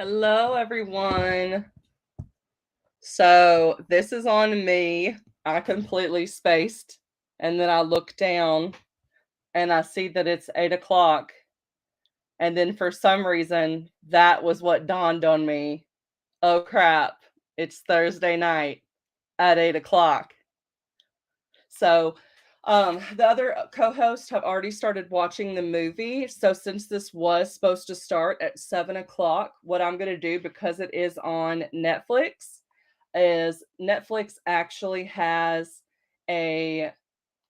Hello, everyone. So this is on me. I completely spaced, and then I look down and I see that it's 8 o'clock. And then for some reason, that was what dawned on me. Oh crap, it's Thursday night at 8 o'clock. So the other co-hosts have already started watching the movie. So since this was supposed to start at 7 o'clock, what I'm going to do, because it is on Netflix, is Netflix actually has a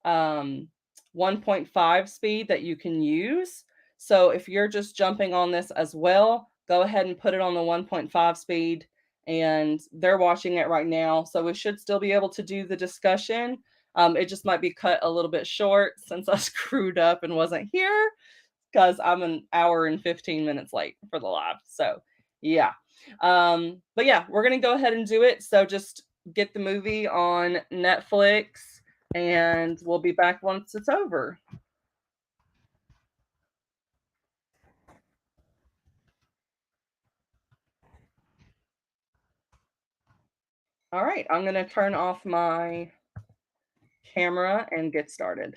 um 1.5 speed that you can use. So if you're just jumping on this as well, go ahead and put it on the 1.5 speed, and they're watching it right now. So we should still be able to do the discussion. It just might be cut a little bit short since I screwed up and wasn't here because I'm an hour and 15 minutes late for the live. So yeah. But yeah, we're gonna go ahead and do it. So just get the movie on Netflix and we'll be back once it's over. All right, I'm gonna turn off my camera and get started.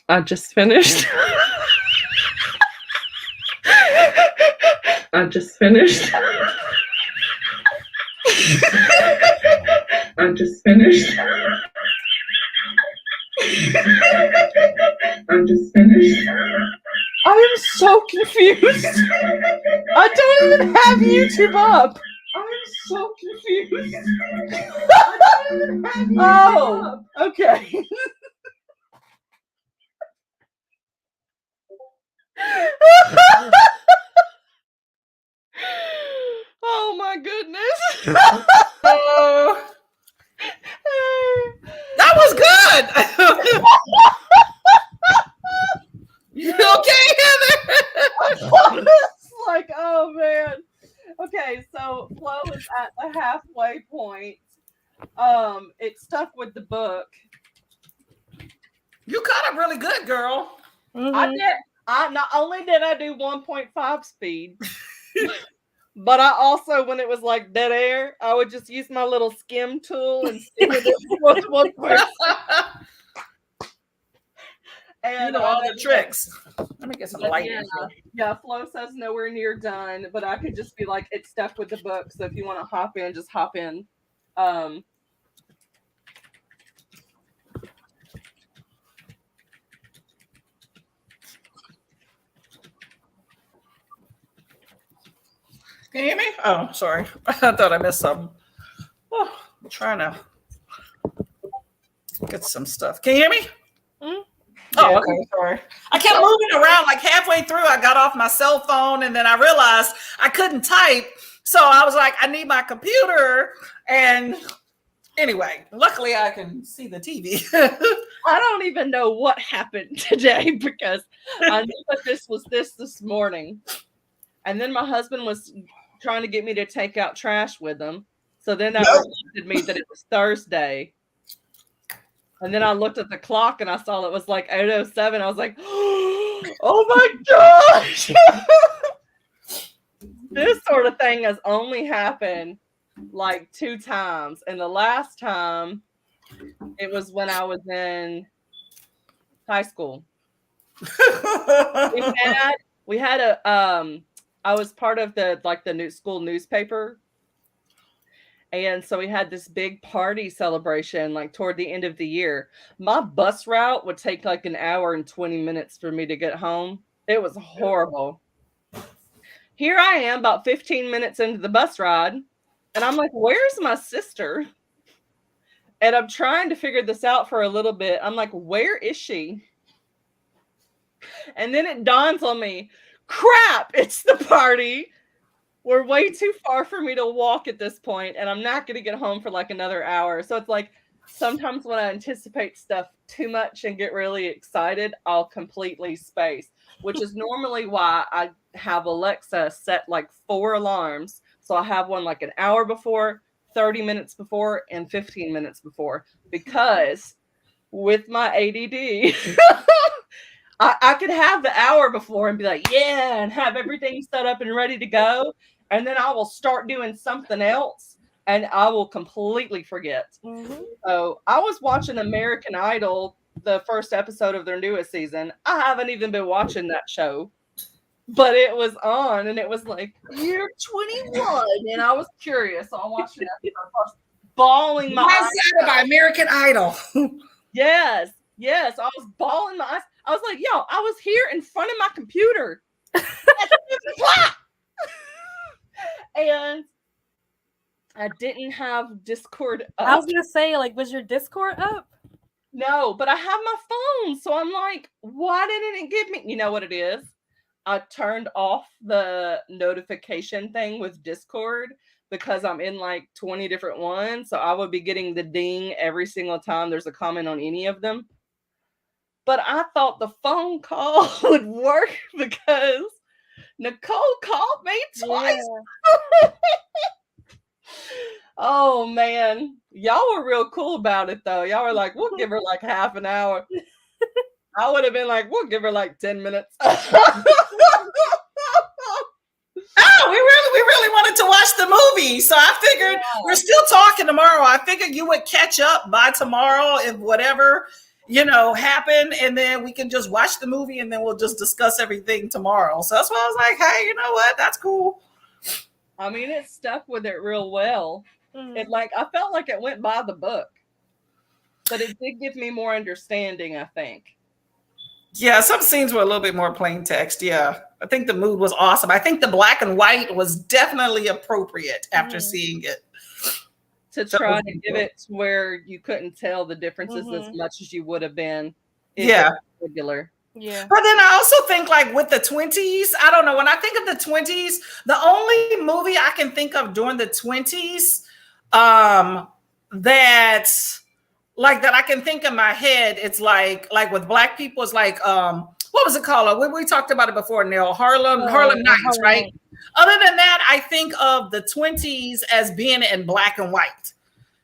I just finished. I just finished. I just finished. I just finished. I am so confused. I don't even have YouTube up. I'm so confused. Oh, okay. Oh my goodness. Oh, that was good. You okay, Heather? It's like, oh man. Okay, so Flo is at the halfway point. It stuck with the book. You caught up really good, girl. I did. I not only did I do 1.5 speed, but I also, when it was like dead air, I would just use my little skim tool and skim it with one person. And You know all the tricks. Let me get some light. Yeah, Flo says nowhere near done, but I could just be like, it's stuck with the book. So if you want to hop in, just hop in. Can you hear me? Oh, sorry. I thought I missed something. Oh, I'm trying to get some stuff. Can you hear me? Mm-hmm. Oh, okay. Sorry. I kept moving around. Like halfway through, I got off my cell phone, and then I realized I couldn't type. So I was like, I need my computer. And anyway, luckily I can see the TV. I don't even know what happened today because I knew that this was this morning. And then my husband was trying to get me to take out trash with him. So then that reminded me that it was Thursday. And then I looked at the clock and I saw it was like 8:07. I was like, oh my gosh. This sort of thing has only happened like 2 times. And the last time it was when I was in high school. we had a I was part of the new school newspaper. And so we had this big party celebration like toward the end of the year. My bus route would take like an hour and 20 minutes for me to get home. It was horrible. Here I am about 15 minutes into the bus ride, and I'm like, where's my sister? And I'm trying to figure this out for a little bit. I'm like, where is she? And then it dawns on me, crap, it's the party. We're way too far for me to walk at this point, and I'm not going to get home for like another hour. So it's like sometimes when I anticipate stuff too much and get really excited, I'll completely space, which is normally why I have Alexa set like 4 alarms. So I have one like an hour before, 30 minutes before, and 15 minutes before, because with my ADD, I could have the hour before and be like, yeah, and have everything set up and ready to go. And then I will start doing something else and I will completely forget. Mm-hmm. So I was watching American Idol, the first episode of their newest season. I haven't even been watching that show, but it was on and it was like, you're 21. And I was curious. So I watched it. I was bawling my eyes out. About American Idol. Yes. Yes. I was bawling my eyes. I was like, yo, I was here in front of my computer. And I didn't have Discord up. I was going to say, like, was your Discord up? No, but I have my phone. So I'm like, why didn't it give me? You know what it is? I turned off the notification thing with Discord because I'm in like 20 different ones. So I would be getting the ding every single time there's a comment on any of them. But I thought the phone call would work because Nicole called me twice. Yeah. Oh, man. Y'all were real cool about it, though. Y'all were like, we'll give her like half an hour. I would have been like, we'll give her like 10 minutes. Oh, we really wanted to watch the movie. So I figured we're still talking tomorrow. I figured you would catch up by tomorrow if whatever happen, and then we can just watch the movie, and then we'll just discuss everything tomorrow. So that's why I was like, hey, you know what? That's cool. I mean, it stuck with it real well. It I felt like it went by the book, but it did give me more understanding, I think. Yeah, some scenes were a little bit more plain text. Yeah, I think the mood was awesome. I think the black and white was definitely appropriate after seeing it. To try to give it to where you couldn't tell the differences as much as you would have been if it was regular. Yeah. But then I also think like with the 20s, I don't know. When I think of the 20s, the only movie I can think of during the 20s that I can think in my head, it's like with black people, it's like what was it called? We talked about it before, Neil. Harlem Nights, right? Other than that, I think of the 20s as being in black and white.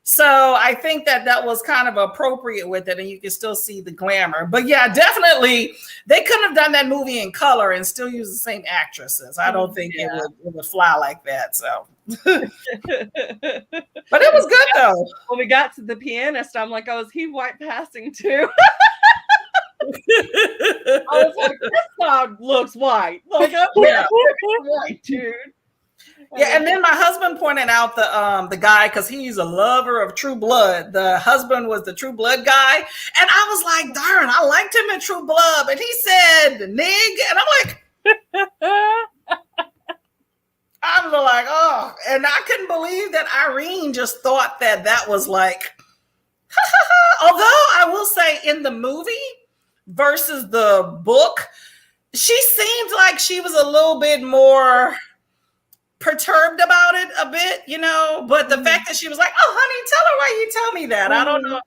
So I think that was kind of appropriate with it, and you can still see the glamour. But yeah, definitely, they couldn't have done that movie in color and still use the same actresses. I don't think it would fly like that. So, but it was good though. When we got to the pianist, I'm like, oh, is he white passing too? I was like, this dog looks white. Like, white dude. Yeah, and then my husband pointed out the guy, because he's a lover of True Blood. The husband was the True Blood guy, and I was like, darn, I liked him in True Blood, but he said nig, and I'm like, oh, and I couldn't believe that Irene just thought that was like, although I will say in the movie versus the book, she seemed like she was a little bit more perturbed about it a bit, but the fact that she was like, oh honey, tell her why you tell me that. I don't know,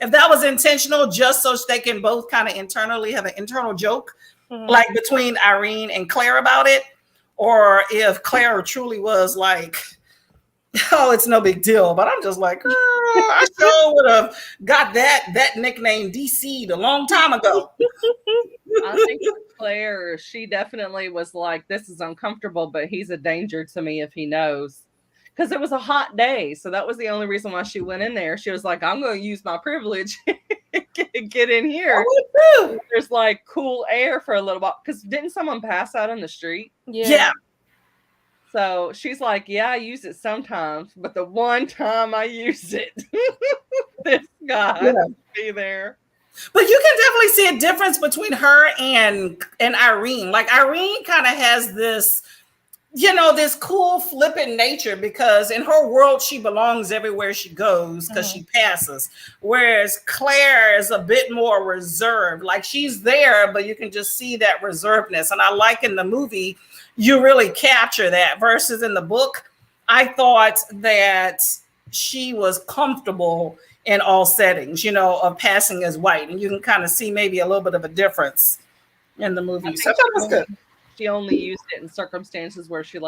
if that was intentional, just so they can both kind of internally have an internal joke like between Irene and Claire about it, or if Claire truly was like, oh, it's no big deal. But I'm just like, I sure would have got that nickname DC'd a long time ago. I think Claire, she definitely was like, this is uncomfortable, but he's a danger to me if he knows. Because it was a hot day. So that was the only reason why she went in there. She was like, I'm going to use my privilege get in here. Oh, there's like cool air for a little while. Because didn't someone pass out on the street? Yeah. So she's like, yeah, I use it sometimes. But the one time I use it, this guy has to be there. But you can definitely see a difference between her and Irene. Like Irene kind of has this, this cool flippant nature, because in her world, she belongs everywhere she goes because she passes. Whereas Claire is a bit more reserved. Like she's there, but you can just see that reservedness. And I like in the movie, you really capture that, versus in the book, I thought that she was comfortable in all settings, of passing as white. And you can kind of see maybe a little bit of a difference in the movie. So that was good. She only used it in circumstances where she's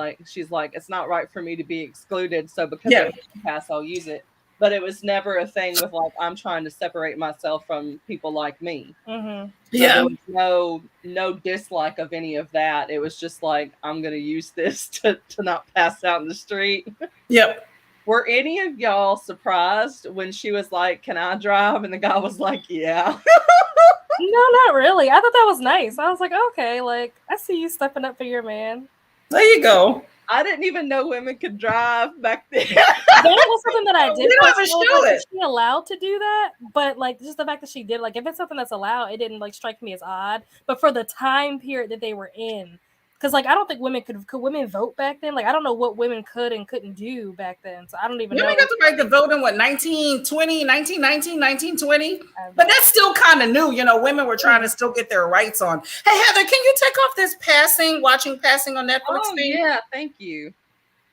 like, it's not right for me to be excluded. So because I pass, I'll use it. But it was never a thing with like, I'm trying to separate myself from people like me. So there was no dislike of any of that. It was just like, I'm going to use this to not pass out in the street. Yep. Were any of y'all surprised when she was like, can I drive? And the guy was like, yeah. No, not really. I thought that was nice. I was like, okay, like, I see you stepping up for your man. There you go. I didn't even know women could drive back then. That was something that I did. Is she allowed to do that? But like, just the fact that she did, like, if it's something that's allowed, it didn't like strike me as odd. But for the time period that they were in, because like I don't think women could women vote back then. Like I don't know what women could and couldn't do back then. So I don't even know. Women got the right to vote in what 1920, 1919, 1920. But that's still kind of new. Women were trying to still get their rights on. Hey Heather, can you take off this watching passing on Netflix thing? Yeah, thank you.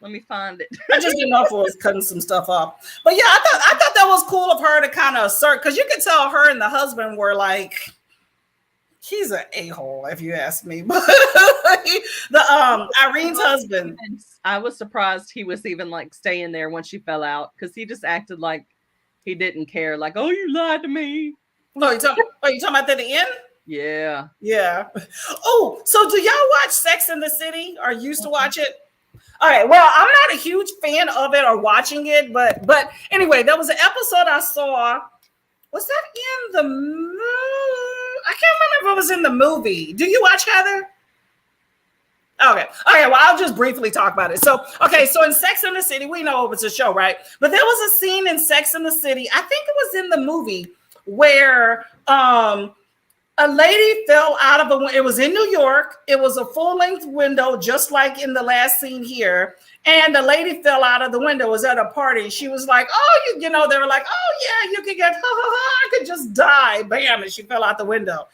Let me find it. I just didn't know if it was cutting some stuff off. But yeah, I thought that was cool of her to kind of assert, because you could tell her and the husband were like, he's an a-hole, if you ask me. But the Irene's husband, I was surprised he was even like staying there when she fell out, because he just acted like he didn't care. Like, oh, you lied to me. No, you talking about at the end? Yeah. Oh, so do y'all watch Sex in the City, or used to watch it? All right. Well, I'm not a huge fan of it or watching it, but anyway, there was an episode I saw Was that in the? I can't remember if it was in the movie. Do you watch, Heather? Okay. Well, I'll just briefly talk about it. So in Sex and the City, we know it was a show, right? But there was a scene in Sex and the City, I think it was in the movie, where a lady fell out of a window. It was in New York. It was a full-length window, just like in the last scene here. And the lady fell out of the window. It was at a party. She was like, oh, they were like, oh, yeah, you could get, I could just die. Bam, and she fell out the window.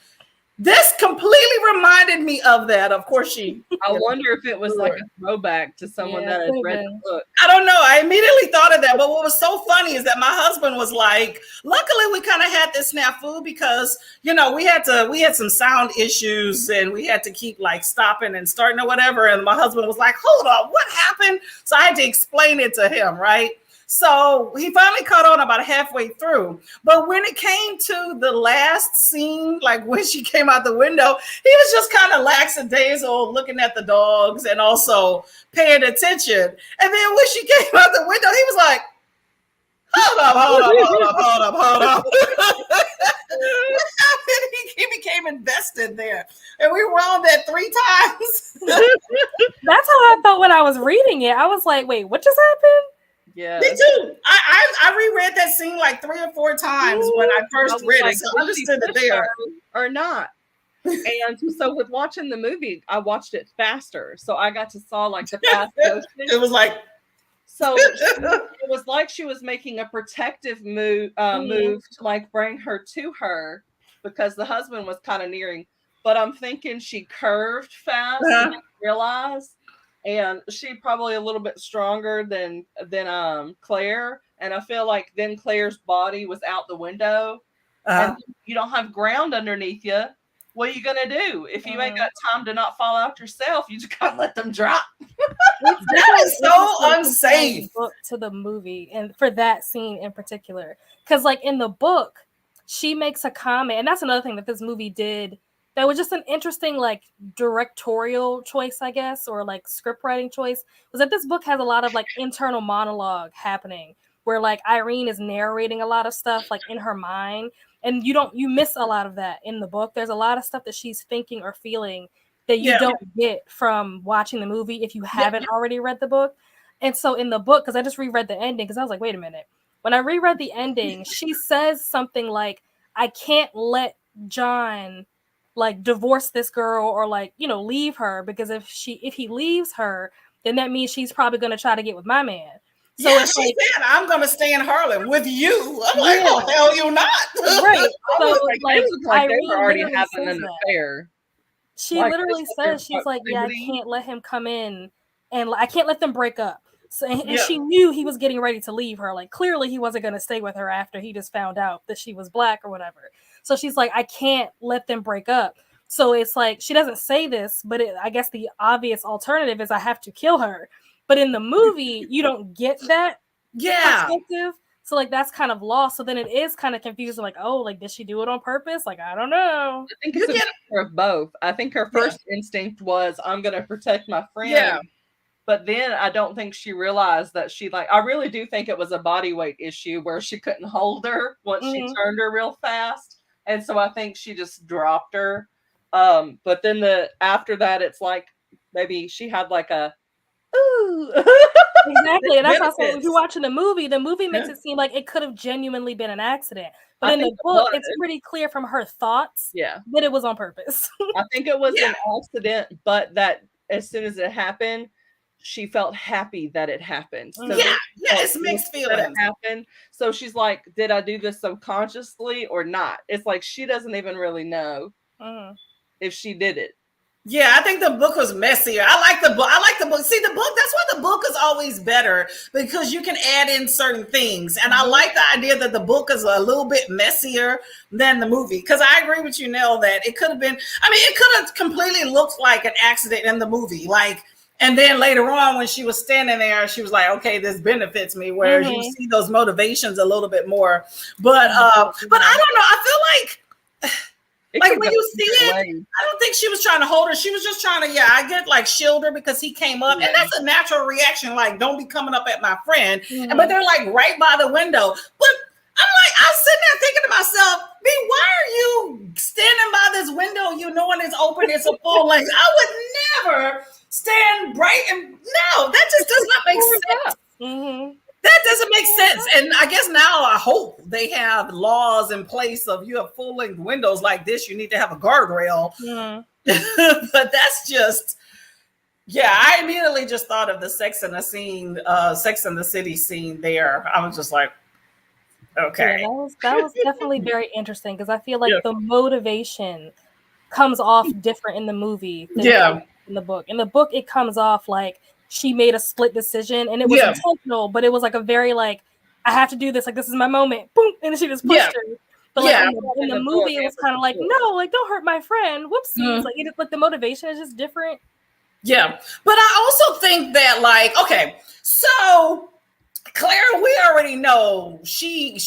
This completely reminded me of that. Of course, I wonder if it was like a throwback to someone that had read the book. I don't know. I immediately thought of that. But what was so funny is that my husband was like, luckily we kind of had this snafu because, we had some sound issues and we had to keep like stopping and starting or whatever. And my husband was like, hold on, what happened? So I had to explain it to him, right? So he finally caught on about halfway through. But when it came to the last scene, like when she came out the window, he was just kind of lackadaisical, looking at the dogs and also paying attention. And then when she came out the window, he was like, hold up. He became invested there. And we wound that 3 times. That's how I felt when I was reading it. I was like, wait, what just happened? Yeah, me too. I reread that scene like 3 or 4 times when I first read it, so I understood it there or not. And so with watching the movie, I watched it faster, so I got to saw like the fast motion. It was like it was like she was making a protective move to like bring her to her because the husband was kind of nearing. But I'm thinking she curved fast and I realized. And she probably a little bit stronger than Claire. And I feel like then Claire's body was out the window. And you don't have ground underneath you. What are you going to do? If you ain't got time to not fall out yourself, you just got to let them drop. That is so unsafe. Book to the movie and for that scene in particular. Because like in the book, she makes a comment. And that's another thing that this movie did. That was just an interesting like directorial choice, I guess, or like script writing choice, was that this book has a lot of like internal monologue happening where like Irene is narrating a lot of stuff like in her mind. And you miss a lot of that in the book. There's a lot of stuff that she's thinking or feeling that you don't get from watching the movie if you haven't already read the book. And so in the book, because I just reread the ending, because I was like, wait a minute. When I reread the ending, she says something like, I can't let John like divorce this girl or like, leave her, because if he leaves her, then that means she's probably going to try to get with my man. So she said, I'm going to stay in Harlem with you. I'm like, oh, hell, you're not. Right. So like they were already having an affair. She literally says, she's like, yeah, I can't let him come in and I can't let them break up. So, and she knew he was getting ready to leave her. Like, clearly he wasn't going to stay with her after he just found out that she was black or whatever. So she's like, I can't let them break up. So it's like, she doesn't say this, but I guess the obvious alternative is I have to kill her. But in the movie, you don't get that perspective. So like, that's kind of lost. So then it is kind of confusing. Like, oh, like, did she do it on purpose? Like, I don't know. I think it's a mixture of both. I think her first instinct was, I'm going to protect my friend. Yeah. But then I don't think she realized that I really do think it was a body weight issue where she couldn't hold her once she turned her real fast. And so I think she just dropped her. But then after that, it's like maybe she had like a, ooh. Exactly. And that's also, if you're watching the movie makes it seem like it could have genuinely been an accident. But in the book, it's pretty clear from her thoughts that it was on purpose. I think it was an accident, but that as soon as it happened, she felt happy that it happened. So it's mixed feelings. That it happened. So she's like, did I do this subconsciously or not? It's like she doesn't even really know if she did it. Yeah, I think the book was messier. I like the book. See, the book, that's why the book is always better, because you can add in certain things. And I like the idea that the book is a little bit messier than the movie. Because I agree with you, Nell, that it could have been, it could have completely looked like an accident in the movie. Like, and then later on, when she was standing there, she was like, okay, this benefits me. Whereas you see those motivations a little bit more. But I don't know. I feel like when you see it, I don't think she was trying to hold her. She was just trying to, shield her because he came up. And that's a natural reaction. Like, don't be coming up at my friend. But they're like right by the window. But I'm like, I was sitting there thinking to myself, B, why are you standing by this window? You knowing it's open, it's a full length. I would never stand right and no, that just does not make sense. Mm-hmm. That doesn't make sense. And I guess now I hope they have laws in place of you have full length windows like this. You need to have a guardrail. Mm-hmm. But that's just, yeah, I immediately just thought of the Sex and the City scene there. I was just like, okay. Yeah, that was definitely very interesting because I feel like the motivation comes off different in the movie than in the book. In the book, it comes off like she made a split decision and it was intentional, but it was like a very like, I have to do this, like this is my moment, boom, and she just pushed her. But like in the movie, it was kind of like, no, like don't hurt my friend, whoopsies. Like it, like the motivation is just different. Yeah, but I also think that like, okay, so Claire, we already know she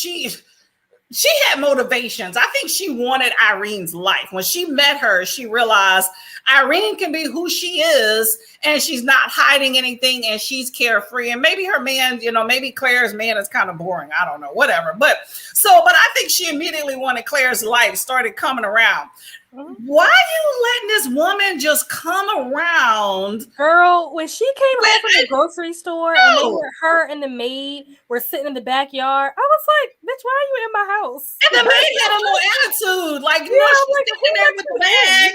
had motivations. I think she wanted Irene's life. When she met her, she realized Irene can be who she is and she's not hiding anything and she's carefree. And maybe her man, maybe Claire's man is kind of boring. I don't know, whatever. But I think she immediately wanted Claire's life, started coming around. Why are you letting this woman just come around? Girl, when she came home from the grocery store and her and the maid were sitting in the backyard, I was like, bitch, why are you in my house? And the maid had a little attitude. Like, she's sitting there with the bag.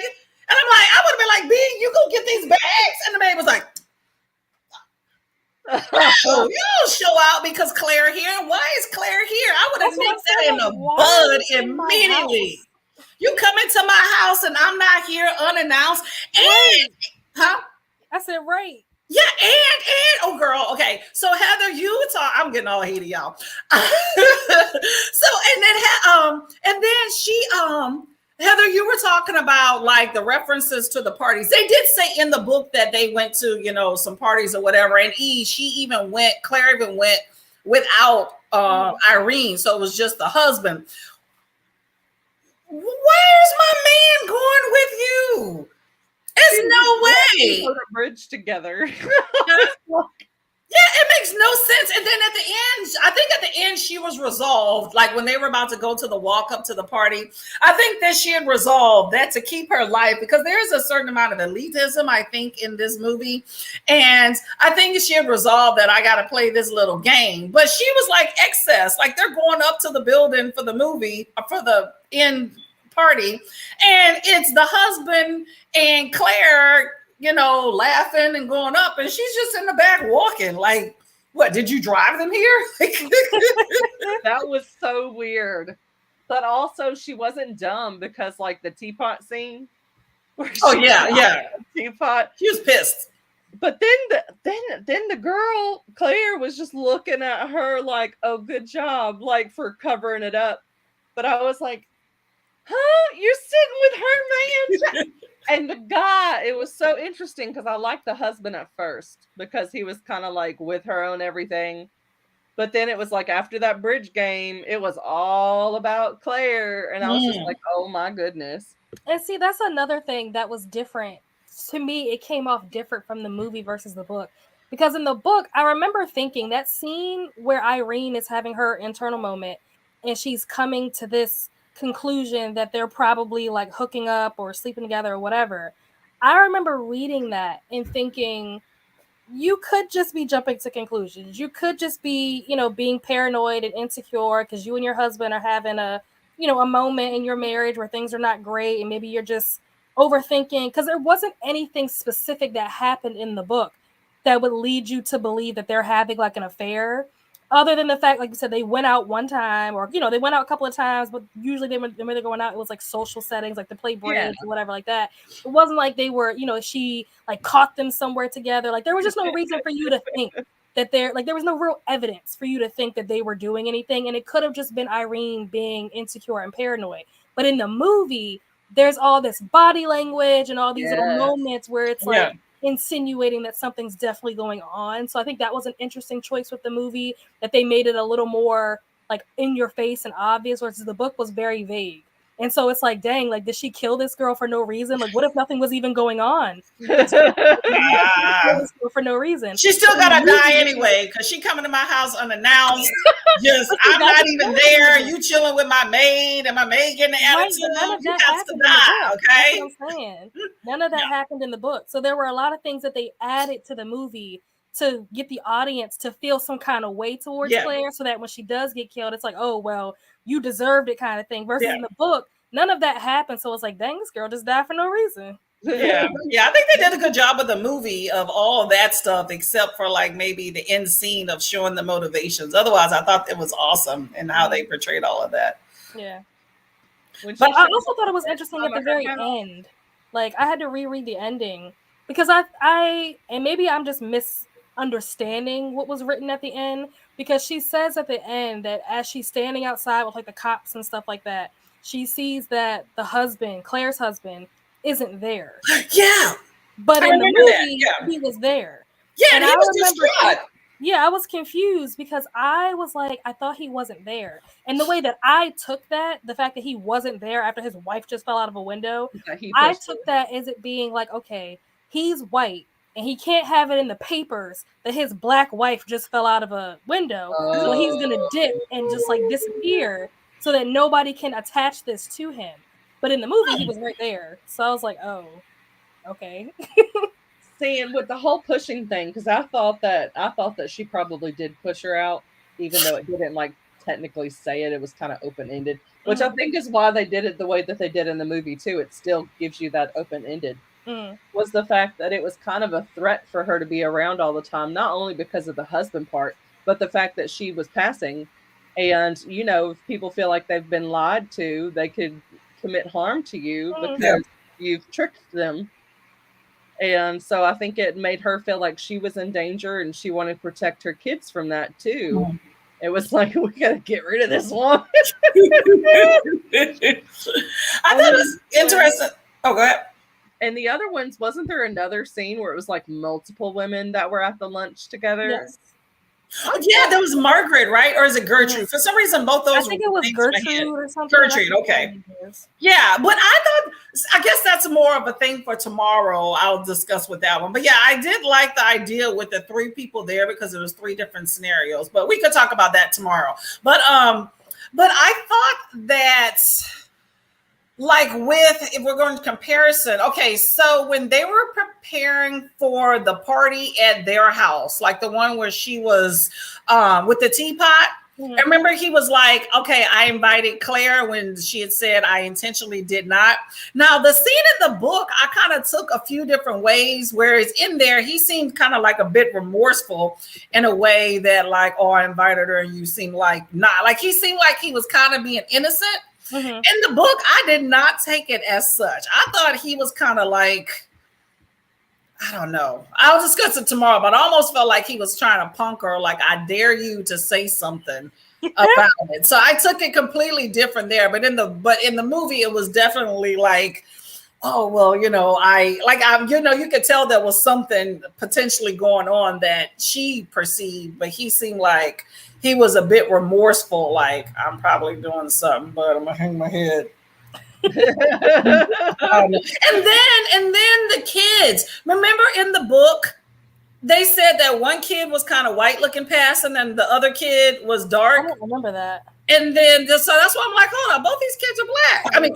And I'm like, I would have been like, B, you go get these bags. And the maid was like, oh, you don't show out because Claire here. Why is Claire here? I would have nicked that in the bud immediately. You come into my house and I'm not here unannounced. And, I said, right. Yeah, and oh girl, okay. So Heather, you talk. I'm getting all heated, y'all. And then she Heather, you were talking about like the references to the parties. They did say in the book that they went to, some parties or whatever. And Claire even went without Irene. So it was just the husband. Where's my man going with you? There's no way. Go to bridge together. Yeah, it makes no sense. And then at the end, I think at the end she was resolved. Like when they were about to go to the walk up to the party, I think that she had resolved that to keep her life because there is a certain amount of elitism, I think, in this movie. And I think she had resolved that I got to play this little game. But she was like excess, like they're going up to the building for the movie, for the end party. And it's the husband and Claire, laughing and going up, and she's just in the back walking. Like, what? Did you drive them here? That was so weird. But also, she wasn't dumb because, like, the teapot scene. Teapot. She was pissed. But then the girl Claire was just looking at her like, "Oh, good job!" Like for covering it up. But I was like, "Huh? You're sitting with her, man." And the guy, it was so interesting because I liked the husband at first because he was kind of like with her on everything. But then it was like after that bridge game, it was all about Claire. And I was just like, oh my goodness. And see, that's another thing that was different. To me, it came off different from the movie versus the book. Because in the book, I remember thinking that scene where Irene is having her internal moment and she's coming to this conclusion that they're probably like hooking up or sleeping together or whatever. I remember reading that and thinking you could just be jumping to conclusions. You could just be, being paranoid and insecure because you and your husband are having a moment in your marriage where things are not great and maybe you're just overthinking because there wasn't anything specific that happened in the book that would lead you to believe that they're having like an affair. Other than the fact, like you said, they went out one time or, they went out a couple of times, but usually when they're going out, it was like social settings, like to play bridge or whatever like that. It wasn't like they were, she like caught them somewhere together. Like there was just no reason for you to think that there was no real evidence for you to think that they were doing anything. And it could have just been Irene being insecure and paranoid. But in the movie, there's all this body language and all these little moments where it's like, insinuating that something's definitely going on. So I think that was an interesting choice with the movie, that they made it a little more like in your face and obvious, versus the book was very vague. And so it's like, dang, like, did she kill this girl for no reason? Like, what if nothing was even going on? For no reason. She still gotta die anyway, because she coming to my house unannounced. Just, I'm not even there. You chilling with my maid, and my maid getting the attitude. None of that happened in the book. That's what I'm saying. None of that happened in the book. So there were a lot of things that they added to the movie to get the audience to feel some kind of way towards Claire, so that when she does get killed, it's like, oh, well, you deserved it kind of thing. Versus in the book, none of that happened. So it's like, dang, this girl just died for no reason. Yeah, I think they did a good job with the movie of all that stuff, except for like maybe the end scene of showing the motivations. Otherwise, I thought it was awesome in how they portrayed all of that. Yeah. But I also thought it was interesting at the very end. Like, I had to reread the ending because I and maybe I'm just misunderstanding what was written at the end, because she says at the end that as she's standing outside with like the cops and stuff like that, she sees that the husband, Claire's husband, isn't there. Yeah. But in the movie, he was there. Yeah, and he was distraught. Yeah, I was confused because I was like, I thought he wasn't there. And the way that I took that, the fact that he wasn't there after his wife just fell out of a window, I took that as it being like, okay, he's white and he can't have it in the papers that his black wife just fell out of a window. So he's going to dip and just like disappear so that nobody can attach this to him. But in the movie, he was right there. So I was like, oh, okay. Seeing with the whole pushing thing, because I thought that she probably did push her out, even though it didn't like technically say it. It was kind of open-ended, which I think is why they did it the way that they did in the movie too. It still gives you that open-ended. Was the fact that it was kind of a threat for her to be around all the time, not only because of the husband part, but the fact that she was passing. And, you know, if people feel like they've been lied to, they could commit harm to you because you've tricked them. And so I think it made her feel like she was in danger and she wanted to protect her kids from that too. It was like, we got to get rid of this one. I thought it was interesting. Oh, go ahead. And the other ones, wasn't there another scene where it was like multiple women that were at the lunch together? Yes. Oh, yeah, there was Margaret, right? Or is it Gertrude? For some reason, both those. I think it was Gertrude or something. Gertrude, okay. Yeah, but I guess that's more of a thing for tomorrow. I'll discuss with that one. But yeah, I did like the idea with the 3 people there because it was 3 different scenarios. But we could talk about that tomorrow. But I thought that, like, if we're going to comparison, okay, so when they were preparing for the party at their house, like the one where she was with the teapot, I remember he was like, okay, I invited Claire when she had said I intentionally did not. Now, the scene in the book, I kind of took a few different ways, whereas in there, he seemed kind of like a bit remorseful in a way that like, oh, I invited her and you seem like not. Like, he seemed like he was kind of being innocent. In the book, I did not take it as such. I thought he was kind of like, I don't know. I'll discuss it tomorrow, but I almost felt like he was trying to punk her, like, I dare you to say something about it. So I took it completely different there. But in the movie, it was definitely like, oh, well, you know, you could tell there was something potentially going on that she perceived, but he seemed like he was a bit remorseful, like, I'm probably doing something, but I'm gonna hang my head. And then the kids. Remember in the book, they said that one kid was kind of white looking past, and then the other kid was dark. I don't remember that. And then, so that's why I'm like, hold on, both these kids are black. I mean,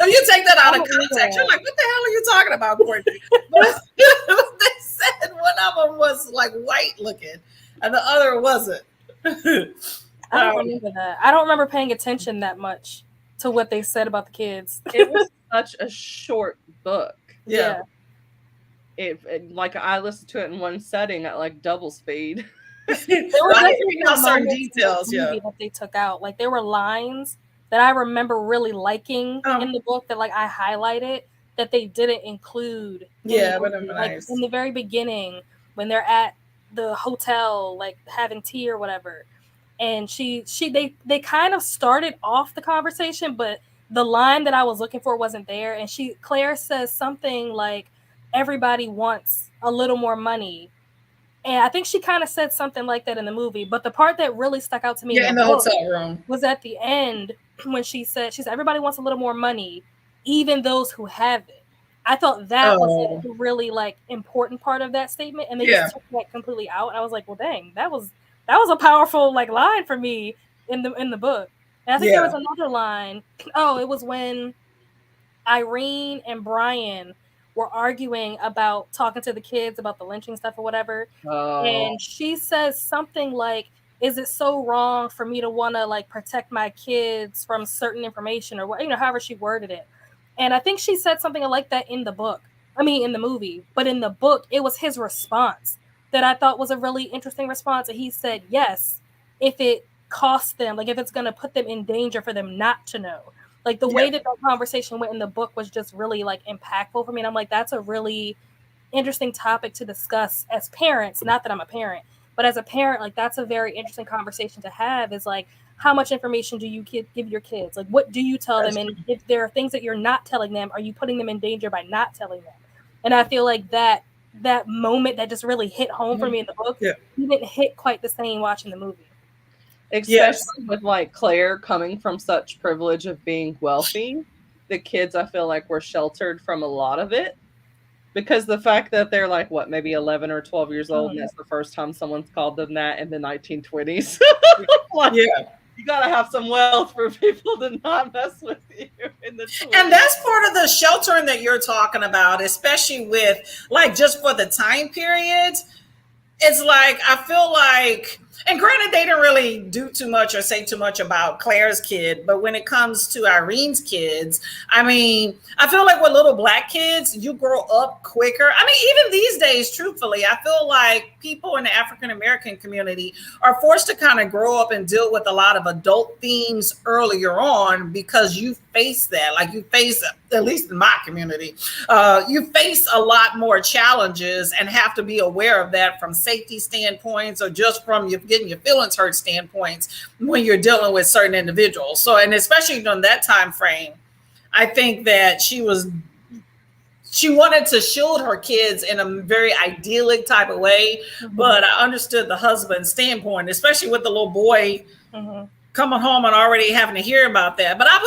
if you take that out of context, you're like, what the hell are you talking about, Courtney? But they said one of them was like white looking, and the other wasn't. I don't remember that. I don't remember paying attention that much to what they said about the kids. It was such a short book. Yeah. It like I listened to it in one setting at like double speed. There were certain details, that they took out. Like, there were lines that I remember really liking in the book that like I highlighted that they didn't include. Nice. In the very beginning when they're at the hotel, like having tea or whatever, and they kind of started off the conversation, but the line that I was looking for wasn't there. And Claire says something like, everybody wants a little more money. And I think she kind of said something like that in the movie. But the part that really stuck out to me in the book hotel room was at the end when she said, everybody wants a little more money, even those who have it. I thought that was a really like important part of that statement, and they just took that completely out. And I was like, well, dang, that was a powerful like line for me in the book. And I think there was another line. Oh, it was when Irene and Brian were arguing about talking to the kids about the lynching stuff or whatever. Oh. And she says something like, is it so wrong for me to want to like protect my kids from certain information or what, however she worded it. And I think she said something like that in the book. I mean, in the movie, but in the book, it was his response that I thought was a really interesting response. And he said, yes, if it costs them, like if it's going to put them in danger for them not to know. Like the way that conversation went in the book was just really like impactful for me. And I'm like, that's a really interesting topic to discuss as parents. Not that I'm a parent, but as a parent, like that's a very interesting conversation to have, is like, how much information do you give your kids? Like, what do you tell them? And if there are things that you're not telling them, are you putting them in danger by not telling them? And I feel like that moment that just really hit home for me in the book, didn't hit quite the same watching the movie. Especially with like Claire coming from such privilege of being wealthy, the kids I feel like were sheltered from a lot of it, because the fact that they're like what, maybe 11 or 12 years old, and that's the first time someone's called them that in the 1920s. Like, you gotta have some wealth for people to not mess with you in the 20s. And that's part of the sheltering that you're talking about, especially with like just for the time period. It's like, I feel like, and granted, they didn't really do too much or say too much about Claire's kid, but when it comes to Irene's kids, I mean, I feel like with little Black kids, you grow up quicker. I mean, even these days, truthfully, I feel like people in the African American community are forced to kind of grow up and deal with a lot of adult themes earlier on, because you face that. Like, you face, at least in my community, you face a lot more challenges and have to be aware of that from safety standpoints, or just from you getting your feelings hurt standpoints when you're dealing with certain individuals. So, and especially during that time frame, I think that she wanted to shield her kids in a very idyllic type of way. But I understood the husband's standpoint, especially with the little boy coming home and already having to hear about that. But I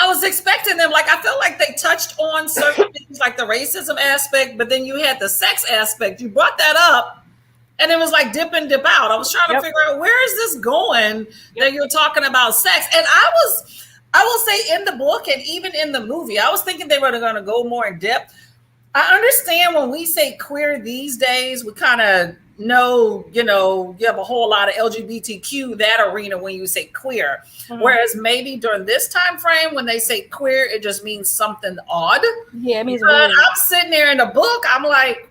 was expecting them, like, I feel like they touched on certain things like the racism aspect, but then you had the sex aspect. You brought that up, and it was like dip in, dip out. I was trying to figure out, where is this going that you're talking about sex? And I will say, in the book and even in the movie, I was thinking they were going to go more in depth. I understand when we say queer these days, we kind of know, you have a whole lot of LGBTQ, that arena, when you say queer. Whereas maybe during this time frame, when they say queer, it just means something odd. Yeah, it means weird. I'm sitting there in the book, I'm like,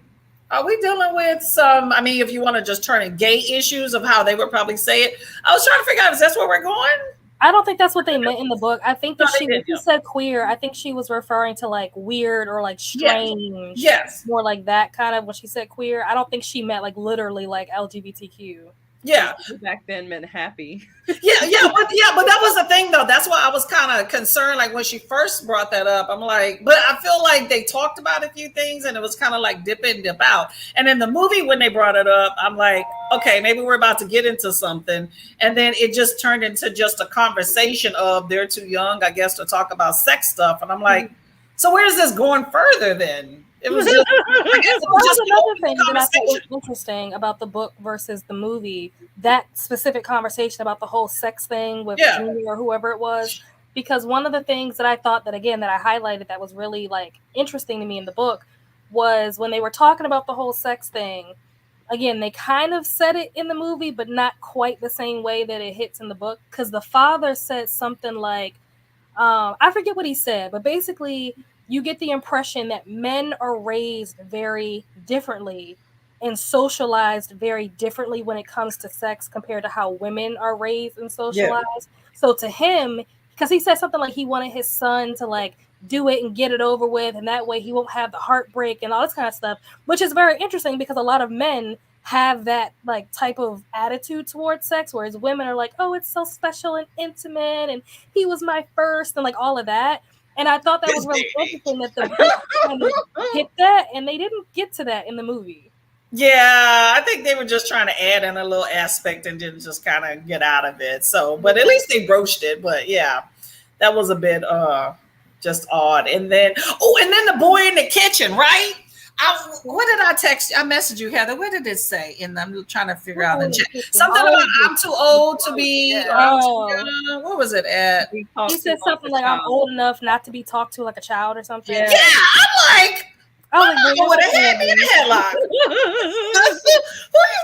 are we dealing with some, I mean, if you want to just turn in gay issues of how they would probably say it. I was trying to figure out, is that where we're going? I don't think that's what they meant in the book. I think that when she said queer, I think she was referring to like weird or like strange. Yes. More like that kind of when she said queer. I don't think she meant like literally like LGBTQ. Yeah. Back then meant happy. But that was the thing though. That's why I was kind of concerned. Like when she first brought that up, I'm like, but I feel like they talked about a few things and it was kind of like dip in, dip out. And in the movie, when they brought it up, I'm like, okay, maybe we're about to get into something. And then it just turned into just a conversation of they're too young, I guess, to talk about sex stuff. And I'm like, so where's this going further then? It was just, I guess it was just another thing that I thought was interesting about the book versus the movie, that specific conversation about the whole sex thing with Junior or whoever it was, because one of the things that I thought that, again, that I highlighted that was really like interesting to me in the book was when they were talking about the whole sex thing. Again, they kind of said it in the movie, but not quite the same way that it hits in the book, because the father said something like, I forget what he said, but basically you get the impression that men are raised very differently and socialized very differently when it comes to sex compared to how women are raised and socialized. Yeah. So to him, because he said something like he wanted his son to like do it and get it over with, and that way he won't have the heartbreak and all this kind of stuff, which is very interesting because a lot of men have that like type of attitude towards sex, whereas women are like, oh, it's so special and intimate and he was my first and like all of that. And I thought that was really interesting that the book kind of hit that, and they didn't get to that in the movie. Yeah, I think they were just trying to add in a little aspect and didn't just kind of get out of it. So, but at least they broached it. But yeah, that was a bit just odd. And then the boy in the kitchen, right? What did I text you? I messaged you, Heather. What did it say? And I'm trying to figure out the chat. Something about I'm too old to be. What was it at? He said something like I'm old enough not to be talked to like a child or something. Yeah, I'm like, I would have had me in a headlock. Who do you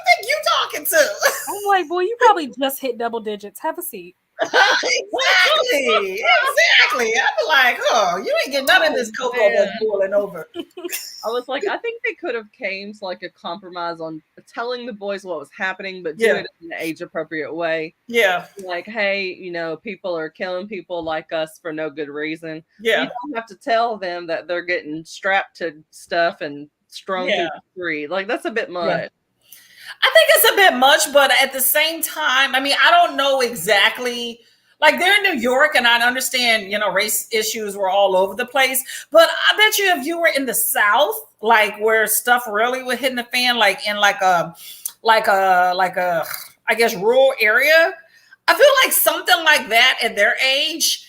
think you talking to? I'm like, boy, you probably just hit double digits. Have a seat. Exactly. I'm like, oh, you ain't getting none of this cocoa that's boiling over. I was like, I think they could have came to like a compromise on telling the boys what was happening, but do it in an age appropriate way. Yeah. Like, hey, people are killing people like us for no good reason. Yeah. You don't have to tell them that they're getting strapped to stuff and strung through the street. Like, that's a bit much. Yeah. I think it's a bit much, but at the same time, I mean, I don't know exactly. Like, they're in New York, and I understand, race issues were all over the place. But I bet you if you were in the South, like where stuff really would hit the fan, like in like a, I guess, rural area, I feel like something like that at their age,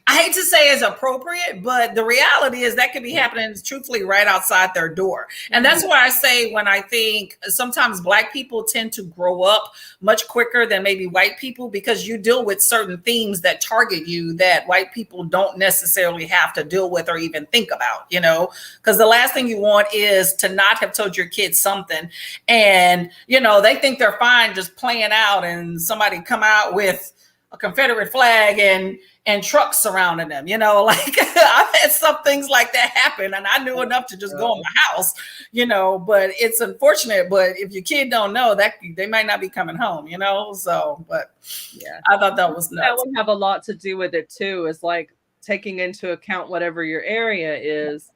I hate to say is appropriate, but the reality is that could be happening truthfully right outside their door. And that's why I say when I think sometimes Black people tend to grow up much quicker than maybe white people, because you deal with certain themes that target you that white people don't necessarily have to deal with or even think about, because the last thing you want is to not have told your kids something and, they think they're fine just playing out and somebody come out with a Confederate flag and trucks surrounding them, like I've had some things like that happen and I knew enough to just go in my house, but it's unfortunate. But if your kid don't know that, they might not be coming home, so, but yeah, I thought that was nuts. That would have a lot to do with it too, is like taking into account whatever your area is,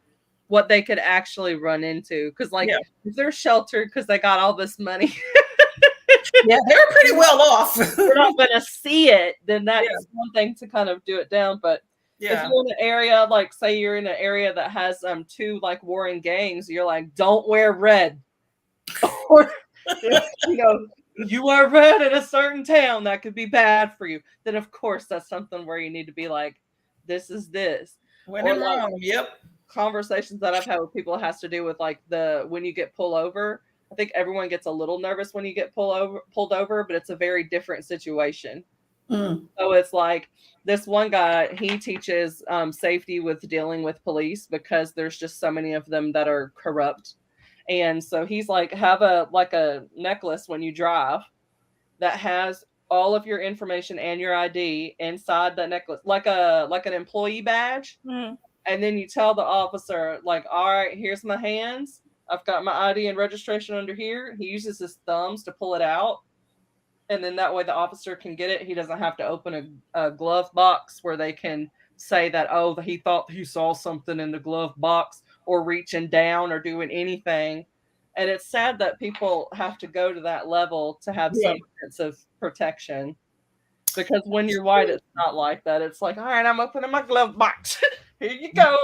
what they could actually run into. Cause like if they're sheltered because they got all this money, yeah, they're pretty well off. We're not going to see it. Then that's one thing to kind of do it down. But if you're in an area, like say you're in an area that has two like warring gangs, you're like, don't wear red. Or you wear red in a certain town, that could be bad for you. Then of course that's something where you need to be like, this is this. When in Rome, Conversations that I've had with people has to do with like when you get pulled over. I think everyone gets a little nervous when you get pulled over, but it's a very different situation. So it's like this one guy, he teaches safety with dealing with police because there's just so many of them that are corrupt. And so he's like, have a necklace when you drive that has all of your information and your ID inside the necklace, like an employee badge. And then you tell the officer, like, all right, here's my hands. I've got my ID and registration under here. He uses his thumbs to pull it out. And then that way the officer can get it. He doesn't have to open a glove box where they can say that, oh, he thought he saw something in the glove box, or reaching down or doing anything. And it's sad that people have to go to that level to have some sense of protection. Because when you're white, it's not like that. It's like, all right, I'm opening my glove box. Here you go.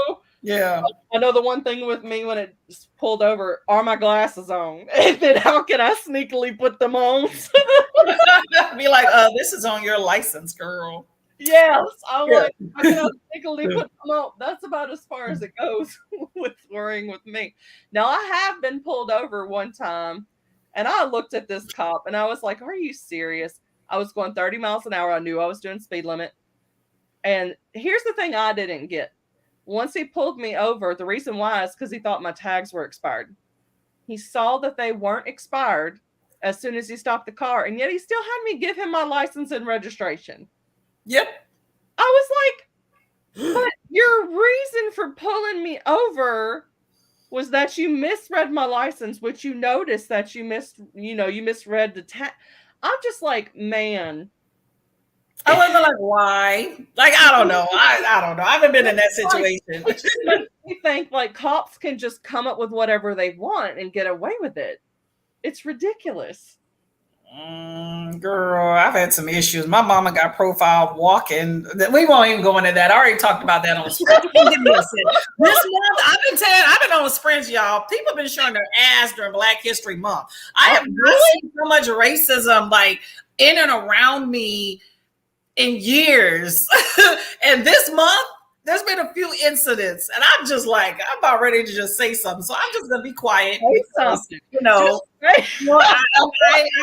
Yeah. I know the one thing with me when it's pulled over, are my glasses on? And then how can I sneakily put them on? Be like, this is on your license, girl. Yes. I'm like, how can I sneakily put them on? That's about as far as it goes with worrying with me. Now, I have been pulled over one time, and I looked at this cop, and I was like, are you serious? I was going 30 miles an hour. I knew I was doing speed limit. And here's the thing I didn't get. Once he pulled me over, the reason why is because he thought my tags were expired. He saw that they weren't expired as soon as he stopped the car, and yet he still had me give him my license and registration. Yep. I was like, but your reason for pulling me over was that you misread my license, which you noticed that you misread the tag. I'm just like, man. I wasn't like, why? Like, I don't know. I don't know. I haven't been in that situation. You think like cops can just come up with whatever they want and get away with it. It's ridiculous. Girl, I've had some issues. My mama got profiled walking. We won't even go into that. I already talked about that on Sprint. Give me a second. This month, I've been on sprints, y'all. People have been showing their ass during Black History Month. I have not seen so much racism like in and around me in years. And this month, there's been a few incidents, and I'm just like, I'm about ready to just say something. So I'm just gonna be quiet because, I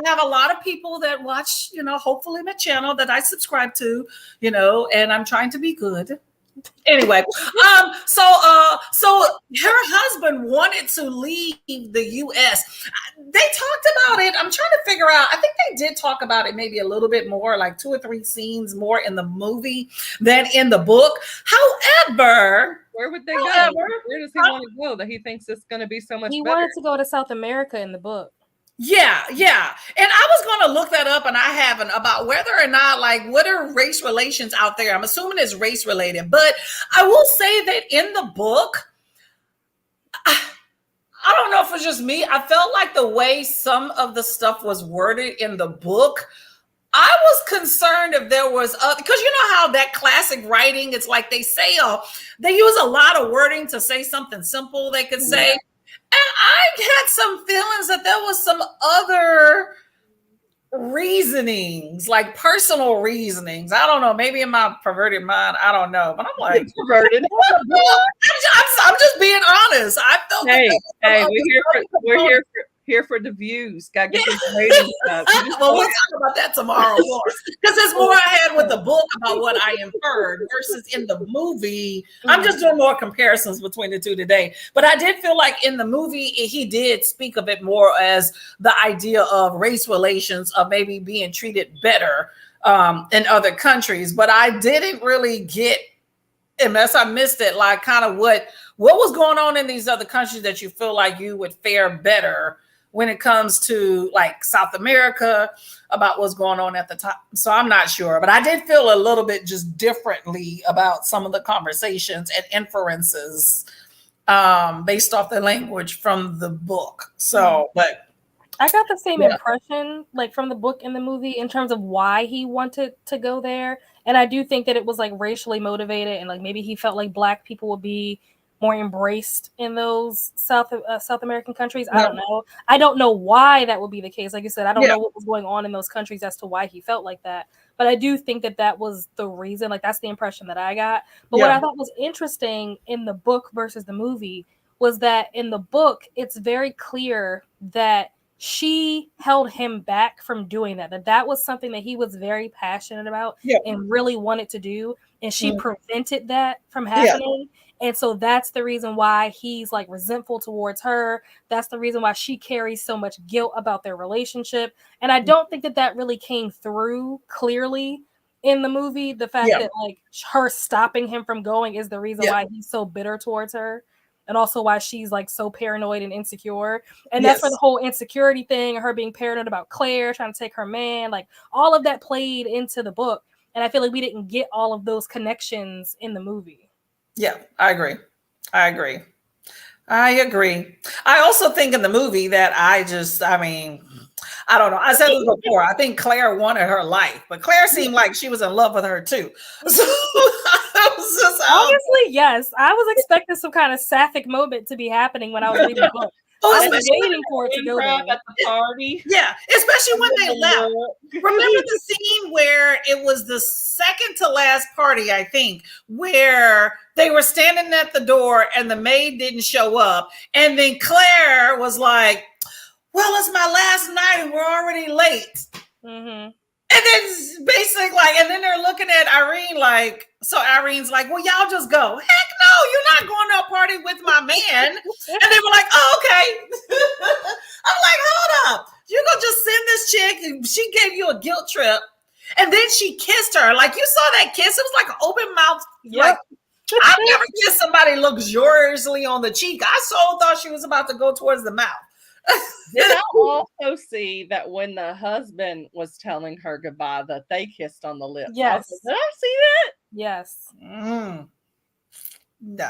have a lot of people that watch, hopefully my channel that I subscribe to, and I'm trying to be good. Anyway, so her husband wanted to leave the U.S. They talked about it. I'm trying to figure out. I think they did talk about it maybe a little bit more, like 2 or 3 scenes more in the movie than in the book. However, where would they go? Where does he want to go that he thinks it's going to be so much better? He wanted to go to South America in the book. Yeah. And I was going to look that up, and I haven't, about whether or not, like, what are race relations out there? I'm assuming it's race related, but I will say that in the book, I don't know if it's just me. I felt like the way some of the stuff was worded in the book, I was concerned if there was, because you know how that classic writing, it's like they use a lot of wording to say something simple they could say. Yeah. And I had some feelings that there was some other reasonings, like personal reasonings. I don't know. Maybe in my perverted mind, I don't know. But I'm like, perverted. I'm just being honest. I felt. Hey, we're here for the views. Got to get these ratings up. Well, we'll talk about that tomorrow more, because there's more I had with the book about what I inferred versus in the movie. I'm just doing more comparisons between the two today. But I did feel like in the movie, he did speak of it more as the idea of race relations, of maybe being treated better in other countries. But I didn't really get, unless I missed it, like kind of what was going on in these other countries that you feel like you would fare better when it comes to like South America, about what's going on at the time. So I'm not sure, but I did feel a little bit just differently about some of the conversations and inferences based off the language from the book. So, but I got the same impression, like from the book and the movie, in terms of why he wanted to go there. And I do think that it was like racially motivated, and like maybe he felt like Black people would be more embraced in those South American countries. I don't know. I don't know why that would be the case. Like you said, I don't know what was going on in those countries as to why he felt like that. But I do think that was the reason. Like, that's the impression that I got. But what I thought was interesting in the book versus the movie was that in the book, it's very clear that she held him back from doing that. That was something that he was very passionate about and really wanted to do. And she prevented that from happening. And so that's the reason why he's like resentful towards her. That's the reason why she carries so much guilt about their relationship. And I don't think that really came through clearly in the movie. The fact that like her stopping him from going is the reason why he's so bitter towards her. And also why she's like so paranoid and insecure. And that's where the whole insecurity thing, her being paranoid about Claire, trying to take her man, like all of that played into the book. And I feel like we didn't get all of those connections in the movie. Yeah, I agree. I also think in the movie that I don't know. I said this before. I think Claire wanted her life, but Claire seemed like she was in love with her too. So honestly, yes. I was expecting some kind of sapphic moment to be happening when I was reading the book. I was waiting for it to go there. At the party. Yeah, especially when they left. Remember the scene where it was the second to last party, I think, where they were standing at the door and the maid didn't show up. And then Claire was like, well, it's my last night and we're already late. Mm-hmm. And then basically, like, and then they're looking at Irene like, so Irene's like, well, y'all just go. Heck no, you're not going to a party with my man. And they were like, oh, okay. I'm like, hold up. You're going to just send this chick, and she gave you a guilt trip. And then she kissed her. Like, you saw that kiss. It was like an open mouth. Yep. Like, I've never kissed somebody luxuriously on the cheek. I so thought she was about to go towards the mouth. Did I also see that when the husband was telling her goodbye that they kissed on the lips? Yes. Did I see that? Yes. No,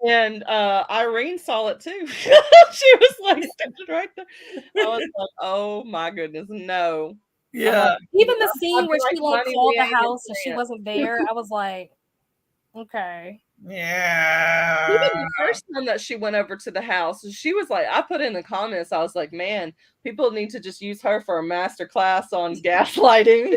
and Irene saw it too. She was like standing right there. I was like, oh my goodness, no. I'm like, even the I'd scene be where she like honey, called we the ain't in house and she France. wasn't there, I was like, okay. Yeah. Even the first time that she went over to the house, she was like, I put in the comments, I was like, man, people need to just use her for a master class on gaslighting.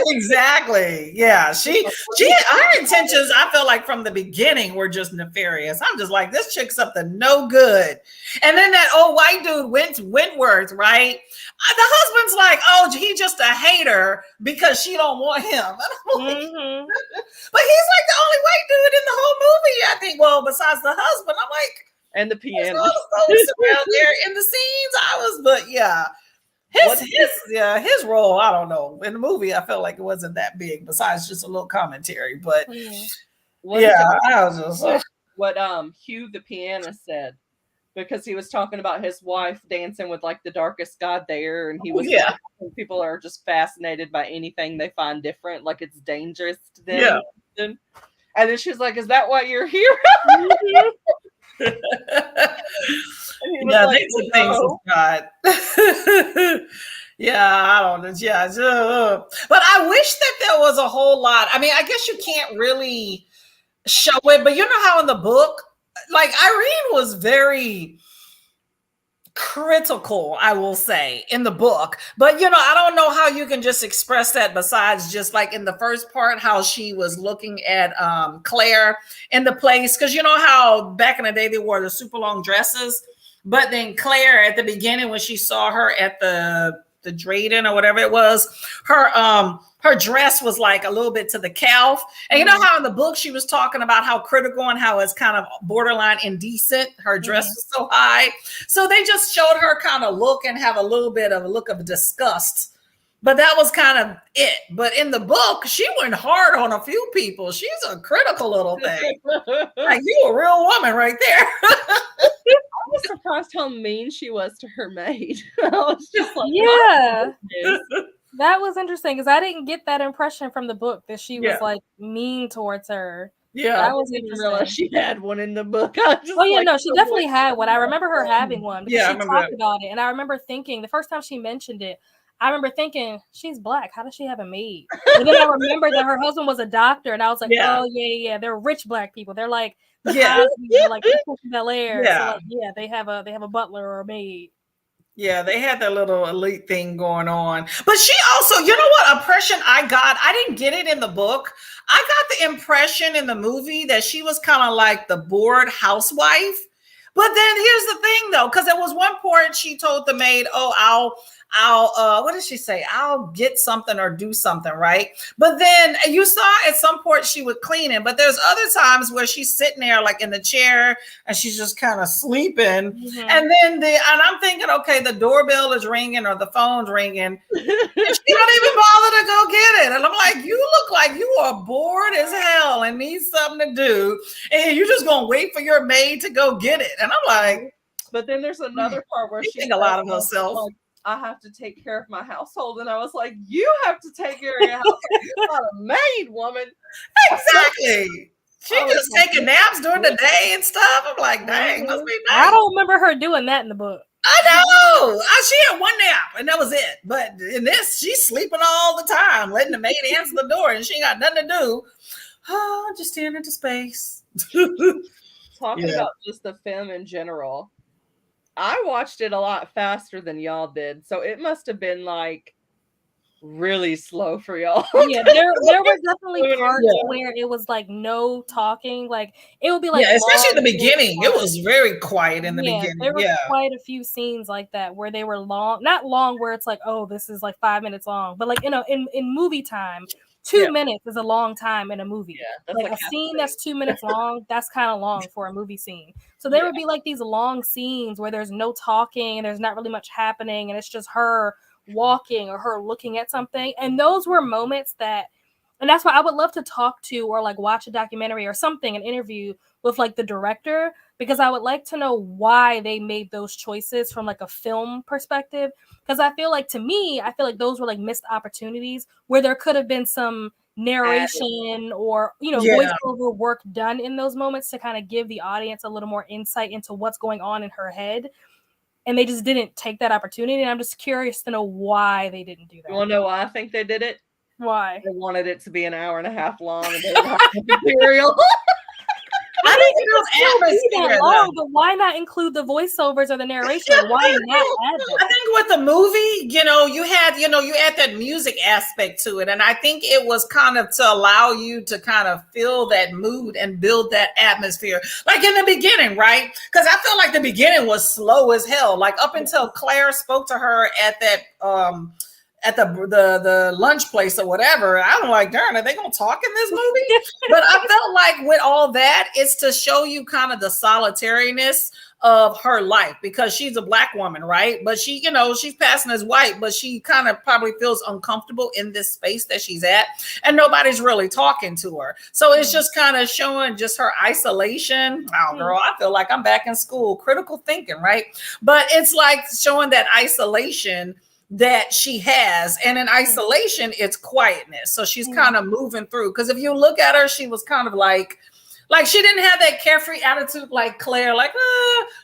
Exactly. Yeah. Her intentions, I felt like from the beginning were just nefarious. I'm just like, this chick's up to no good. And then that old white dude, Wentworth, right? The husband's like, oh, he's just a hater because she don't want him. And I'm like, but he's like the only white dude in the whole movie, I think. Well, besides the husband, I'm like, and the piano. all the folks around there in the scenes. But yeah. His role, I don't know. In the movie, I felt like it wasn't that big, besides just a little commentary. But I was just what Hugh the pianist said, because he was talking about his wife dancing with like the darkest god there, and he was like, people are just fascinated by anything they find different, like it's dangerous to them. And then she's like, "Is that why you're here?" Yeah, like, they took things with God. I don't know. But I wish that there was a whole lot. I mean, I guess you can't really show it, but you know how in the book, like Irene was very critical, I will say, in the book. But I don't know how you can just express that besides just like in the first part, how she was looking at Claire in the place. Because you know how back in the day they wore the super long dresses, but then Claire at the beginning, when she saw her at the Drayden or whatever it was, her dress was like a little bit to the calf. And you know how in the book she was talking about how critical and how it's kind of borderline indecent. Her dress was so high. So they just showed her kind of look and have a little bit of a look of disgust. But that was kind of it. But in the book, she went hard on a few people. She's a critical little thing. Like, you a real woman right there. I was surprised how mean she was to her maid. I was just like, that was interesting because I didn't get that impression from the book that she was like mean towards her. That was interesting. I didn't realize she had one in the book. She definitely had one. I remember her having one because she talked about it, and I remember thinking the first time she mentioned it, I remember thinking, she's black. How does she have a maid? And then I remember that her husband was a doctor, and I was like, oh yeah, they're rich black people. They're like like Bel Air. So they have a butler or a maid. Yeah, they had that little elite thing going on. But she also, you know what impression I got? I didn't get it in the book. I got the impression in the movie that she was kind of like the bored housewife. But then here's the thing though, because there was one point she told the maid, oh, I'll what did she say? I'll get something or do something, right? But then you saw at some point she would clean it, but there's other times where she's sitting there like in the chair and she's just kind of sleeping. And then and I'm thinking, okay, the doorbell is ringing or the phone's ringing. And she don't even bother to go get it. And I'm like, you look like you are bored as hell and need something to do. And you're just gonna wait for your maid to go get it. And I'm like, but then there's another part where she think a lot of herself. Like, I have to take care of my household. And I was like, you have to take care of your household. You're not a maid, woman. Exactly. She just taking naps during the day and stuff. I'm like, dang, must be nice. I don't remember her doing that in the book. I know. She had one nap and that was it. But in this, she's sleeping all the time, letting the maid answer the door and she ain't got nothing to do. Oh, just staring into space. Talking about just the film in general. I watched it a lot faster than y'all did, so it must have been like really slow for y'all. Yeah, there were definitely parts where it was like no talking, like it would be like especially in the beginning. It was very quiet in the beginning. There were quite a few scenes like that where they were long, not long where it's like, oh, this is like 5 minutes long, but like in movie time. 2 minutes is a long time in a movie. Like a scene that's 2 minutes long, that's kind of long for a movie scene. So there would be like these long scenes where there's no talking and there's not really much happening and it's just her walking or her looking at something. And those were moments and that's why I would love to talk to or like watch a documentary or something, an interview with like the director, because I would like to know why they made those choices from like a film perspective. Because I feel like, to me, those were like missed opportunities where there could have been some narration or voiceover work done in those moments to kind of give the audience a little more insight into what's going on in her head. And they just didn't take that opportunity. And I'm just curious to know why they didn't do that. You want to know why I think they did it? Why? They wanted it to be an hour and a half long and they didn't have material. I think it was atmosphere, long, but why not include the voiceovers or the narration? Why not add that? I think with the movie, you had that music aspect to it. And I think it was kind of to allow you to kind of feel that mood and build that atmosphere. Like in the beginning, right? Because I felt like the beginning was slow as hell. Like up until Claire spoke to her at that at the lunch place or whatever. I'm like, darn, are they gonna talk in this movie? But I felt like with all that, it's to show you kind of the solitariness of her life, because she's a Black woman, right? But she, she's passing as white, but she kind of probably feels uncomfortable in this space that she's at, and nobody's really talking to her. So it's just kind of showing just her isolation. Wow, girl, I feel like I'm back in school, critical thinking, right? But it's like showing that isolation that she has, and in isolation it's quietness. So she's kind of moving through, because if you look at her, she was kind of like she didn't have that carefree attitude like Claire, like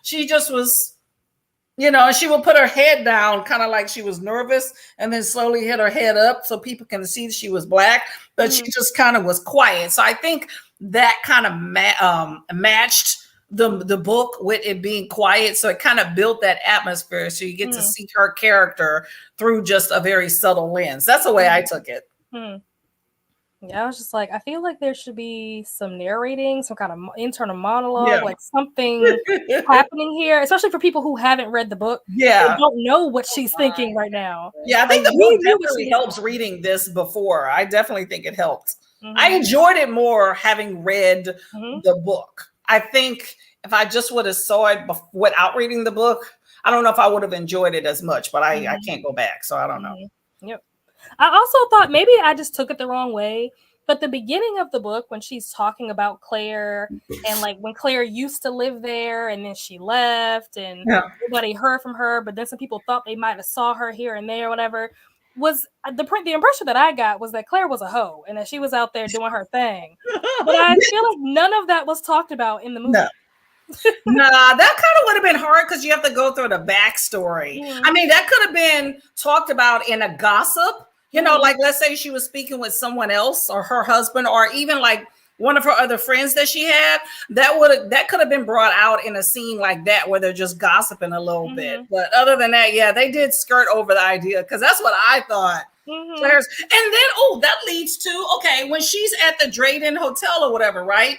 she just was, and she would put her head down kind of like she was nervous, and then slowly hit her head up so people can see she was Black, but she just kind of was quiet. So I think that kind of matched the book with it being quiet, so it kind of built that atmosphere, so you get to see her character through just a very subtle lens. That's the way I took it. Yeah, I was just like, I feel like there should be some narrating, some kind of internal monologue, like something happening here, especially for people who haven't read the book. Yeah, don't know what she's thinking right now. Yeah, I think the book definitely helps reading this before. I definitely think it helped. I enjoyed it more having read the book. I think if I just would have saw it without reading the book, I don't know if I would have enjoyed it as much, but I can't go back. So I don't know. Yep. I also thought maybe I just took it the wrong way, but the beginning of the book, when she's talking about Claire and like when Claire used to live there and then she left and nobody heard from her, but then some people thought they might have saw her here and there or whatever, was the impression that I got was that Claire was a hoe and that she was out there doing her thing. But I feel like none of that was talked about in the movie. Nah, that kind of would have been hard because you have to go through the backstory. I mean, that could have been talked about in a gossip, like let's say she was speaking with someone else or her husband or even like one of her other friends that she had. That could have been brought out in a scene like that where they're just gossiping a little bit. But other than that, yeah, they did skirt over the idea, because that's what I thought. Claire's, and then that leads to when she's at the Drayden Hotel or whatever, right?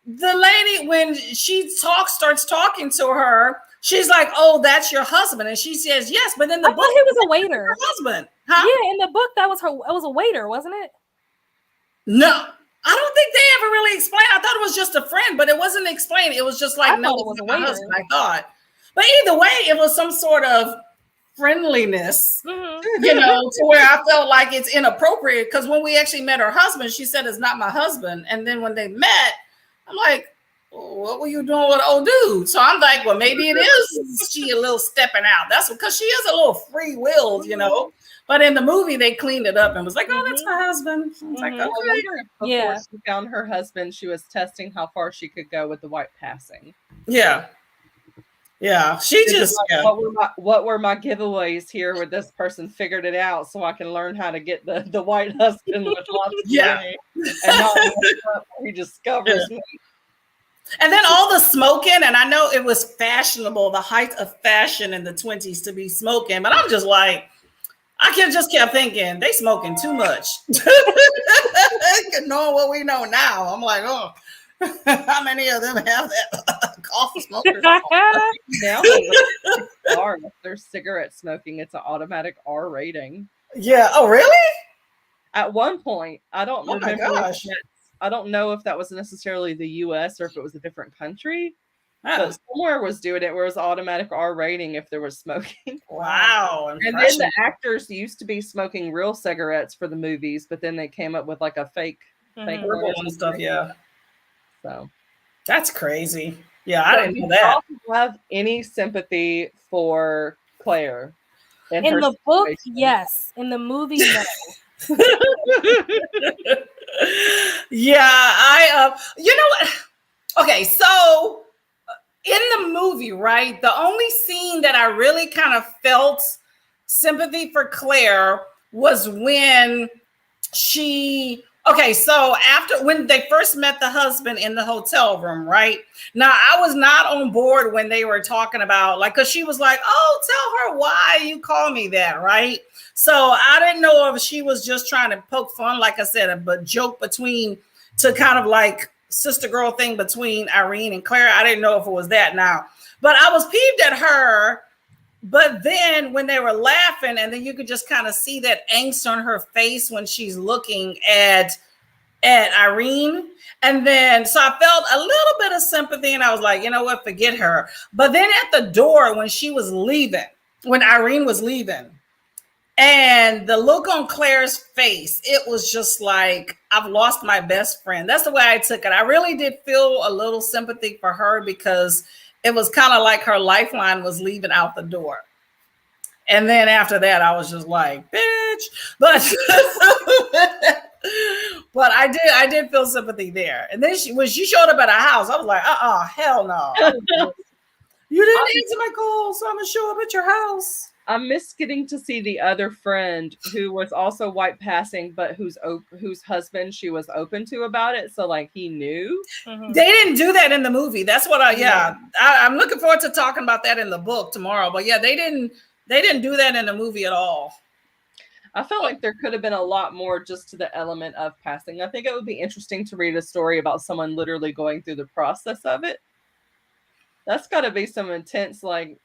The lady, when she starts talking to her, she's like, "Oh, that's your husband," and she says, "Yes." But in the book, he was a waiter. Her husband, Yeah, in the book, that was her. It was a waiter, wasn't it? No, I don't think they ever really explained. I thought it was just a friend, but it wasn't explained. It was just like, no, it was a husband. I thought, but either way, it was some sort of friendliness, to where I felt like it's inappropriate. Because when we actually met her husband, she said, "It's not my husband," and then when they met, I'm like, what were you doing with old dude? So I'm like, well, maybe it is she a little stepping out. That's because she is a little free-willed, But in the movie, they cleaned it up and was like, oh, that's my husband. I was like, okay. Before she found her husband, she was testing how far she could go with the white passing. Yeah. Yeah. She just what were my giveaways here where this person figured it out so I can learn how to get the white husband with lots of money and not he discovers me. And then all the smoking, and I know it was fashionable, the height of fashion in the 20s to be smoking, but I'm just like, just kept thinking they smoking too much. Knowing what we know now, I'm like, oh, how many of them have that coffee smoker? Now if there's cigarette smoking, it's an automatic R rating. Yeah. Oh, really? At one point, I don't remember. I don't know if that was necessarily the U.S. or if it was a different country. But somewhere was doing it where it was automatic R rating if there was smoking. Wow. And then the actors used to be smoking real cigarettes for the movies, but then they came up with like a fake purple and stuff. Yeah. So that's crazy. Yeah, I didn't know that. Do you have any sympathy for Claire? In the book, yes. In the movie, no. Yeah, you know what? Okay, so in the movie, right, the only scene that I really kind of felt sympathy for Claire was when so after when they first met the husband in the hotel room, right? Now I was not on board when they were talking about like, because she was like, oh, tell her why you call me that, right? So I didn't know if she was just trying to poke fun, like I said, but joke between to kind of like sister girl thing between Irene and Claire. I didn't know if it was that now, but I was peeved at her. But then when they were laughing, and then you could just kind of see that angst on her face when she's looking at Irene. And then so I felt a little bit of sympathy, and I was like, you know what, forget her. But then at the door when she was leaving, when Irene was leaving, and the look on Claire's face, it was just like, I've lost my best friend. That's the way I took it. I really did feel a little sympathy for her because it was kind of like her lifeline was leaving out the door. And then after that, I was just like, bitch. But but I did feel sympathy there. And then when she showed up at our house, I was like, hell no. You didn't answer my call, so I'm gonna show up at your house. I miss getting to see the other friend who was also white passing, but whose husband she was open to about it. So like he knew. Mm-hmm. They didn't do that in the movie. That's what I'm looking forward to talking about that in the book tomorrow. But yeah, they didn't do that in the movie at all. I felt like there could have been a lot more just to the element of passing. I think it would be interesting to read a story about someone literally going through the process of it. That's got to be some intense, like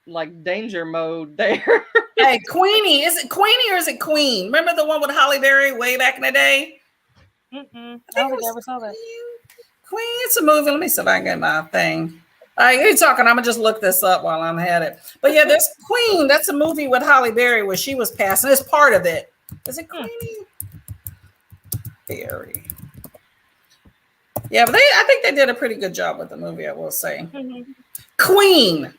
danger mode there. Hey, Queenie, is it Queenie or is it Queen? Remember the one with Halle Berry way back in the day? I don't think I ever saw that. Queen, it's a movie. Let me see if I can get my thing. All right, you're talking. I'm gonna just look this up while I'm at it. But yeah, there's Queen. That's a movie with Halle Berry where she was passing. It's part of it. Is it Queenie? Berry. Yeah, but I think they did a pretty good job with the movie, I will say. Mm-hmm. Queen.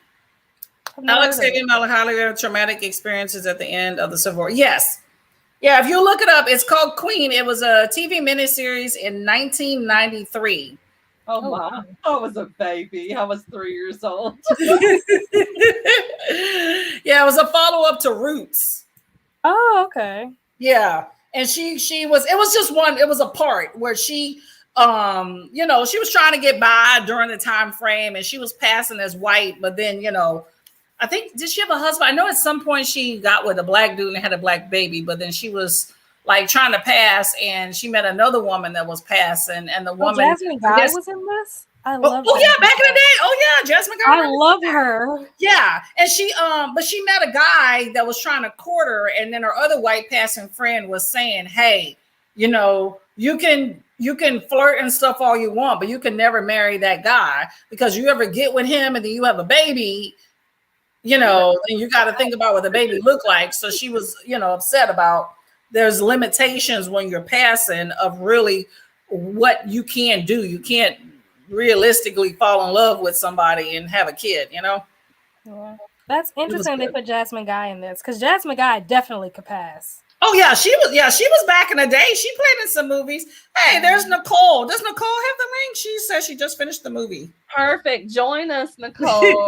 Alexander Halle traumatic experiences at the end of the Civil War. Yes. Yeah, if you look it up, it's called Queen. It was a TV miniseries in 1993. Oh my. I was a baby. I was 3 years old. Yeah, it was a follow-up to Roots. Oh, okay. Yeah. And she was, it was just one, it was a part where she she was trying to get by during the time frame and she was passing as white, but then, I think, did she have a husband? I know at some point she got with a black dude and had a black baby, but then she was like trying to pass and she met another woman that was passing and the woman. Jasmine Guy was in this? I love her. Yeah, back in the day. Oh yeah, Jasmine Guy. I love her. Yeah. And she but she met a guy that was trying to court her, and then her other white passing friend was saying, hey, you can flirt and stuff all you want, but you can never marry that guy because you ever get with him and then you have a baby, and you got to think about what the baby looked like. So she was, upset about there's limitations when you're passing of really what you can do. You can't realistically fall in love with somebody and have a kid, Yeah. That's interesting they put Jasmine Guy in this because Jasmine Guy definitely could pass. Oh yeah, she was back in the day. She played in some movies. Hey, there's Nicole. Does Nicole have the link? She says she just finished the movie. Perfect. Join us, Nicole.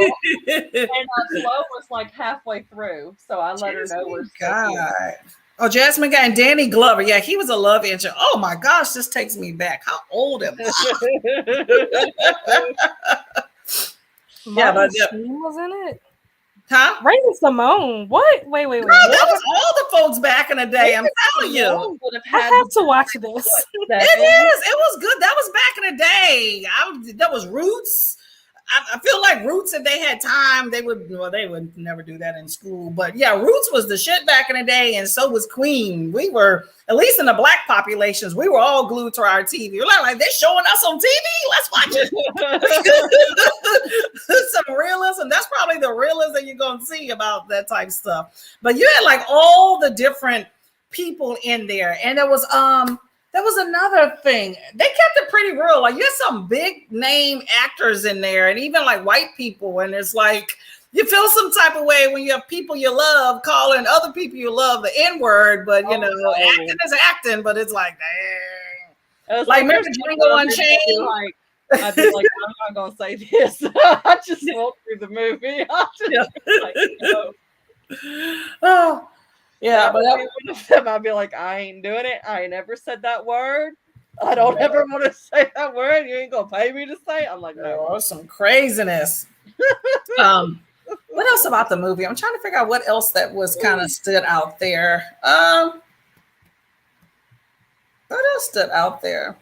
And Flo was like halfway through, so I let her know we're God. Oh, Jasmine Guy and Danny Glover. Yeah, he was a love interest. Oh my gosh, this takes me back. How old am I? Yeah, but was in it. Huh? Raven Simone. What? Wait. Girl, that was all the folks back in the day. I'm telling you. I have to watch this. It is. It was good. That was back in the day. That was Roots. I feel like Roots, if they had time, they would never do that in school. But yeah, Roots was the shit back in the day, and so was Queen. We were, at least in the black populations, we were all glued to our TV. We're like, they're showing us on TV. Let's watch it. Some realism. That's probably the realism you're gonna see about that type of stuff. But you had like all the different people in there, and there was another thing. They kept it pretty real. Like you had some big name actors in there and even like white people. And it's like, you feel some type of way when you have people you love calling other people you love the N-word, but you know, acting is acting, but it's like, dang. Like remember Django Unchained? I'd be like, I'm not gonna say this. I just walk through the movie. I just like, no. Oh, yeah, but one of them, I'd be like, I ain't doing it. I ain't never said that word. I don't ever want to say that word. You ain't gonna pay me to say it. I'm like, no. Some craziness. What else about the movie? I'm trying to figure out what else that was kind of stood out there. What else stood out there?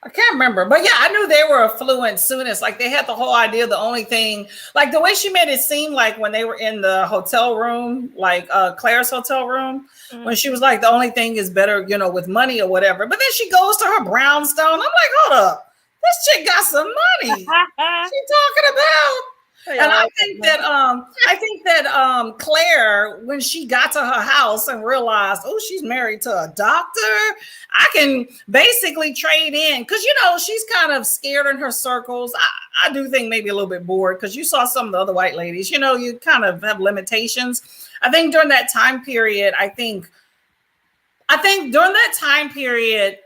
I can't remember, but yeah, I knew they were affluent soonest. Like they had the whole idea. The only thing, like the way she made it seem like when they were in the hotel room, like Claire's hotel room, when she was like, the only thing is better, you know, with money or whatever. But then she goes to her brownstone. I'm like, hold up, this chick got some money. She talking about. And I think that Claire, when she got to her house and realized, oh, she's married to a doctor, I can basically trade in, because you know she's kind of scared in her circles. I do think maybe a little bit bored, because you saw some of the other white ladies, you know, you kind of have limitations. I think during that time period, I think during that time period,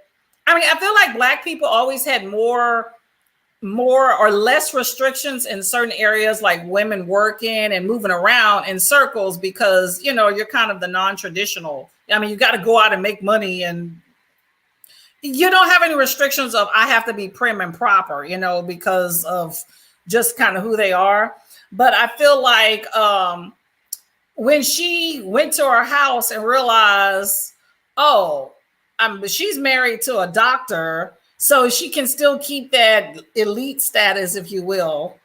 I mean, I feel like Black people always had more or less restrictions in certain areas, like women working and moving around in circles, because you know you're kind of the non-traditional. I mean, you got to go out and make money, and you don't have any restrictions of I have to be prim and proper, you know, because of just kind of who they are. But I feel like when she went to her house and realized, oh, she's married to a doctor, so she can still keep that elite status, if you will,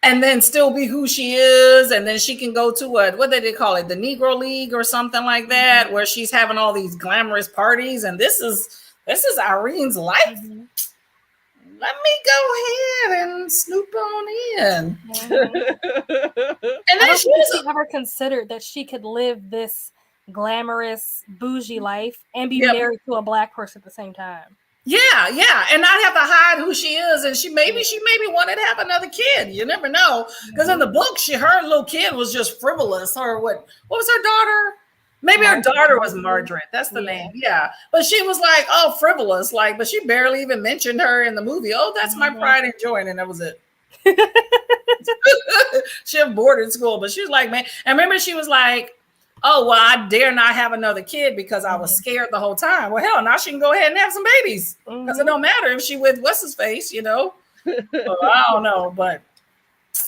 and then still be who she is. And then she can go to what did they call it? The Negro League or something like that, where she's having all these glamorous parties. And this is Irene's life. Mm-hmm. Let me go ahead and snoop on in. Mm-hmm. And then she ever considered that she could live this glamorous, bougie life and be married to a Black person at the same time. Yeah, and not have to hide who she is, and she maybe wanted to have another kid. You never know, because in the book, her little kid was just frivolous. Or what was her daughter? Maybe her daughter was Margaret. That's the name. Yeah, but she was like, oh, frivolous, like, but she barely even mentioned her in the movie. Oh, that's my pride and joy, and that was it. She had boarded school, but she was like, man, and remember she was like, oh, well, I dare not have another kid because I was scared the whole time. Well, hell, now she can go ahead and have some babies, because it don't matter if she with what's his face, you know. Well, I don't know, but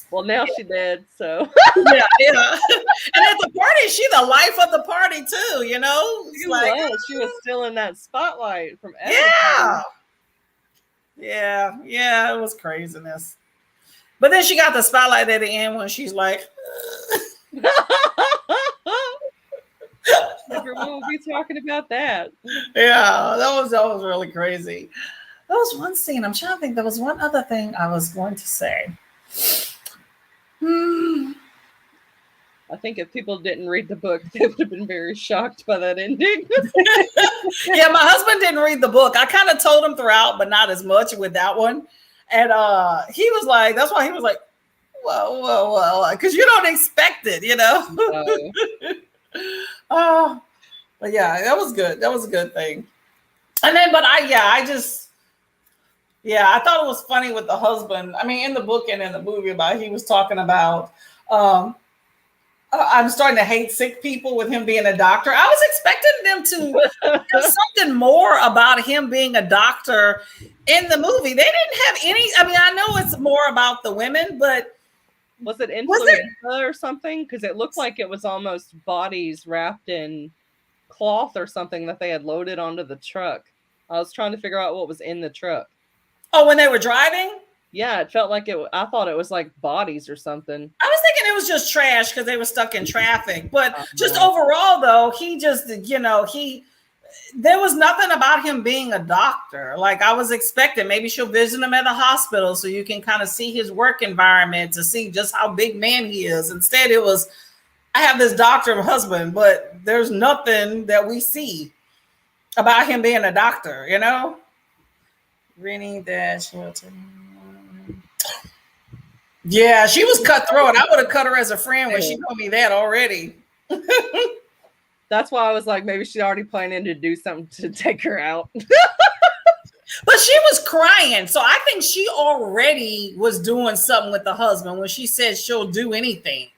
well, now she did, so yeah. And at the party, she the life of the party too, you know. She was still in that spotlight from everybody. Yeah, it was craziness. But then she got the spotlight at the end when she's like. Everyone will be talking about that. Yeah, that was really crazy. That was one scene. I'm trying to think. There was one other thing I was going to say. I think if people didn't read the book, they would have been very shocked by that ending. Yeah, my husband didn't read the book. I kind of told him throughout, but not as much with that one. And he was like, that's why he was like, whoa, because you don't expect it, you know. But yeah, that was good. That was a good thing. And then, but I thought it was funny with the husband. I mean, in the book and in the movie, he was talking about, I'm starting to hate sick people with him being a doctor. I was expecting them to do something more about him being a doctor in the movie. They didn't have any. I mean, I know it's more about the women, but was it influenza or something? Because it looked like it was almost bodies wrapped in cloth or something that they had loaded onto the truck. I was trying to figure out what was in the truck. Oh, when they were driving? Yeah, it felt like it. I thought it was like bodies or something. I was thinking it was just trash because they were stuck in traffic. But just overall, though, he just, you know, there was nothing about him being a doctor. Like I was expecting, maybe she'll visit him at the hospital so you can kind of see his work environment to see just how big man he is. Instead, it was, I have this doctor husband, but there's nothing that we see about him being a doctor, you know? Rennie Dash. Yeah, she was cutthroat. I would have cut her as a friend when she told me that already. That's why I was like, maybe she's already planning to do something to take her out. But she was crying. So I think she already was doing something with the husband when she said she'll do anything.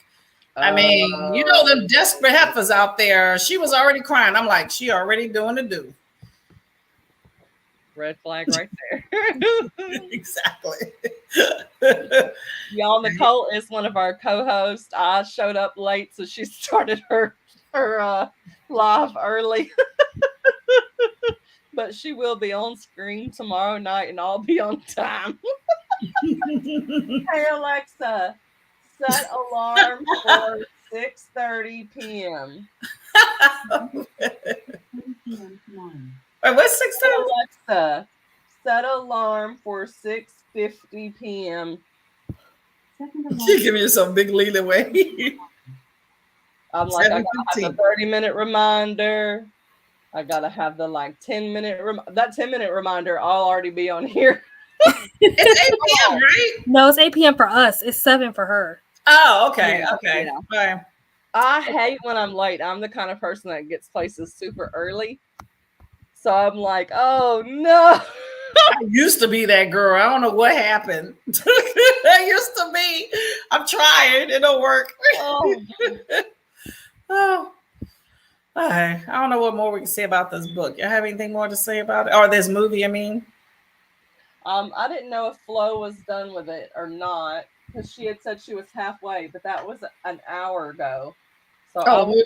I mean, you know, them desperate heifers out there. She was already crying. I'm like, she already doing the do. Red flag right there. Exactly. Y'all, Nicole is one of our co-hosts. I showed up late, so she started her live early. But she will be on screen tomorrow night, and I'll be on time. Hey Alexa, set alarm for 6:30 p.m. Wait, what's 6:30? Alexa, set alarm for 6:50 p.m. She give me some big leeway. I'm like, I gotta have the 30-minute reminder. I gotta have the like 10-minute that 10-minute reminder. I'll already be on here. It's 8 p.m., right? No, it's 8 p.m. for us. It's 7 for her. Oh, okay. Yeah, okay. yeah. Right. I hate when I'm late. I'm the kind of person that gets places super early. So I'm like, oh no. I used to be that girl. I don't know what happened. I used to be. I'm trying. It don't work. Oh. Oh. Okay. I don't know what more we can say about this book. You have anything more to say about it? Or this movie, I mean? I didn't know if Flo was done with it or not, because she had said she was halfway, but that was an hour ago. So I would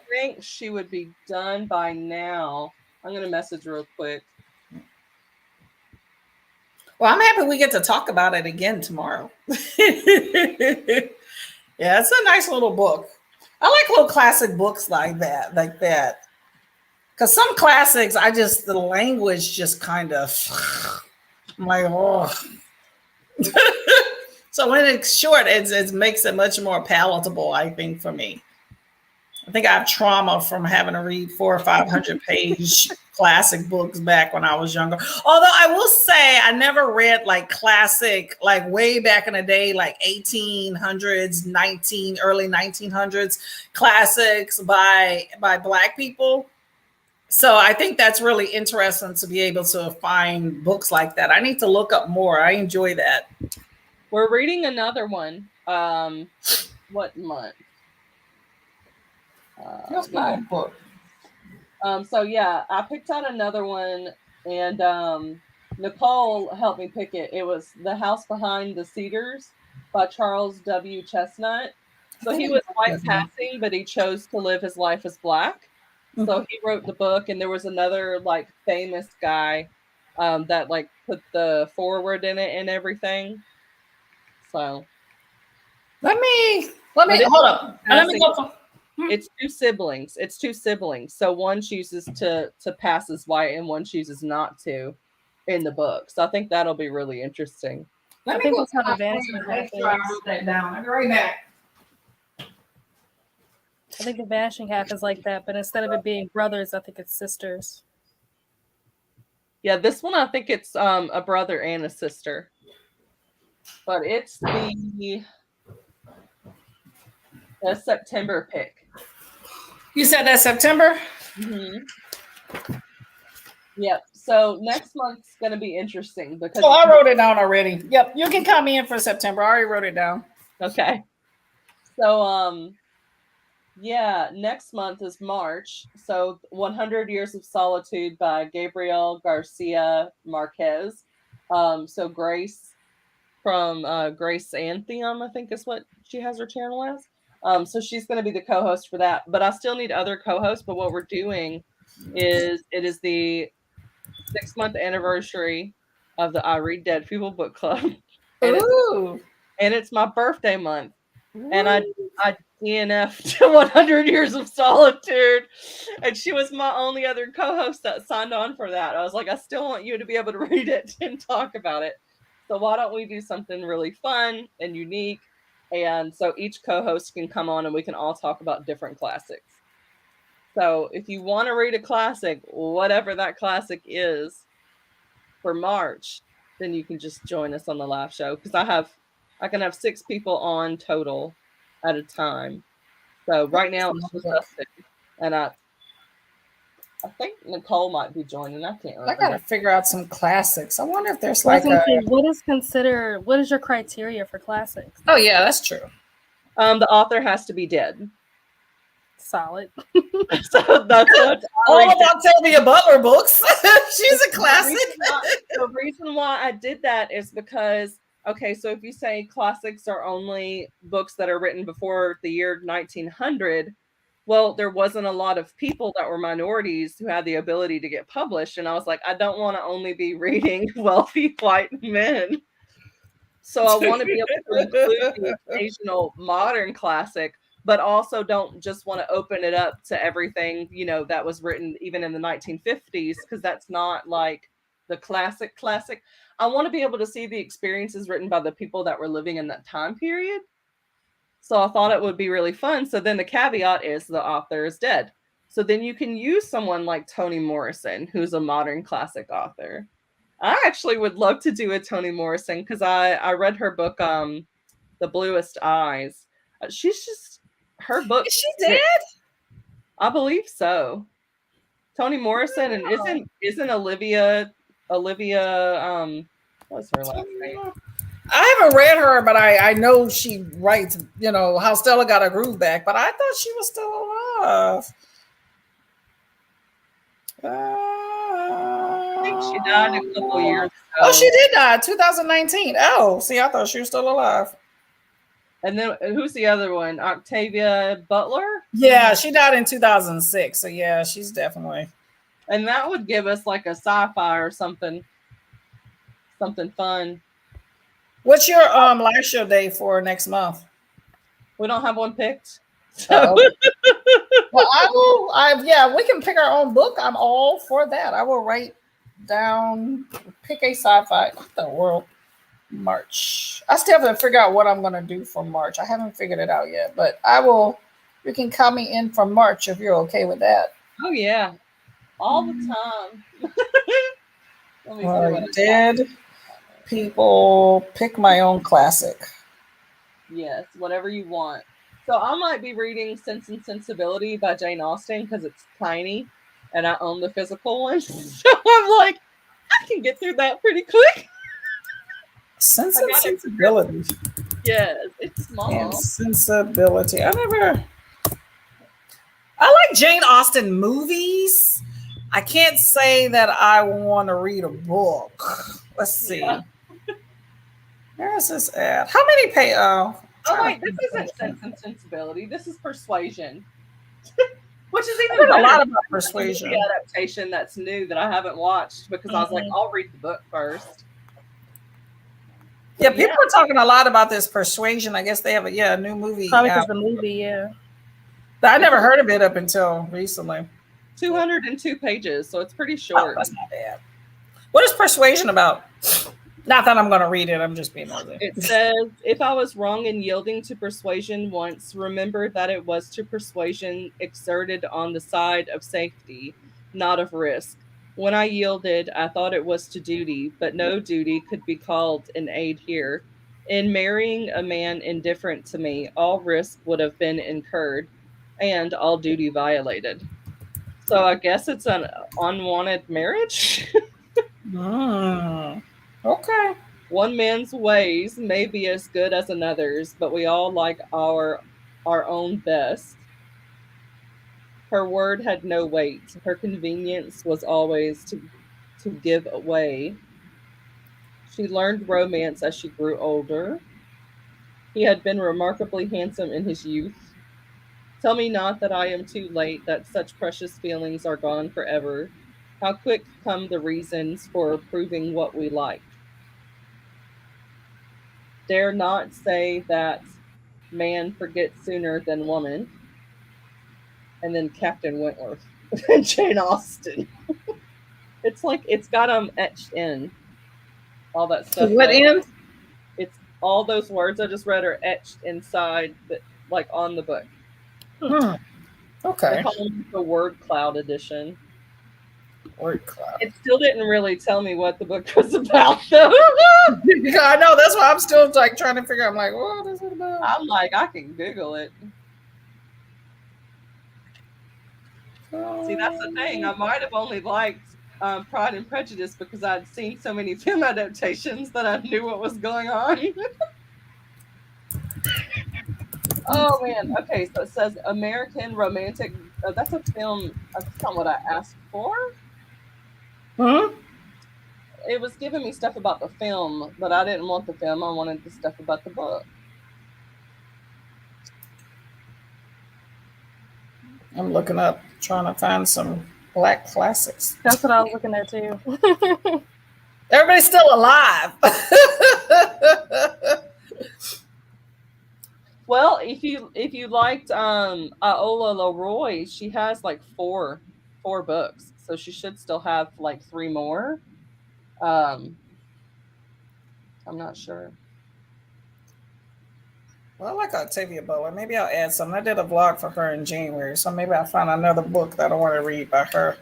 think she would be done by now. I'm going to message real quick. Well, I'm happy we get to talk about it again tomorrow. Yeah, it's a nice little book. I like little classic books like that. Because some classics, the language just kind of, I'm like, oh. So when it's short, it makes it much more palatable, I think, for me. I think I have trauma from having to read 400 or 500 page classic books back when I was younger. Although I will say I never read like classic, like way back in the day, like 1800s, early 1900s classics by Black people. So I think that's really interesting to be able to find books like that. I need to look up more. I enjoy that. We're reading another one. What month? That's my book. So yeah, I picked out another one, and Nicole helped me pick it. It was The House Behind the Cedars by Charles W. Chestnut. So he was white passing, but he chose to live his life as Black. So he wrote the book, and there was another like famous guy that like put the forward in it and everything. So let me hold up. Let me go. It's two siblings. So one chooses to pass as white and one chooses not to in the book. So I think that'll be really interesting. I think that's how the vanishing half is. I wrote that down. I'll be right back. I think the vanishing half is like that, but instead of it being brothers, I think it's sisters. Yeah, this one I think it's a brother and a sister. But it's the September pick. You said that September? Mm-hmm. Yep. So next month's going to be interesting because. Oh, I wrote it down already. Yep. You can count me in for September. I already wrote it down. Okay. So, yeah, next month is March. So 100 Years of Solitude by Gabriel Garcia Marquez. So Grace from Grace Anthem, I think is what she has her channel as. So she's going to be the co-host for that. But I still need other co-hosts. But what we're doing is it is the 6-month anniversary of the I Read Dead People book club. And it's my birthday month. Ooh. And I DNF'd to 100 Years of Solitude. And she was my only other co-host that signed on for that. I was like, I still want you to be able to read it and talk about it. So why don't we do something really fun and unique? And so each co-host can come on and we can all talk about different classics. So if you want to read a classic, whatever that classic is for March, then you can just join us on the live show. Because I have I can have 6 people on total at a time. So right now it's just us two, and I think Nicole might be joining. I can't I gotta remember. figure out some classics. I wonder if there's I was like gonna a. say, what is your criteria for classics? Oh yeah, that's true. The author has to be dead. Solid. So that's what All of Octavia Butler books. She's a classic. The reason why I did that is because, okay, so if you say classics are only books that are written before the year 1900, well, there wasn't a lot of people that were minorities who had the ability to get published. And I was like, I don't want to only be reading wealthy white men. So I want to be able to include the occasional modern classic, but also don't just want to open it up to everything, that was written even in the 1950s, because that's not like the classic. I want to be able to see the experiences written by the people that were living in that time period. So I thought it would be really fun. So then the caveat is the author is dead. So then you can use someone like Toni Morrison, who's a modern classic author. I actually would love to do a Toni Morrison because I read her book, The Bluest Eyes. She's just her book. Is she dead? I believe so. Toni Morrison, and isn't Olivia what's her last name? I haven't read her, but I know she writes, How Stella Got Her Groove Back, but I thought she was still alive. I think she died a couple years ago. Oh, she did die 2019. Oh, see, I thought she was still alive. And then who's the other one? Octavia Butler? Yeah, she died in 2006. So yeah, she's definitely. And that would give us like a sci-fi or something fun. What's your live show day for next month? We don't have one picked. So. Well, we can pick our own book. I'm all for that. I will write down, pick a sci-fi. What the world? March. I still haven't figured out what I'm going to do for March. I haven't figured it out yet, but I will. You can call me in for March if you're okay with that. Oh yeah, all the time. Dead people, pick my own classic. Yes, whatever you want. So I might be reading Sense and Sensibility by Jane Austen because it's tiny and I own the physical one. So I'm like, I can get through that pretty quick. Sense and Sensibility. Yes, it's small. And Sensibility. I like Jane Austen movies. I can't say that I want to read a book. Let's see. Yeah. Where is this at? How many pay? Oh wait, this isn't Sense and Sensibility. This is Persuasion. Which is even a lot about Persuasion. The adaptation that's new that I haven't watched because I was like, I'll read the book first. Yeah, people are talking a lot about this Persuasion. I guess they have a new movie. Probably because the movie, yeah. I never heard of it up until recently. 202 pages, so it's pretty short. Oh, that's not bad. What is Persuasion about? Not that I'm going to read it. I'm just being nosy. It says, if I was wrong in yielding to persuasion once, remember that it was to persuasion exerted on the side of safety, not of risk. When I yielded, I thought it was to duty, but no duty could be called an aid here. In marrying a man indifferent to me, all risk would have been incurred and all duty violated. So I guess it's an unwanted marriage. Okay. One man's ways may be as good as another's, but we all like our own best. Her word had no weight. Her convenience was always to give away. She learned romance as she grew older. He had been remarkably handsome in his youth. Tell me not that I am too late, that such precious feelings are gone forever. How quick come the reasons for approving what we like. Dare not say that man forgets sooner than woman. And then Captain Wentworth and Jane Austen. It's like it's got them etched in. All that stuff. What in? It's all those words I just read are etched inside, like on the book. Okay. They call them the word cloud edition. Word cloud. It still didn't really tell me what the book was about, though. I know, that's why I'm still like trying to figure out. I'm like, what is it about? I'm like, I can Google it. See, that's the thing. I might have only liked Pride and Prejudice because I'd seen so many film adaptations that I knew what was going on. Oh man. Okay, so it says American Romantic. That's a film. That's not what I asked for. Hmm? It was giving me stuff about the film, but I didn't want the film. I wanted the stuff about the book. I'm looking up, trying to find some Black classics. That's what I was looking at too. Everybody's still alive. Well, if you liked Iola Leroy, she has like four books, so she should still have like three more. I'm not sure. Well, I like Octavia Butler. Maybe I'll add some. I did a vlog for her in January, so maybe I'll find another book that I want to read by her.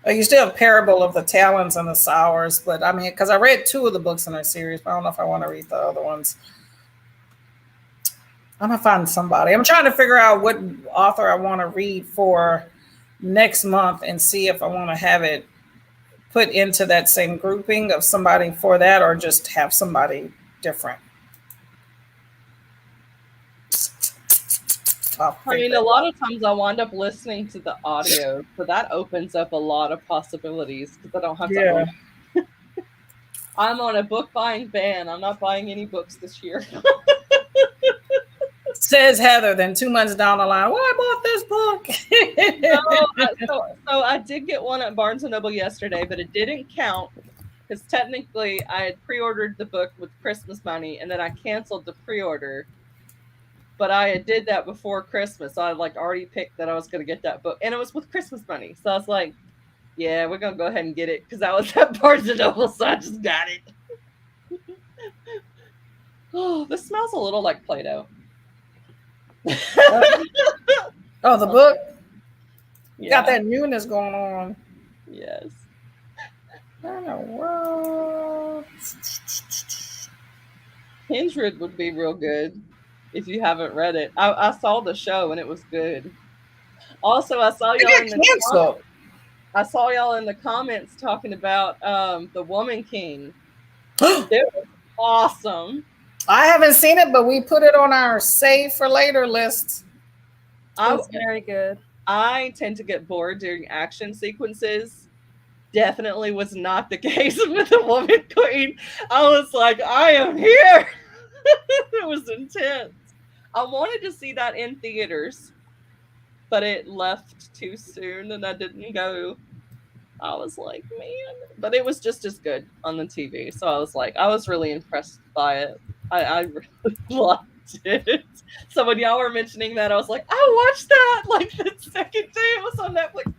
You still have Parable of the Talons and the Sours, but I mean, because I read 2 of the books in her series, but I don't know if I want to read the other ones. I'm gonna find somebody. I'm trying to figure out what author I want to read for next month and see if I want to have it put into that same grouping of somebody for that, or just have somebody different. I mean, a lot of times I wind up listening to the audio, so that opens up a lot of possibilities because I don't have to. Yeah. I'm on a book buying ban. I'm not buying any books this year. Says Heather. Then 2 months down the line, well, I bought this book. No, so I did get one at Barnes and Noble yesterday, but it didn't count because technically I had pre-ordered the book with Christmas money, and then I canceled the pre-order. But I did that before Christmas. So I like already picked that I was going to get that book, and it was with Christmas money. So I was like, yeah, we're going to go ahead and get it because I was at Barnes and Noble, so I just got it. Oh, this smells a little like Play-Doh. Oh, the book? Yeah. Got that newness going on. Yes. In the world. Kindred would be real good if you haven't read it. I saw the show and it was good. Also, I saw y'all in the comments talking about the Woman King. It was awesome. I haven't seen it, but we put it on our save for later list. It was very good. I tend to get bored during action sequences. Definitely was not the case with the Woman Queen. I was like, I am here. It was intense. I wanted to see that in theaters, but it left too soon and I didn't go. I was like, man. But it was just as good on the TV. So I was like, I was really impressed by it. I really liked it. So when y'all were mentioning that, I was like, I watched that like the second day it was on Netflix.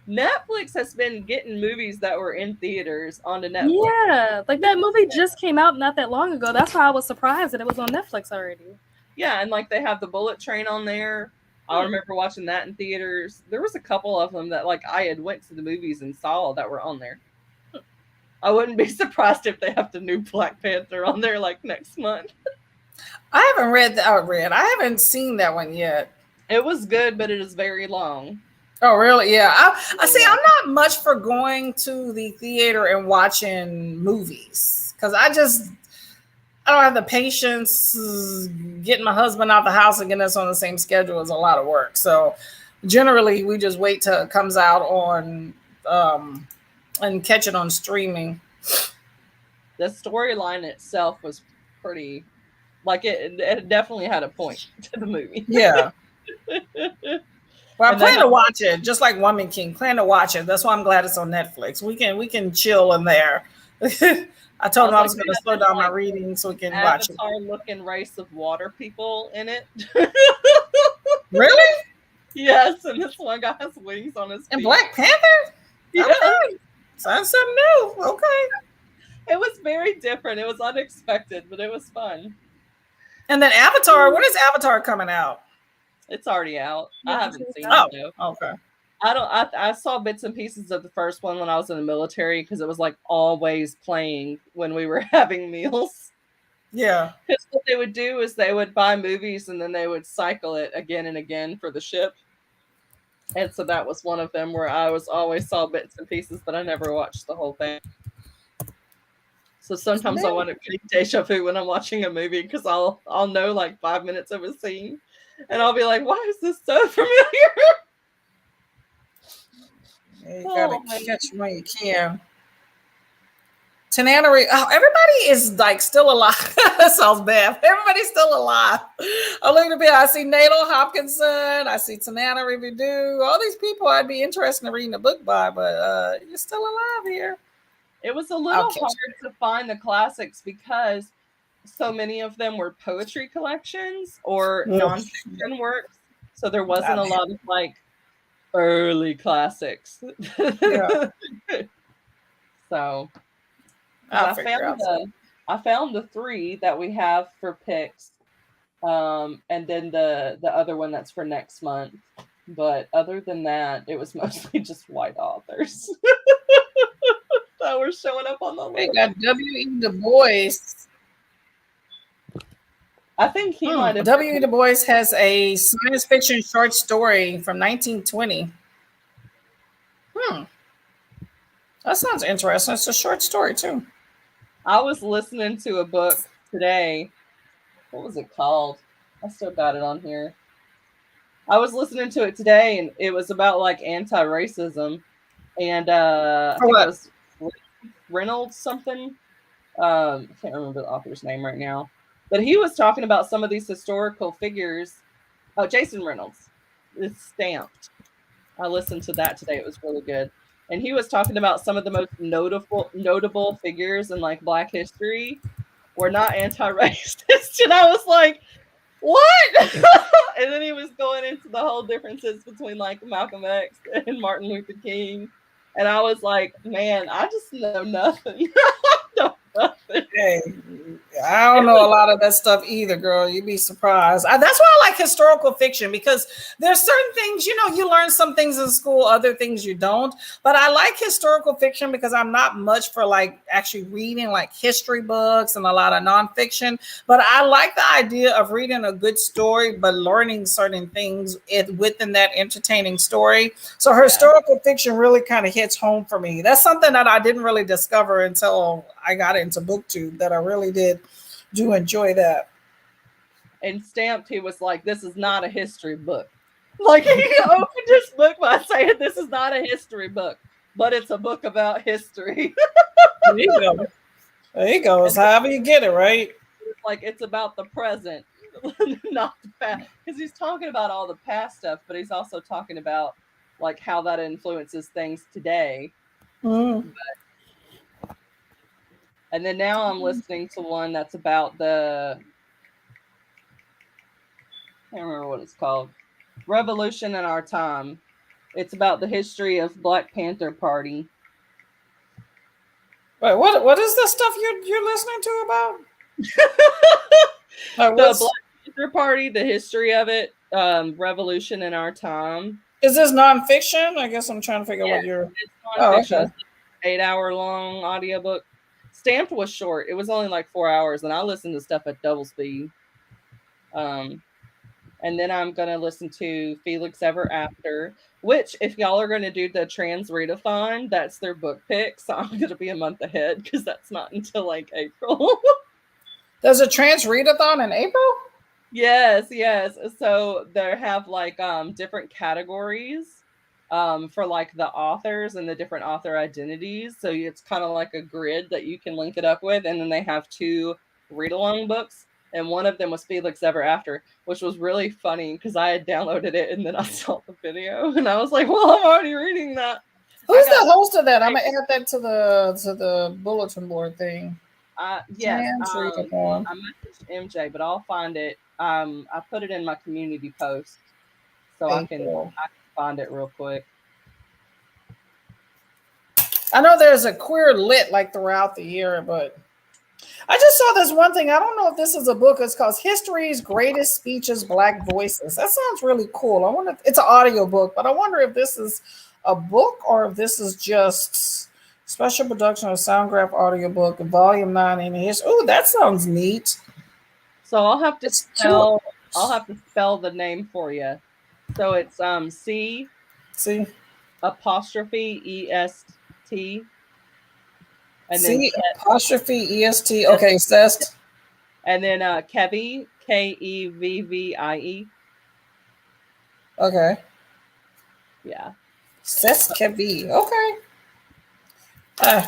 Netflix has been getting movies that were in theaters onto Netflix. Yeah, like that movie just came out not that long ago. That's why I was surprised that it was on Netflix already. Yeah, and like they have the Bullet Train on there. I remember watching that in theaters. There was a couple of them that like I had went to the movies and saw that were on there. I wouldn't be surprised if they have the new Black Panther on there like next month. I haven't read that. I haven't seen that one yet. It was good, but it is very long. Oh, really? Yeah. I see. I'm not much for going to the theater and watching movies because I don't have the patience. Getting my husband out the house and getting us on the same schedule is a lot of work. So generally, we just wait till it comes out on and catch it on streaming. The storyline itself was pretty, like it definitely had a point to the movie. Yeah. Well, I plan to watch it, just like Woman King. Plan to watch it. That's why I'm glad it's on Netflix. We can chill in there. I told him I was going to slow down my reading so we can watch it. Avatar-looking race of water people in it. Really? Yes, and this one guy has wings on his feet. And Black Panther? Yeah. Okay. Sounds something new. Okay. It was very different. It was unexpected, but it was fun. And then Avatar. When is Avatar coming out? It's already out. Yeah, I haven't seen it. Though. Okay. I saw bits and pieces of the first one when I was in the military because it was like always playing when we were having meals. Yeah. Because what they would do is they would buy movies and then they would cycle it again and again for the ship. And so that was one of them where I was always saw bits and pieces, but I never watched the whole thing. So sometimes I want to get deja vu when I'm watching a movie because I'll know like 5 minutes of a scene, and I'll be like, "Why is this so familiar?" Yeah, you gotta catch them when you can. Tananary. Oh, everybody is like still alive. That sounds bad. Everybody's still alive. I look at the I see Natal Hopkinson. I see Tananary Vidu. All these people I'd be interested in reading a book by, but you're still alive here. It was a little hard to find the classics because so many of them were poetry collections or nonfiction works. So there wasn't a lot of like early classics. Yeah. So I found the 3 that we have for picks. And then the other one that's for next month. But other than that, it was mostly just white authors that were showing up on the list. We got W.E. Du Bois. I think he might have. W.E. Du Bois has a science fiction short story from 1920. That sounds interesting. It's a short story too. I was listening to a book today. What was it called? I still got it on here. I was listening to it today, and it was about like anti-racism, and I think it was Reynolds something. I can't remember the author's name right now, but he was talking about some of these historical figures. Oh, Jason Reynolds. It's Stamped. I listened to that today. It was really good. And he was talking about some of the most notable figures in like Black history were not anti-racist. And I was like, what? And then he was going into the whole differences between like Malcolm X and Martin Luther King. And I was like, man, I just know nothing. Hey, I don't know a lot of that stuff either, girl. You'd be surprised. That's why I like historical fiction, because there's certain things, you learn some things in school, other things you don't. But I like historical fiction because I'm not much for like actually reading like history books and a lot of nonfiction. But I like the idea of reading a good story, but learning certain things within that entertaining story. So historical fiction really kind of hits home for me. That's something that I didn't really discover until I got into BookTube, that I really do enjoy that. And Stamped, he was like, this is not a history book. Like, he opened his book by saying this is not a history book, but it's a book about history. There you go. There you go. It's however you get it, right? It's like, it's about the present, not the past. Because he's talking about all the past stuff, but he's also talking about like how that influences things today. And then now I'm listening to one that's about I can't remember what it's called. Revolution in Our Time. It's about the history of Black Panther Party. Wait, what is the stuff you're listening to about? The Black Panther Party, the history of it, Revolution in Our Time. Is this nonfiction? I guess I'm trying to figure out what you're. It's nonfiction. It's an 8-hour-long audiobook. Stamped was short. It was only like 4 hours, and I listened to stuff at double speed. And then I'm going to listen to Felix Ever After, which if y'all are going to do the Trans Readathon, that's their book pick. So I'm going to be a month ahead because that's not until like April. There's a Trans Readathon in April? Yes. So they have like different categories for like the authors and the different author identities. So it's kind of like a grid that you can link it up with. And then they have 2 read-along books. And one of them was Felix Ever After, which was really funny because I had downloaded it and then I saw the video and I was like, well, I'm already reading that. Who's the host of that? I'm gonna add that to the bulletin board thing. Yes, I messaged MJ, but I'll find it. I put it in my community post, so I can find it real quick. I know there's a queer lit like throughout the year, but I just saw this one thing. I don't know if this is a book. It's called History's Greatest Speeches, Black Voices. That sounds really cool. I wonder if it's an audio book, but I wonder if this is a book or if this is just special production of Soundgraph audiobook, volume 9 in his. Oh, that sounds neat. So I'll have to It's spell the name for you. So it's C See, apostrophe EST and then C apostrophe EST. Okay, Cest. and then Kevie Kevvie. Okay, Yeah. Cest Kevi. Okay,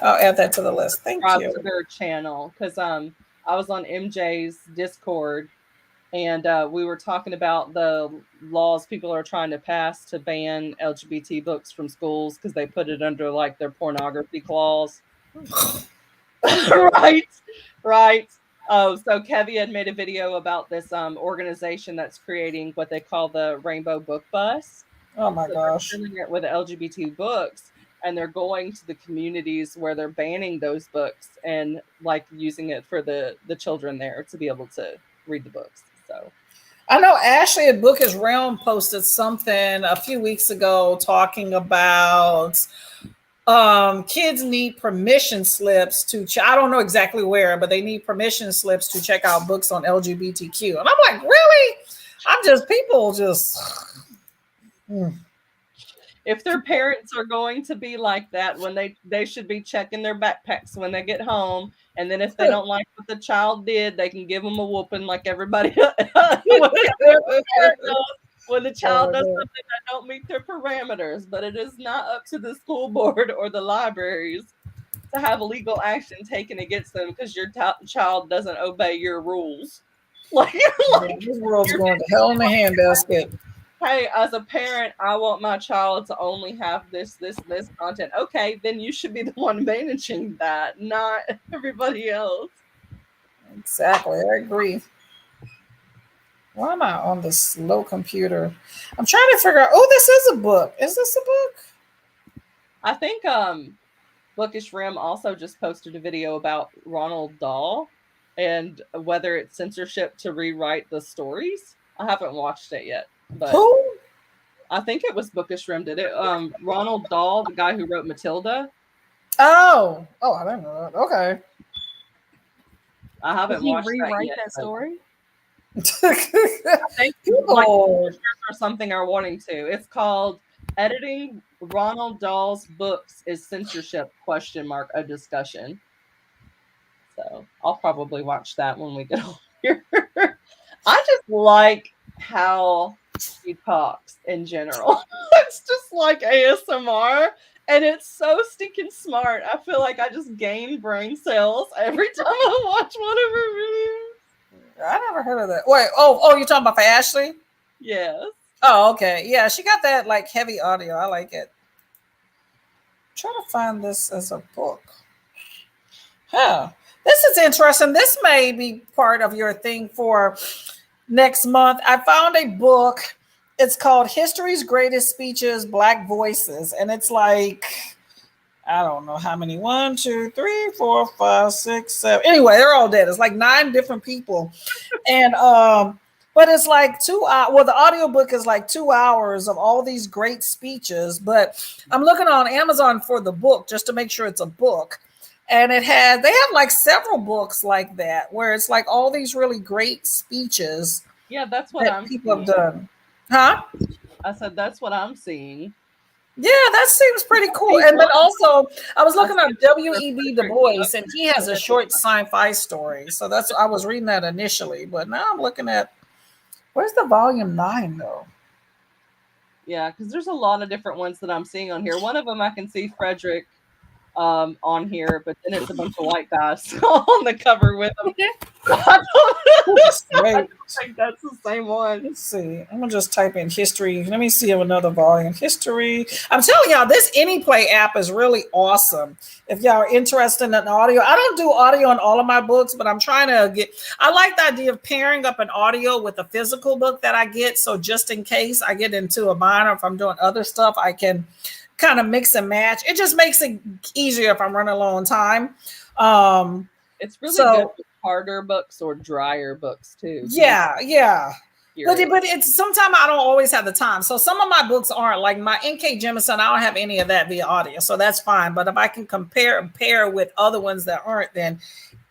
I'll add that to the list. Thank Subscribe you. to their channel because I was on MJ's Discord and we were talking about the laws people are trying to pass to ban LGBT books from schools because they put it under like their pornography clause. right. Oh, so Kevy had made a video about this organization that's creating what they call the Rainbow Book Bus. Oh my So gosh. they're doing it with LGBT books, and they're going to the communities where they're banning those books and like using it for the children there to be able to read the books. So I know Ashley at Book is Realm posted something a few weeks ago talking about kids need permission slips to I don't know exactly where, but they need permission slips to check out books on LGBTQ. And I'm like, really? People just if their parents are going to be like that, when they should be checking their backpacks when they get home, and then if they don't like what the child did, they can give them a whooping like everybody when the child does something that don't meet their parameters. But it is not up to the school board or the libraries to have legal action taken against them because your child doesn't obey your rules. Like this world's going to hell in a handbasket. Hey, as a parent, I want my child to only have this content. Okay, then you should be the one managing that, not everybody else. Exactly, I agree. Why am I on this slow computer? I'm trying to figure out. Oh, this is a book. Is this a book? I think Bookish Rim also just posted a video about Ronald Dahl and whether it's censorship to rewrite the stories. I haven't watched it yet. But who? I think it was Bookish Rim did it. Ronald Dahl, the guy who wrote Matilda. Oh, I don't know that. Okay. I haven't watched rewrite that story. I think People or something are wanting to. It's called "Editing Ronald Dahl's Books is Censorship?" A discussion. So I'll probably watch that when we get on here. I just like how he talks in general. It's just like ASMR, and it's so stinking smart. I feel like I just gain brain cells every time I watch one of her videos. I never heard of that. Wait, you're talking about for Ashley? Yes. Oh, okay. Yeah, she got that like heavy audio. I like it. I'm trying to find this as a book. Huh. This is interesting. This may be part of your thing for next month. I found a book. It's called History's Greatest Speeches, Black Voices. And it's like, I don't know how many. 1, 2, 3, 4, 5, 6, 7. Anyway, they're all dead. It's like 9 different people. And but it's like 2 hours. Well, the audiobook is like 2 hours of all these great speeches. But I'm looking on Amazon for the book just to make sure it's a book. And they have like several books like that where it's like all these really great speeches. Yeah, that's what people have done. Huh? I said that's what I'm seeing. Yeah, that seems pretty cool. And then also, I was looking at W.E.B. Du Bois, and he has a short sci-fi story. So I was reading that initially, but now I'm looking at where's the volume 9 though? Yeah, because there's a lot of different ones that I'm seeing on here. One of them I can see Frederick on here, but then it's a bunch of white guys on the cover with them. I don't think that's the same one. Let's see. I'm gonna just type in history. Let me see another volume. History. I'm telling y'all, this AnyPlay app is really awesome. If y'all are interested in audio, I don't do audio on all of my books, but I'm trying to get. I like the idea of pairing up an audio with a physical book that I get. So just in case I get into a bind, or if I'm doing other stuff, I can kind of mix and match. It just makes it easier if I'm running low on time. It's really So good with harder books or drier books too. yeah, yeah. But Curious. it's sometimes I don't always have the time. So some of my books aren't like my N.K. Jemisin. I don't have any of that via audio, so that's fine. But if I can compare and pair with other ones that aren't, then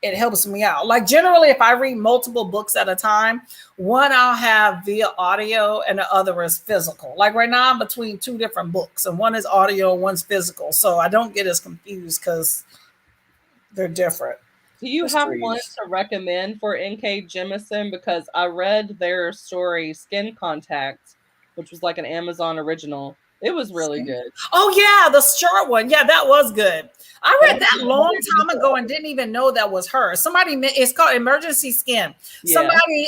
it helps me out. Like generally, if I read multiple books at a time, one I'll have via audio and the other is physical. Like right now, I'm between two different books, and one is audio, one's physical, so I don't get as confused because they're different. Do you have one to recommend for N.K. Jemisin? Because I read their story Skin Contact, which was like an Amazon original. It was really good. Oh yeah, the short one. Yeah, that was good. I read that long time ago and didn't even know that was her. Somebody, it's called Emergency Skin. Yeah. Somebody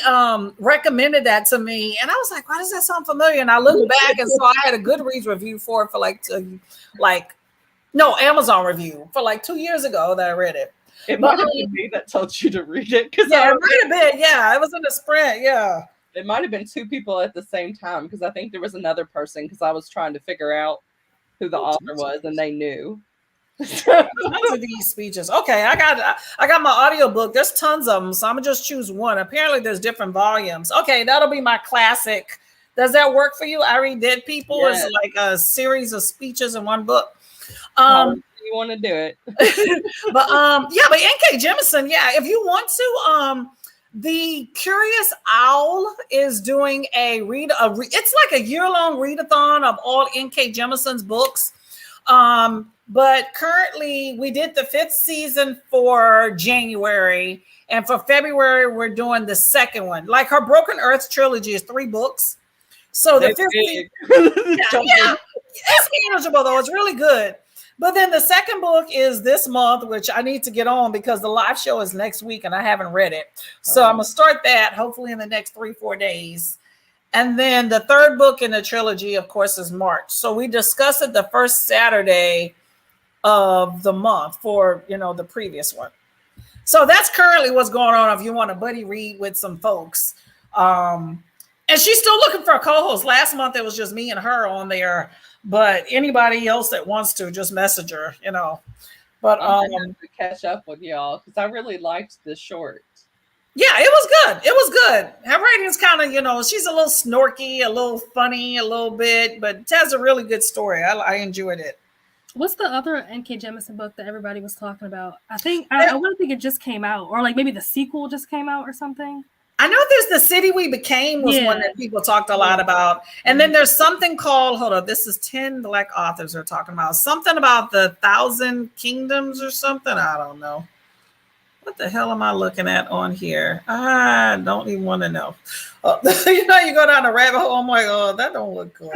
recommended that to me, and I was like, "Why does that sound familiar?" And I looked back and saw I had a Goodreads review for it for Amazon review for like 2 years ago that I read it. It might have been me that told you to read it. Yeah, it might have been. Yeah, it was in the sprint. Yeah. It might have been two people at the same time because I think there was another person because I was trying to figure out who the author was and they knew. Tons of these speeches. Okay, I got my audiobook. There's tons of them, so I'm gonna just choose one. Apparently, there's different volumes. Okay, that'll be my classic. Does that work for you? I Read Dead People. Yes. Is like a series of speeches in one book. You want to do it. but N.K. Jemisin, yeah, if you want to, the Curious Owl is doing it's like a year-long readathon of all N.K. Jemisin's books. But currently we did the 5th season for January, and for February we're doing the second one. Like her Broken Earth trilogy is 3 books. So the 5th season, it's manageable though. It's really good. But then the second book is this month, which I need to get on because the live show is next week and I haven't read it. So I'm going to start that hopefully in the next 3-4 days. And then the third book in the trilogy, of course, is March. So we discuss it the first Saturday of the month for, the previous one. So that's currently what's going on if you want a buddy read with some folks. And she's still looking for a co-host. Last month, it was just me and her on there. But anybody else that wants to, just message her, But I'm gonna have to catch up with y'all because I really liked the short. Yeah, it was good. It was good. Her writing's kind of, she's a little snorky, a little funny, a little bit, but it has a really good story. I enjoyed it. What's the other N.K. Jemisin book that everybody was talking about? I think I don't think it just came out, or like maybe the sequel just came out or something. I know there's The City We Became was one that people talked a lot about. And then there's something called, hold on, this is 10 Black authors are talking about. Something about the 1,000 Kingdoms or something. I don't know. What the hell am I looking at on here? I don't even want to know. You go down a rabbit hole. I'm like, oh, that don't look good.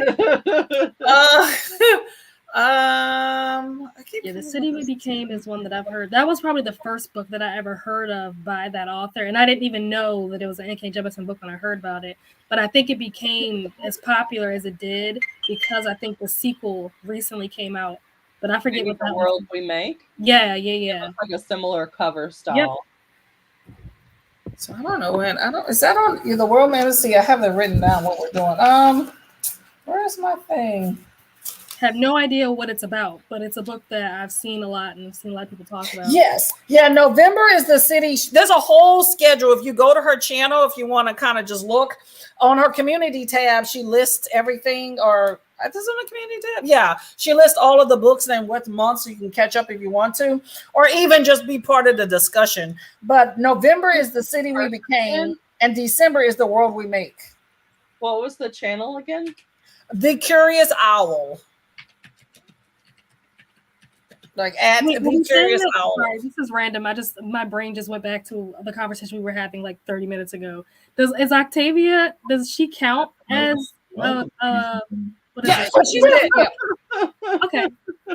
The City We Became is one that I've heard. That was probably the first book that I ever heard of by that author, and I didn't even know that it was an N.K. Jemisin book when I heard about it. But I think it became as popular as it did because I think the sequel recently came out. But I forget what The World We Make. Yeah. It looks like a similar cover style. Yep. So I don't know when. Is that on The World Fantasy? I have it written down what we're doing. Where's my thing? Have no idea what it's about, but it's a book that I've seen a lot and I've seen a lot of people talk about. Yes. Yeah, November is the city. There's a whole schedule. If you go to her channel, if you want to kind of just look on her community tab, she lists everything, or this is on the community tab. Yeah. She lists all of the books and what months, so you can catch up if you want to, or even just be part of the discussion. But November is The City We Became, and December is The World We Make. What was the channel again? The Curious Owl. Like at The Curious Owl. Sorry, this is random. My brain just went back to the conversation we were having like 30 minutes ago. Does Octavia, does she count as what is it? She did. Yeah. Okay.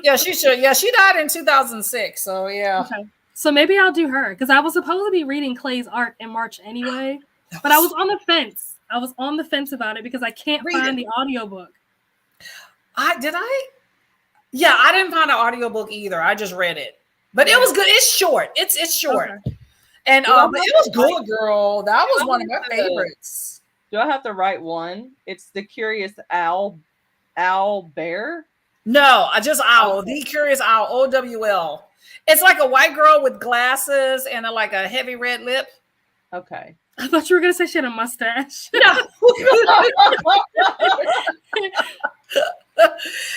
Yeah, she should. Yeah, she died in 2006. So yeah. Okay. So maybe I'll do her because I was supposed to be reading Clay's art in March anyway, but I was on the fence. I was on the fence about it because I can't find the audiobook. Yeah, I didn't find an audiobook either. I just read it. But it was good. It's short. It's short. Okay. And but it was good, girl. That was one of my favorites. Do I have to write one? It's The Curious Owl Bear? No, I just Owl. The Curious Owl, OWL. It's like a white girl with glasses and like a heavy red lip. Okay. I thought you were gonna say she had a mustache. No.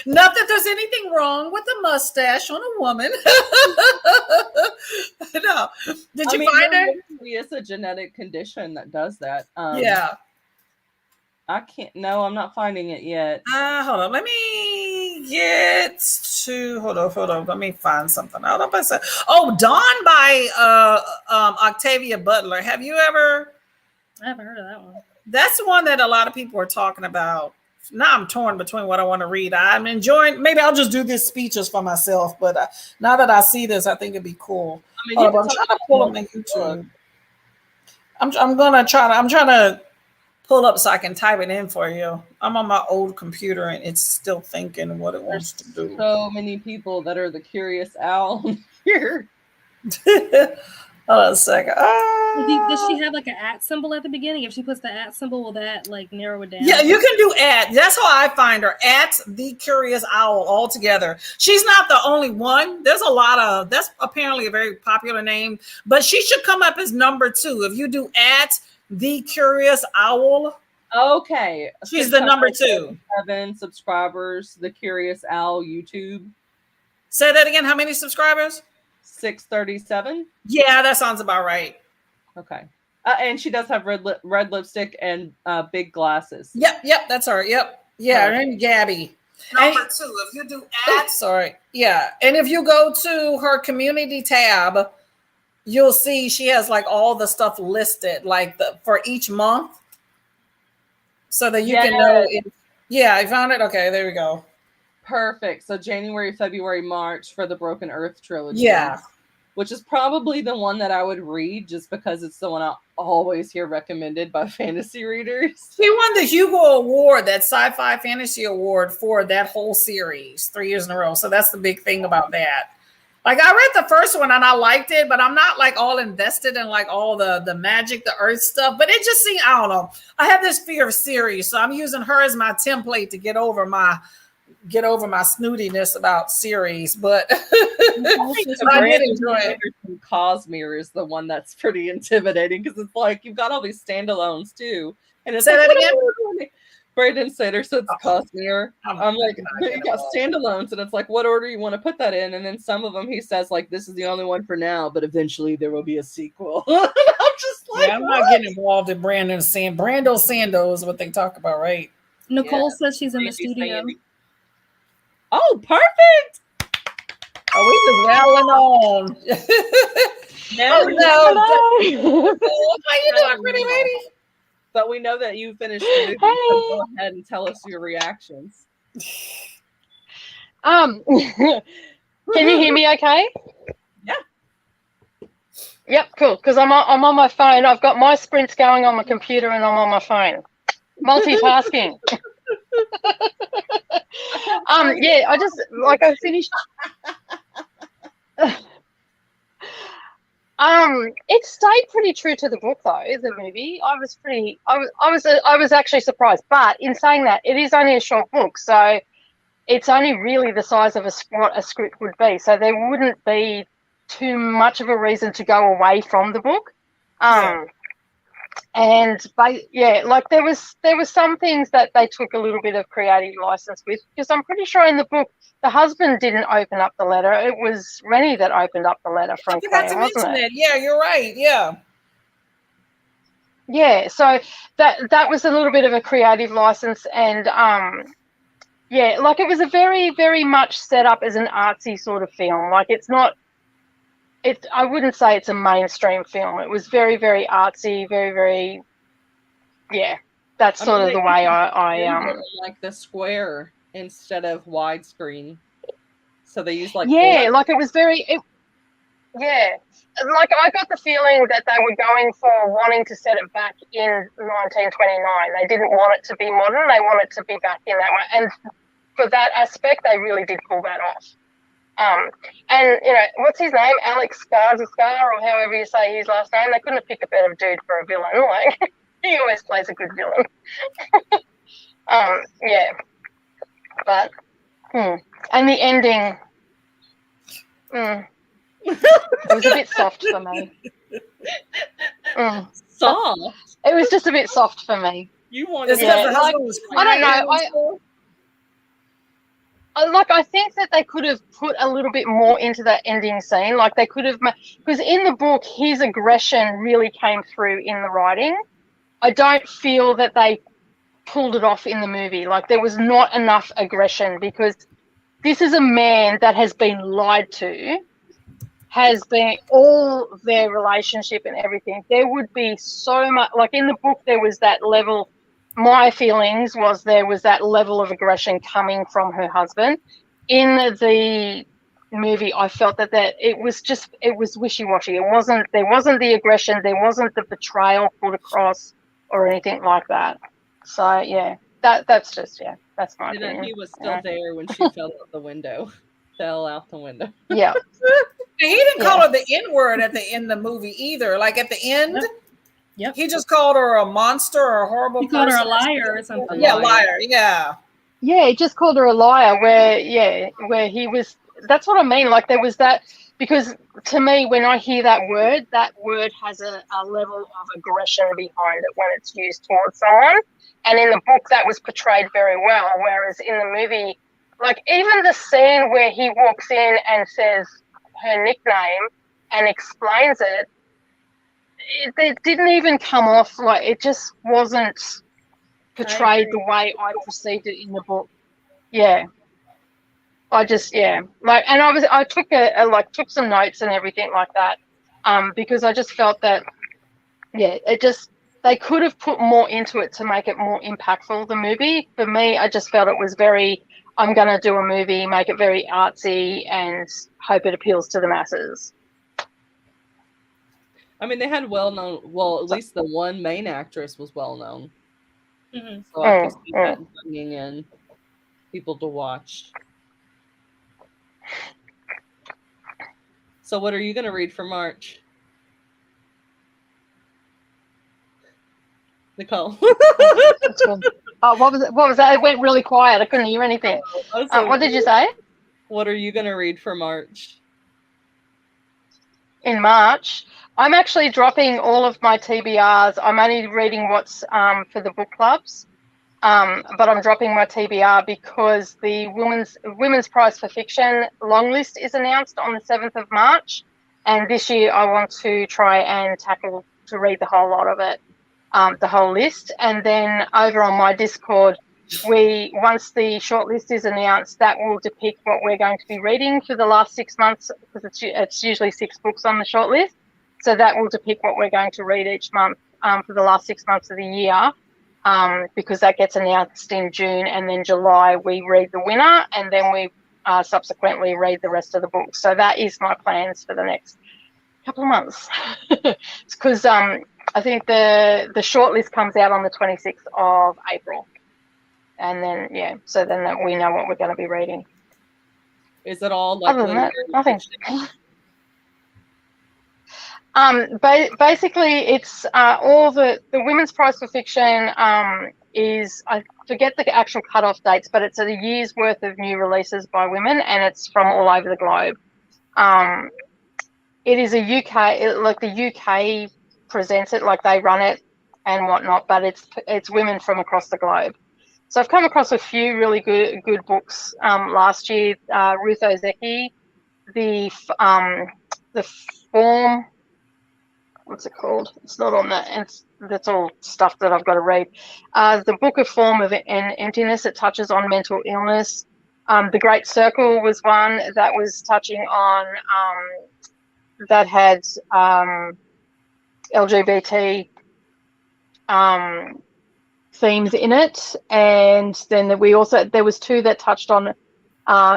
Not that there's anything wrong with a mustache on a woman. No. Did you find her? It's a genetic condition that does that. Yeah. I can't. No, I'm not finding it yet. Hold on. Let me get to. Hold on. Let me find something. Hold up. Oh, Dawn by Octavia Butler. Have you ever? I haven't heard of that one. That's the one that a lot of people are talking about. Now I'm torn between what I want to read. I'm enjoying. Maybe I'll just do this speeches for myself. But now that I see this, I think it'd be cool. I'm trying to pull up my YouTube. I'm trying to pull up so I can type it in for you. I'm on my old computer and it's still thinking what it wants to do. So many people that are the curious owl here. Hold on a second. Does she have like an @ symbol at the beginning? If she puts the @ symbol, will that like narrow it down? Yeah, you can do @. That's how I find her. @the Curious Owl all together. She's not the only one. There's a lot of, that's apparently a very popular name, but she should come up as number 2. If you do @the Curious Owl. Okay. She's the number 2. 7 subscribers, the Curious Owl YouTube. Say that again. How many subscribers? 637. Yeah, that sounds about right. Okay. And she does have red lipstick and big glasses. Yep, that's her. Yep. Yeah, her name's Gabby. Number 2. If you do sorry. Yeah. And if you go to her community tab, you'll see she has like all the stuff listed, like for each month. So that you can know. Yeah, I found it. Okay, there we go. Perfect. So January, February, March for the Broken Earth trilogy. Yeah. Which is probably the one that I would read just because it's the one I always hear recommended by fantasy readers. She won the Hugo Award, that sci-fi fantasy award for that whole series 3 years in a row. So that's the big thing about that. Like I read the first one and I liked it, but I'm not like all invested in like all the magic, the earth stuff. But it just seemed, I don't know. I have this fear of series. So I'm using her as my template to get over my snootiness about series, but I did enjoy it. Cosmere is the one that's pretty intimidating because it's like you've got all these standalones too, and it's say like, that again. Brandon Sanderson's Cosmere. I'm like, you got standalones, and it's like, what order you want to put that in? And then some of them he says like, this is the only one for now, but eventually there will be a sequel. I'm just like, I'm not getting involved in Brando Sando is what they talk about, right? Nicole says she's in the studio. Oh, perfect. Are we just rattling on? No. How you doing, pretty lady? But we know that you finished the movie. So go ahead and tell us your reactions. Can you hear me okay? Yeah. Yep, cool. Because I'm on my phone. I've got my sprints going on my computer and I'm on my phone. Multitasking. Yeah, I finished. It stayed pretty true to the book though, the movie. I was actually surprised. But in saying that, it is only a short book, so it's only really the size of what a script would be. So there wouldn't be too much of a reason to go away from the book. And like there was some things that they took a little bit of creative license with, because I'm pretty sure in the book the husband didn't open up the letter. It was Rennie that opened up the letter from Claire, wasn't it? Yeah, you're right. Yeah. Yeah, so that was a little bit of a creative license, and like it was a very, very much set up as an artsy sort of film. Like I wouldn't say it's a mainstream film. It was very, very artsy, very, very, that's sort of the way I like the square instead of widescreen. So they used like like it was very like I got the feeling that they were going for wanting to set it back in 1929. They didn't want it to be modern. They wanted it to be back in that way. And for that aspect, they really did pull that off. And what's his name? Alex Skarsgård, or however you say his last name. They couldn't have picked a better dude for a villain. Like he always plays a good villain. But and the ending. It was a bit soft for me. Soft. It was just a bit soft for me. You wanted It's because Yeah, the like, husband was I don't know. crying. I think that they could have put a little bit more into that ending scene. Like they could have, because in the book, his aggression really came through in the writing. I don't feel that they pulled it off in the movie. Like there was not enough aggression, because this is a man that has been lied to, has been all their relationship and everything. There would be so much, like in the book, there was that level. My feelings was there was that level of aggression coming from her husband. In the movie, I felt that it was wishy-washy. There wasn't the aggression, there wasn't the betrayal put across or anything like that. So yeah, that's my And opinion. he was still there when she fell out the window. Fell out the window. Yeah. He didn't call her the N-word at the end of the movie either. Like at the end, Yep. he just called her a monster or a horrible He person. called her a liar or something. Yeah, liar. Yeah. Yeah, he just called her a liar. Where he was. That's what I mean. Like there was that, because to me, when I hear that word has a level of aggression behind it when it's used towards someone. And in the book, that was portrayed very well. Whereas in the movie, like even the scene where he walks in and says her nickname and explains it, it didn't even come off, like it just wasn't portrayed the way I perceived it in the book. Yeah. I just, like, and I took some notes and everything like that, because I just felt that, they could have put more into it to make it more impactful, the movie. For me, I just felt it was I'm going to do a movie, make it very artsy and hope it appeals to the masses. I mean, they had at least the one main actress was well-known. Mm-hmm. So I could see that bringing in people to watch. So what are you going to read for March? Nicole. That's good. Oh, what was that? It went really quiet. I couldn't hear anything. What did you say? What are you going to read for March? In March, I'm actually dropping all of my TBRs. I'm only reading what's for the book clubs, but I'm dropping my TBR because the Women's Prize for Fiction long list is announced on the 7th of March, and this year I want to try and tackle to read the whole lot of it. The whole list, and then over on my Discord, once the shortlist is announced, that will depict what we're going to be reading for the last 6 months, because it's usually 6 books on the shortlist. So that will depict what we're going to read each month for the last 6 months of the year, because that gets announced in June, and then July we read the winner, and then we subsequently read the rest of the books. So that is my plans for the next couple of months, because I think the shortlist comes out on the 26th of April, and then so then we know what we're going to be reading. Is it all like other than that? Nothing. Basically, it's all the Women's Prize for Fiction is, I forget the actual cutoff dates, but it's a year's worth of new releases by women, and it's from all over the globe. It is a UK, like the UK presents it, like they run it and whatnot, but it's women from across the globe. So I've come across a few really good books last year. Ruth Ozeki, the Form, what's it called? It's not on that. That's all stuff that I've got to read. The Book of Form of Emptiness, it touches on mental illness. The Great Circle was one that was touching on that had LGBT themes in it, and then there was 2 that touched on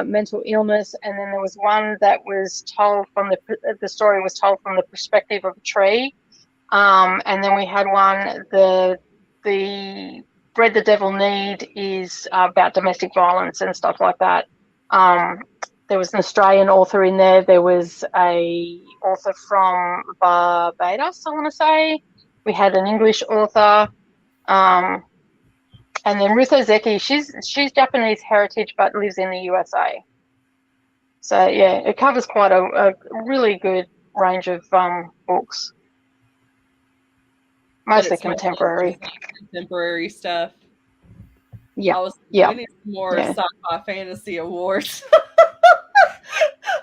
mental illness, and then there was one that was told from the story was told from the perspective of a tree, and then we had one, the Bread the Devil Need is about domestic violence and stuff like that. There was an Australian author in there. There was a author from Barbados, I want to say. We had an English author. And then Ruth Ozeki, she's Japanese heritage but lives in the USA. So yeah, it covers quite a really good range of books, mostly contemporary. Contemporary stuff. Yeah, I was yeah, we need some more yeah. sci-fi fantasy awards.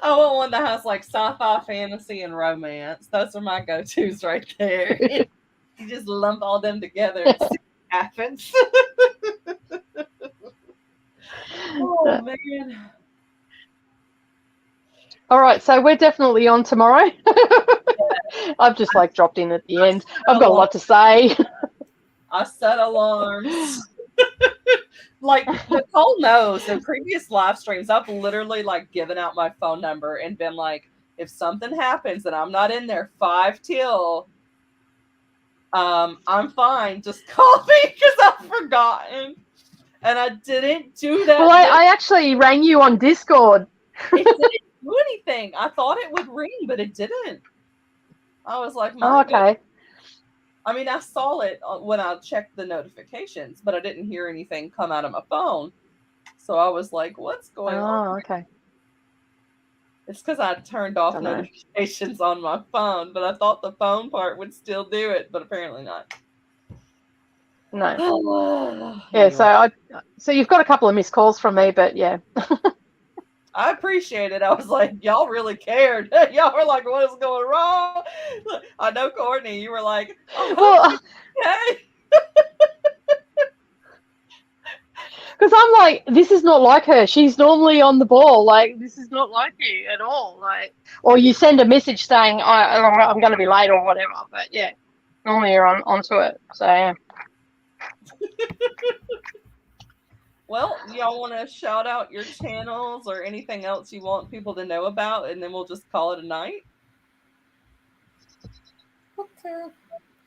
I want one that has like sci-fi, fantasy, and romance. Those are my go-tos right there. You just lump all them together and see what happens. Oh man. All right, so we're definitely on tomorrow. I've just like dropped in at the end. I've got a lot to say. I set alarms. Like Nicole knows in previous live streams, I've literally like given out my phone number and been like, if something happens and I'm not in there 5 till, I'm fine. Just call me because I've forgotten. And I didn't do that. Well, I actually rang you on Discord. It didn't do anything. I thought it would ring, but it didn't. I was like, oh, okay. I mean, I saw it when I checked the notifications, but I didn't hear anything come out of my phone. So I was like, what's going on? Oh, okay. It's because I turned off notifications on my phone, but I thought the phone part would still do it, but apparently not. No. Yeah, so you've got a couple of missed calls from me, but yeah. I appreciate it. I was like, y'all really cared. Y'all were like, what is going wrong? I know, Courtney, you were like, oh, okay. Because I'm like, this is not like her. She's normally on the ball. Like, this is not like you at all. Like, or you send a message saying, I'm going to be late or whatever. But yeah, normally you're onto it. So yeah. Well, y'all want to shout out your channels or anything else you want people to know about, and then we'll just call it a night? Okay.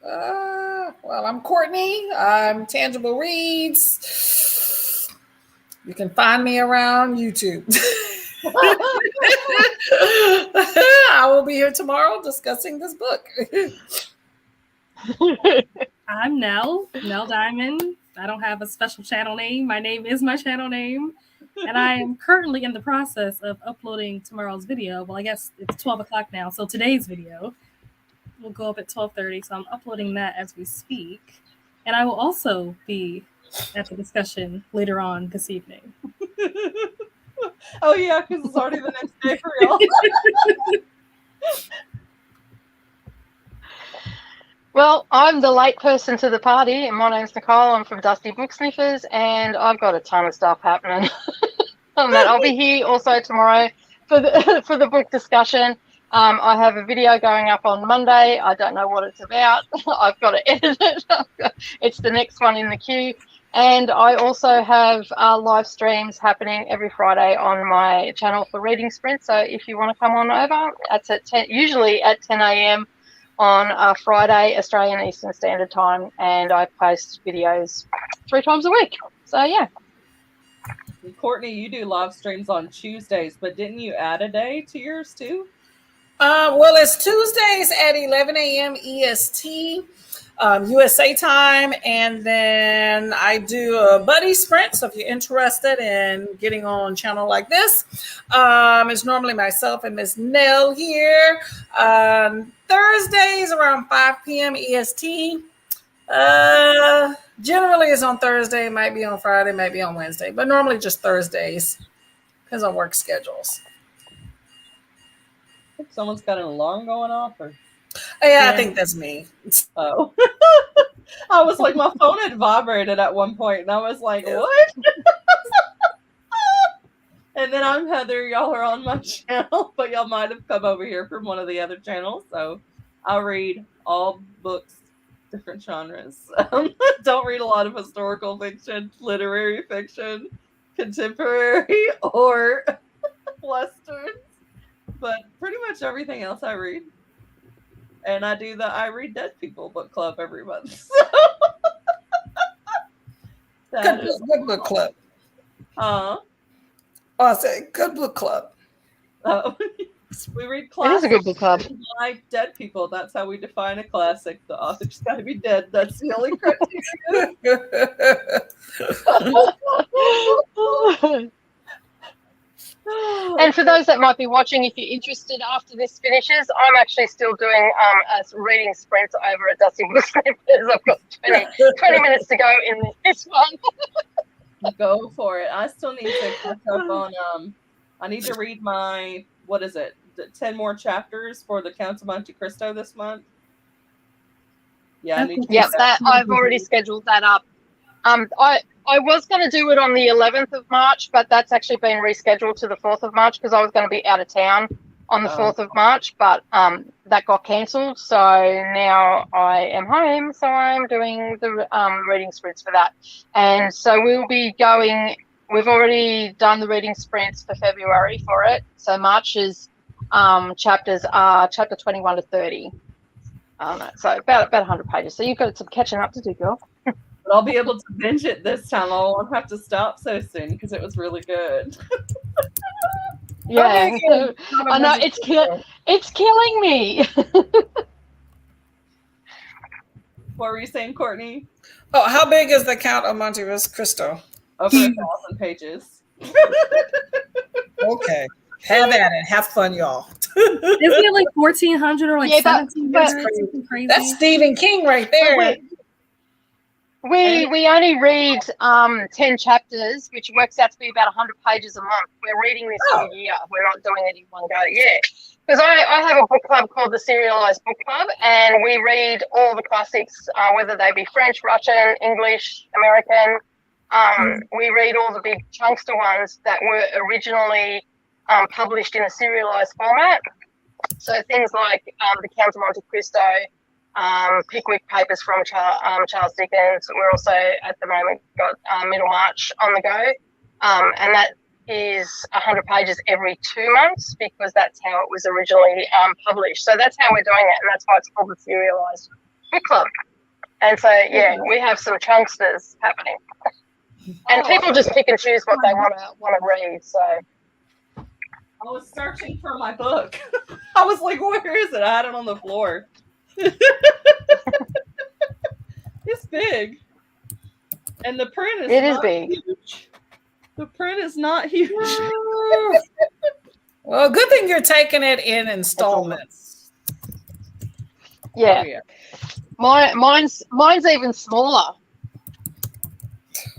Well, I'm Courtney. I'm Tangible Reads. You can find me around YouTube. I will be here tomorrow discussing this book. I'm Nell Diamond. I don't have a special channel name. My name is my channel name. And I am currently in the process of uploading tomorrow's video. Well, I guess it's 12 o'clock now. So today's video will go up at 12:30. So I'm uploading that as we speak. And I will also be at the discussion later on this evening. Oh, yeah, because it's already the next day for y'all. Well, I'm the late person to the party, and my name's Nicole. I'm from Dusty Book Sniffers, and I've got a ton of stuff happening. I'll be here also tomorrow for the book discussion. I have a video going up on Monday. I don't know what it's about. I've got to edit it. It's the next one in the queue. And I also have live streams happening every Friday on my channel for Reading Sprint. So if you want to come on over, it's at usually at 10 a.m. on Friday, Australian Eastern Standard Time. And I post videos 3 times a week. So, yeah. Courtney, you do live streams on Tuesdays, but didn't you add a day to yours too? Well, it's Tuesdays at 11 a.m. EST. USA time, and then I do a buddy sprint. So if you're interested in getting on a channel like this, it's normally myself and Miss Nell here. Thursdays around 5 p.m. EST. Generally it's on Thursday, might be on Friday, might be on Wednesday, but normally just Thursdays. Depends on work schedules. I think someone's got an alarm going off, or yeah, I think that's me. Oh. I was like, my phone had vibrated at one point, and I was like, what? And then I'm Heather. Y'all are on my channel, but y'all might have come over here from one of the other channels. So I read all books, different genres. Don't read a lot of historical fiction, literary fiction, contemporary, or Westerns. But pretty much everything else I read. And I do the I Read Dead People book club every month. Good book club. Oh, I said good book club. Oh, we read classics. It is a good book club. Like dead people. That's how we define a classic. The author's got to be dead. That's the only criteria. And for those that might be watching, if you're interested after this finishes, I'm actually still doing a reading sprint over at Dusty Book Snippers. I've got 20 minutes to go in this one. Go for it. I still need to catch up on I need to read my, what is it, 10 more chapters for the Count of Monte Cristo this month. Yeah, I need to Yep, that I've already scheduled that up. I was going to do it on the 11th of March, but that's actually been rescheduled to the 4th of March because I was going to be out of town on the 4th of March, but that got cancelled. So now I am home, so I'm doing the reading sprints for that. And so we'll be going, we've already done the reading sprints for February for it. So March's chapters are chapter 21 to 30. So about 100 pages. So you've got some catching up to do, girl. But I'll be able to binge it this time. I won't have to stop so soon because it was really good. Yeah, I know it's killing me. What were you saying, Courtney? Oh, how big is the Count of Monte Cristo? Over 1,000 pages. Okay, have at it. Have fun, y'all. Isn't it like 1,400 or like 1,700? Something crazy. That's Stephen King right there. We only read 10 chapters, which works out to be about 100 pages a month. We're reading this for a year. We're not doing it in one go. Yeah, because I have a book club called the Serialized Book Club, and we read all the classics, whether they be French, Russian, English, American. We read all the big chunkster ones that were originally published in a serialized format. So things like the Count of Monte Cristo, Pickwick Papers from Charles Dickens. We're also at the moment got Middlemarch on the go, and that is 100 pages every 2 months because that's how it was originally published. So that's how we're doing it, and that's why it's called the Serialized Book Club. And so yeah, we have some chunksters happening, and people just pick and choose what they want to read. So I was searching for my book. I was like, where is it? I had it on the floor. It's big. And the print is big. Huge. The print is not huge. Well, good thing you're taking it in installments. Yeah. Oh, yeah. Mine's even smaller.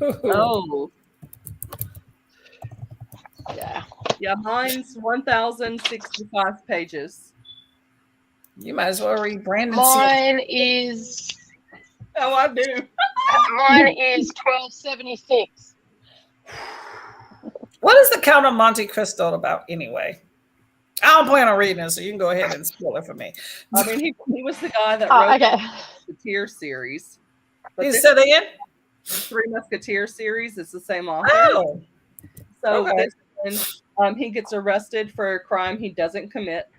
Oh. Yeah. Yeah, mine's 1,065 pages. You might as well read Brandon. Mine is. Oh, I do. Mine is 1276. What is the Count of Monte Cristo about anyway? I don't plan on reading it, so you can go ahead and spoil it for me. I mean, he was the guy that wrote the Musketeer series. But You said again? Three Musketeer series is the same author. Oh. So Okay. this one, he gets arrested for a crime he doesn't commit.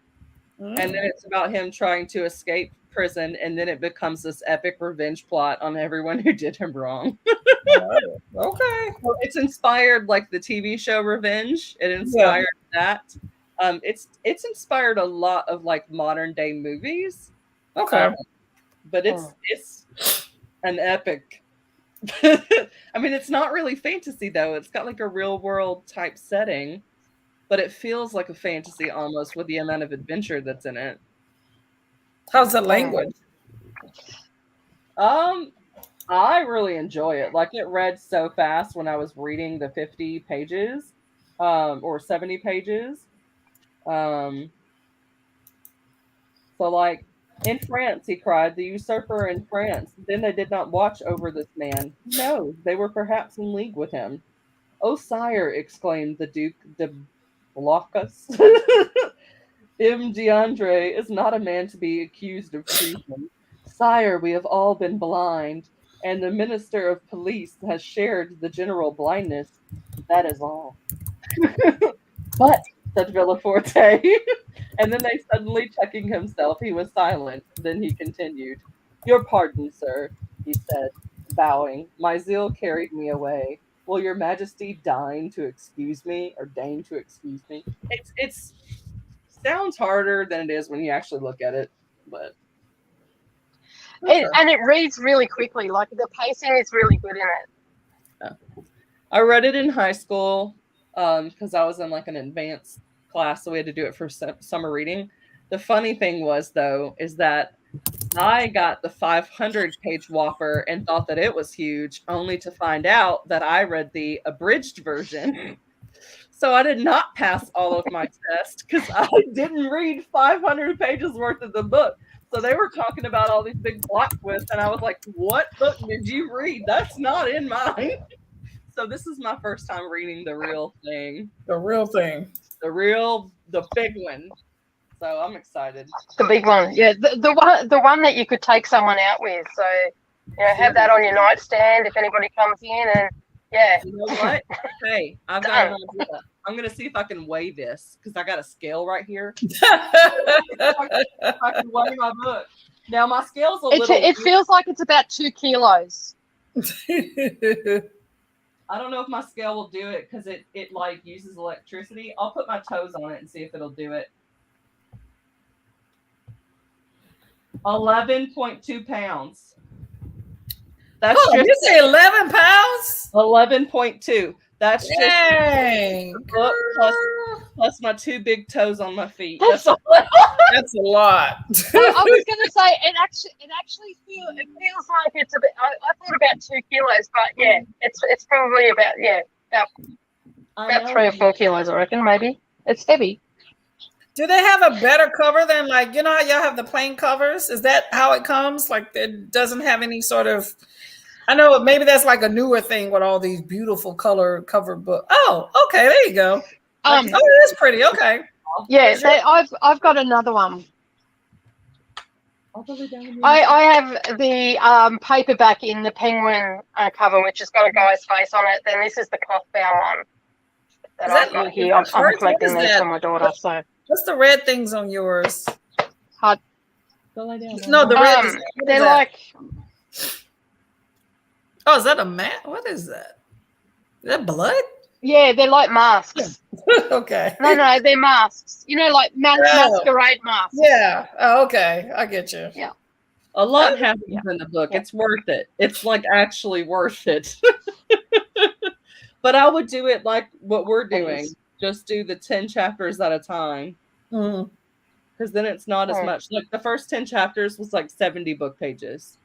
And then it's about him trying to escape prison, and then it becomes this epic revenge plot on everyone who did him wrong. Okay. Well, it's inspired like the TV show Revenge. It inspired that. It's inspired a lot of like modern day movies. Okay. But it's an epic. I mean, it's not really fantasy though. It's got like a real world type setting, but it feels like a fantasy almost with the amount of adventure that's in it. How's the language? I really enjoy it. Like it read so fast when I was reading the 50 pages, or 70 pages. So like in France, he cried, the usurper in France. Then they did not watch over this man. No, they were perhaps in league with him. Oh, sire, exclaimed the Duke de Blocus. M. D'Andre is not a man to be accused of treason. Sire, we have all been blind, and the Minister of Police has shared the general blindness. That is all. But, said Villaforte, and then they suddenly checking himself, he was silent. Then he continued. Your pardon, sir, he said, bowing. My zeal carried me away. Will your majesty deign to excuse me, or deign to excuse me? It's sounds harder than it is when you actually look at it, but and it reads really quickly. Like the pacing is really good in it. I read it in high school because I was in like an advanced class, so we had to do it for summer reading. The funny thing was, though, is that I got the 500-page Whopper and thought that it was huge, only to find out that I read the abridged version. So I did not pass all of my tests because I didn't read 500 pages worth of the book. So they were talking about all these big plot twists, and I was like, what book did you read? That's not in mine. So this is my first time reading the real thing. The real thing. The big one. So I'm excited. The big one. Yeah, the one that you could take someone out with. So, have that on your nightstand if anybody comes in, and yeah. You know what? Hey, I've got an idea. I'm going to see if I can weigh this because I got a scale right here. I can weigh my book. Now, my scale's a little... It feels like it's about 2 kilos. I don't know if my scale will do it because it like uses electricity. I'll put my toes on it and see if it'll do it. 11.2 pounds. That's just, you say 11 pounds? 11.2. That's just Dang, the book plus my 2 big toes on my feet. That's a lot. I was going to say it actually feels like it's a bit. I thought about 2 kilos, but yeah, it's probably about about 3 or 4 kilos. I reckon maybe it's heavy. Do they have a better cover than how y'all have the plain covers? Is that how it comes? Like it doesn't have any sort of. I know maybe that's like a newer thing with all these beautiful color covered books. Oh, okay, there you go. Oh, that's pretty. Okay. Yeah, I've got another one. I have the paperback in the penguin cover, which has got a guy's face on it. Then this is the cloth bound one that I've got here. I'm collecting these for my daughter. So what's the red things on yours? Hard. No, the red. They're like. Oh, is that a mat? What is that? Is that blood? Yeah, they're like masks. Okay. No, they're masks. Like masquerade masks. Yeah. Oh, okay. I get you. Yeah. A lot happens in the book. It's worth it. It's like actually worth it. But I would do it like what we're doing. Just do the 10 chapters at a time. Because then it's not as much. Like the first 10 chapters was like 70 book pages.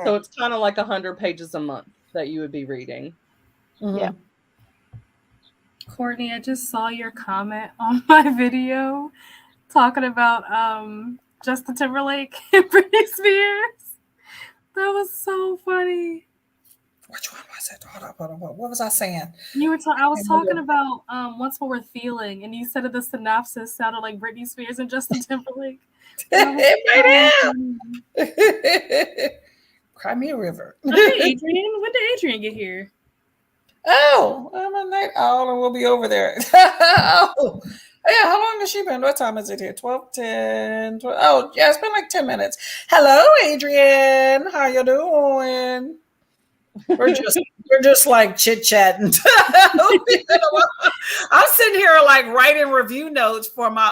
So it's kind of like 100 pages a month that you would be reading. Yeah. Courtney, I just saw your comment on my video talking about Justin Timberlake and Britney Spears. That was so funny. Which one was it? Hold on. What was I saying? I was talking about Once More Worth Feeling, and you said that the synopsis sounded like Britney Spears and Justin Timberlake. Cry me a river. Hey, Adrian. When did Adrian get here? Oh, we'll be over there. Oh, yeah. How long has she been? What time is it here? 10. Oh, yeah, it's been like 10 minutes. Hello, Adrian. How you doing? We're just like chit chatting. I'm sitting here like writing review notes for my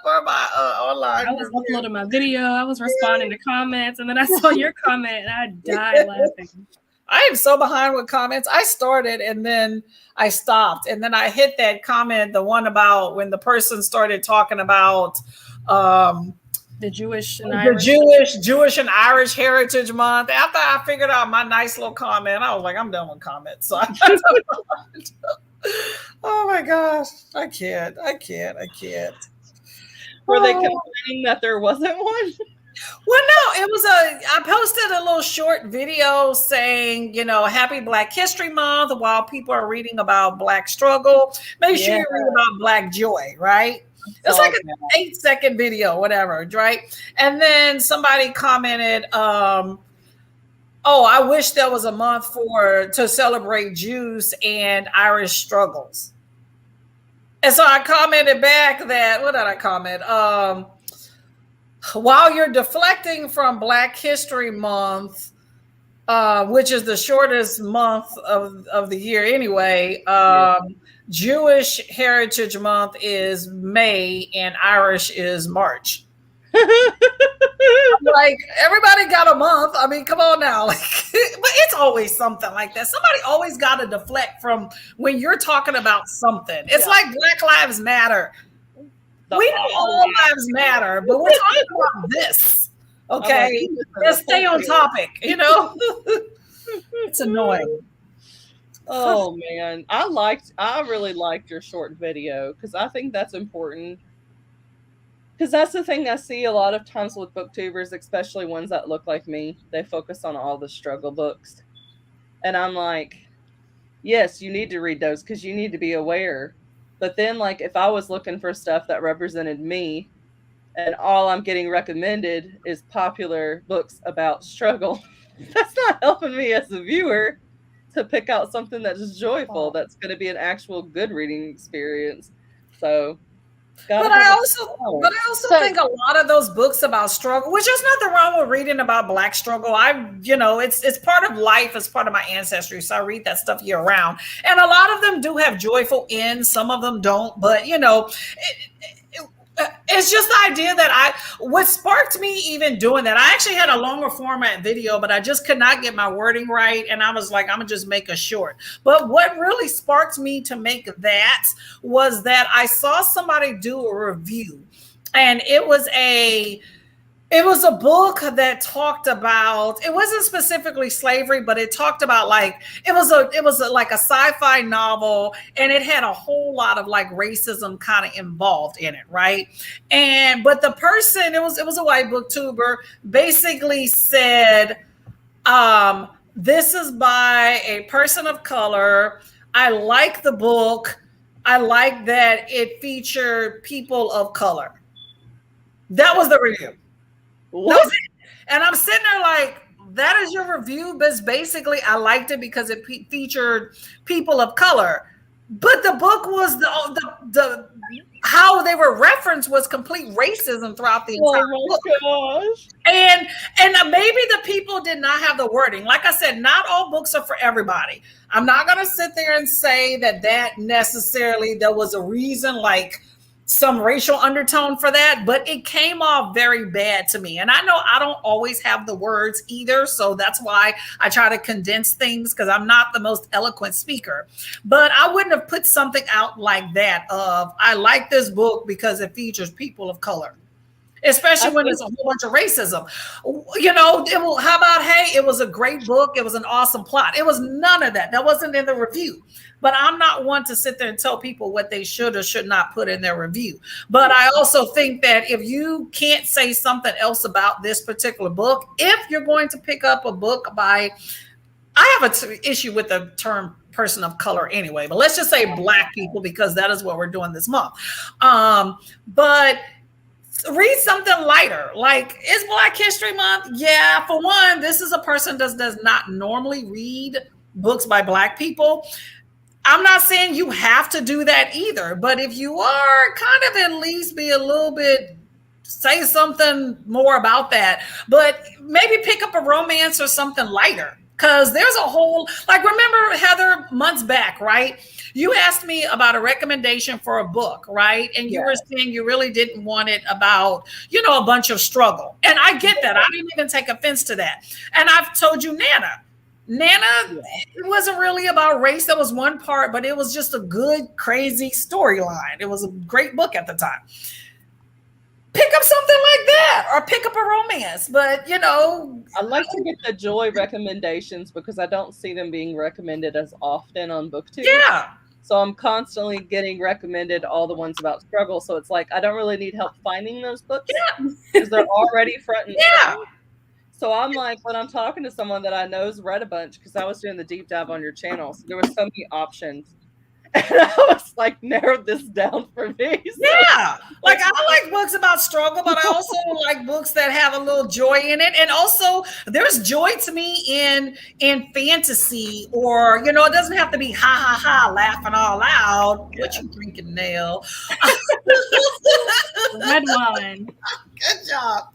online. I was uploading my video. I was responding to comments, and then I saw your comment, and I died laughing. I am so behind with comments. I started and then I stopped, and then I hit that comment, the one about when the person started talking about the Jewish and Irish Heritage Month. After I figured out my nice little comment, I was like, I'm done with comments. So oh my gosh, I can't. Were they complaining that there wasn't one? Well, no, I posted a little short video saying, happy Black History Month while people are reading about Black struggle. Make sure you read about Black joy, right? It's like an 8-second video, whatever, right? And then somebody commented, I wish there was a month to celebrate Jews and Irish struggles. And so I commented back that, what did I comment? While you're deflecting from Black History Month, which is the shortest month of the year anyway, Jewish Heritage Month is May and Irish is March. Like, everybody got a month. I mean, come on now. Like, but it's always something like that. Somebody always got to deflect from when you're talking about something. It's like Black Lives Matter. We know all lives matter, but we're talking about this. Okay, let's stay on topic. You know, it's annoying. Oh man, I really liked your short video because I think that's important. Because that's the thing I see a lot of times with booktubers, especially ones that look like me. They focus on all the struggle books. And I'm like, yes, you need to read those because you need to be aware. But then, like, if I was looking for stuff that represented me and all I'm getting recommended is popular books about struggle, that's not helping me as a viewer to pick out something that's joyful, that's going to be an actual good reading experience. So, but I also think a lot of those books about struggle, which there's nothing wrong with reading about Black struggle. It's part of life, it's part of my ancestry. So I read that stuff year round. And a lot of them do have joyful ends. Some of them don't, but it's just the idea that what sparked me even doing that. I actually had a longer format video, but I just could not get my wording right. And I was like, I'm gonna just make a short. But what really sparked me to make that was that I saw somebody do a review, and it was a book that talked about, it wasn't specifically slavery, but it talked about like, it was like a sci-fi novel, and it had a whole lot of like racism kind of involved in it. Right. But the person, it was a white booktuber, basically said, this is by a person of color. I like the book. I like that it featured people of color. That was the review. What? And I'm sitting there like, that is your review, but basically I liked it because it featured people of color. But the book was the how they were referenced was complete racism throughout the entire book. Gosh. And maybe the people did not have the wording. Like I said, not all books are for everybody. I'm not going to sit there and say that necessarily there was a reason, like some racial undertone for that, but it came off very bad to me. And I know I don't always have the words either, so that's why I try to condense things, because I'm not the most eloquent speaker. But I wouldn't have put something out like that of, I like this book because it features people of color, especially when there's a whole bunch of racism. How about, hey, it was a great book, it was an awesome plot. It was none of that. That wasn't in the review. But I'm not one to sit there and tell people what they should or should not put in their review. But I also think that if you can't say something else about this particular book, if you're going to pick up a book by, I have an issue with the term person of color anyway, but let's just say Black people, because that is what we're doing this month. But read something lighter. Like, it's Black History Month. Yeah, for one, this is a person that does not normally read books by Black people. I'm not saying you have to do that either, but if you are, kind of at least be a little bit, say something more about that, but maybe pick up a romance or something lighter. Because there's a whole, like, remember, Heather, months back, right? You asked me about a recommendation for a book, right? And you were saying you really didn't want it about, a bunch of struggle. And I get that. I didn't even take offense to that. And I've told you Nana, it wasn't really about race. That was one part, but it was just a good, crazy storyline. It was a great book at the time. Pick up something like that, or pick up a romance. But, I like to get the joy recommendations because I don't see them being recommended as often on BookTube. Yeah. So I'm constantly getting recommended all the ones about struggle. So it's like, I don't really need help finding those books because they're already front and center. So I'm like, when I'm talking to someone that I know's read a bunch, because I was doing the deep dive on your channel, so there were so many options. And I was like, narrowed this down for me. So. Yeah. Like, I like books about struggle, but I also like books that have a little joy in it. And also, there's joy to me in fantasy, or, it doesn't have to be ha ha ha, laughing all loud. What you drinking, Nell? Red wine. Good job.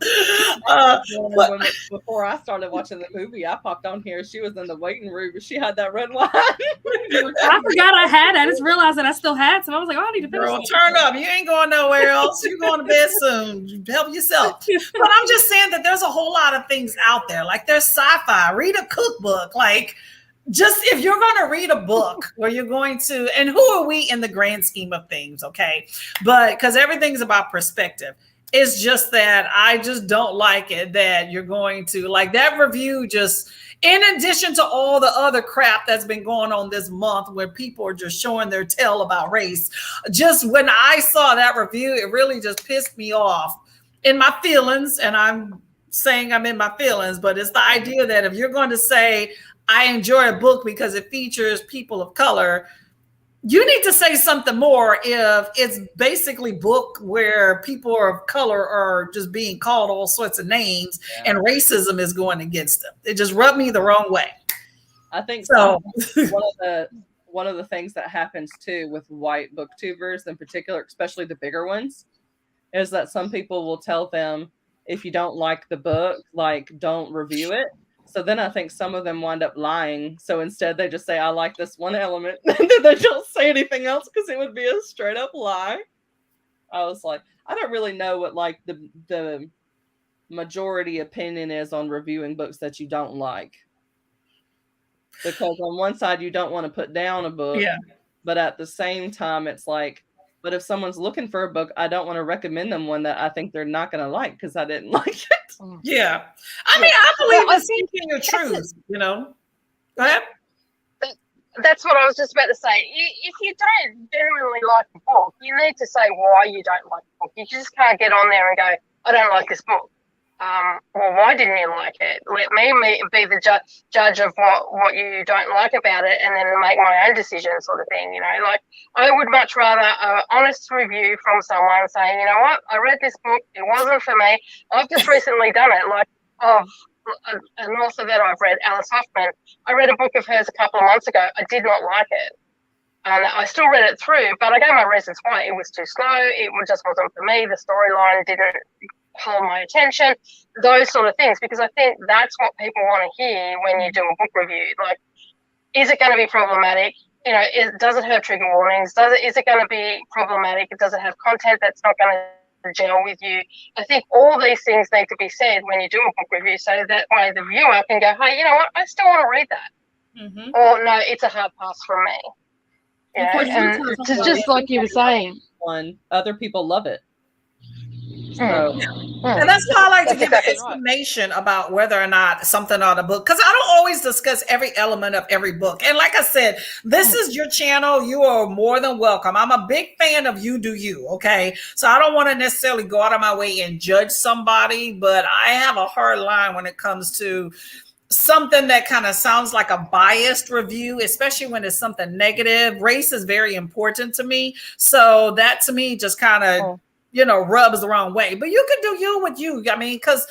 Before I started watching the movie, I popped on here. She was in the waiting room, but she had that red wine. I forgot I had. I just realized that I still had some. I was like, oh, I need to finish. Girl, turn up. You ain't going nowhere else. You're going to bed soon. Help yourself. But I'm just saying that there's a whole lot of things out there. Like there's sci-fi. Read a cookbook. Like just if you're going to read a book where you're going to, and who are we in the grand scheme of things, okay? But because everything's about perspective. It's just that I just don't like it that you're going to, like that review just, in addition to all the other crap that's been going on this month where people are just showing their tail about race, just when I saw that review, it really just pissed me off in my feelings. And I'm saying I'm in my feelings, but it's the idea that if you're going to say, I enjoy a book because it features people of color, you need to say something more if it's basically book where people of color are just being called all sorts of names and racism is going against them. It just rubbed me the wrong way. I think so. One of the things that happens too with white booktubers in particular, especially the bigger ones, is that some people will tell them, if you don't like the book, like don't review it. So then I think some of them wind up lying. So instead they just say, I like this one element. And then they don't say anything else because it would be a straight up lie. I was like, I don't really know what like the majority opinion is on reviewing books that you don't like. Because on one side, you don't want to put down a book. Yeah. But at the same time, it's like, but if someone's looking for a book, I don't want to recommend them one that I think they're not going to like because I didn't like it. Yeah. I mean, I believe in speaking your truth, you know. Go ahead. That's what I was just about to say. If you don't genuinely like a book, you need to say why you don't like the book. You just can't get on there and go, I don't like this book. Well, why didn't you like it? Let me be the judge of what you don't like about it and then make my own decision sort of thing, you know. Like, I would much rather an honest review from someone saying, you know what, I read this book, it wasn't for me. I've just recently done it, like, an author that I've read, Alice Hoffman. I read a book of hers a couple of months ago. I did not like it. I still read it through, but I gave my reasons why. It was too slow. It just wasn't for me. The storyline didn't hold my attention, those sort of things, because I think that's what people want to hear when you do a book review. Like, is it going to be problematic? You know, does it have trigger warnings? Is it going to be problematic? Does it have content that's not going to gel with you? I think all these things need to be said when you do a book review, so that way the viewer can go, hey, you know what, I still want to read that. Mm-hmm. Or no, it's a hard pass from me. You know, and just like you were saying, other people love it. So, and that's why I like to give an explanation about whether or not something on a book, because I don't always discuss every element of every book. And like I said, this is your channel. You are more than welcome. I'm a big fan of you do you, okay? So I don't want to necessarily go out of my way and judge somebody, but I have a hard line when it comes to something that kind of sounds like a biased review, especially when it's something negative. Race is very important to me. So that to me just kind of, rubs the wrong way. But you can do you with you. I mean, because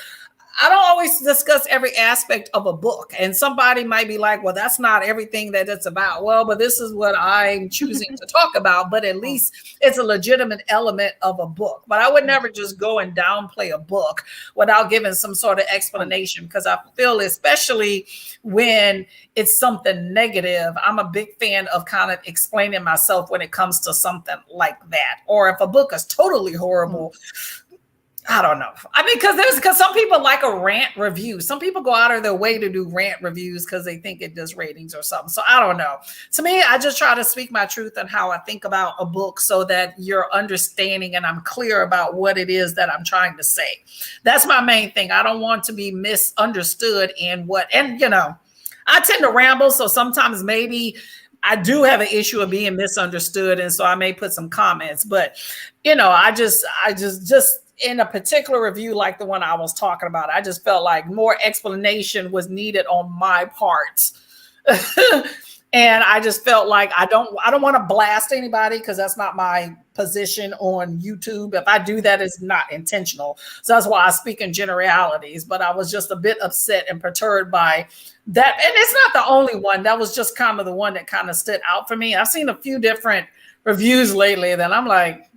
I don't always discuss every aspect of a book. And somebody might be like, well, that's not everything that it's about. Well, but this is what I'm choosing to talk about. But at least it's a legitimate element of a book. But I would never just go and downplay a book without giving some sort of explanation, because I feel, especially when it's something negative, I'm a big fan of kind of explaining myself when it comes to something like that. Or if a book is totally horrible, I don't know. I mean, because some people like a rant review. Some people go out of their way to do rant reviews because they think it does ratings or something. So I don't know. To me, I just try to speak my truth on how I think about a book so that you're understanding and I'm clear about what it is that I'm trying to say. That's my main thing. I don't want to be misunderstood in I tend to ramble. So sometimes maybe I do have an issue of being misunderstood. And so I may put some comments, but I just in a particular review like the one I was talking about, I just felt like more explanation was needed on my part. And I just felt like I don't want to blast anybody, because that's not my position on YouTube. If I do that, it's not intentional. So that's why I speak in generalities. But I was just a bit upset and perturbed by that. And it's not the only one. That was just kind of the one that kind of stood out for me. I've seen a few different reviews lately that I'm like,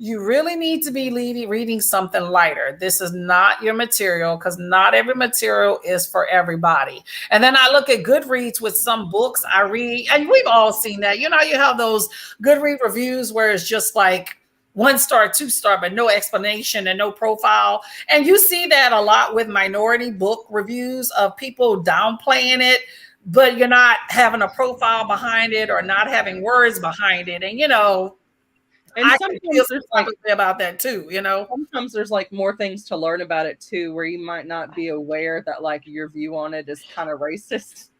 you really need to be reading something lighter. This is not your material because not every material is for everybody. And then I look at Goodreads with some books I read, and we've all seen that. You know, you have those Goodreads reviews where it's just like 1 star, 2 star, but no explanation and no profile. And you see that a lot with minority book reviews of people downplaying it, but you're not having a profile behind it or not having words behind it. And, you know, And I sometimes can feel there's like about that too, you know. sometimes there's like more things to learn about it too, where you might not be aware that like your view on it is kind of racist.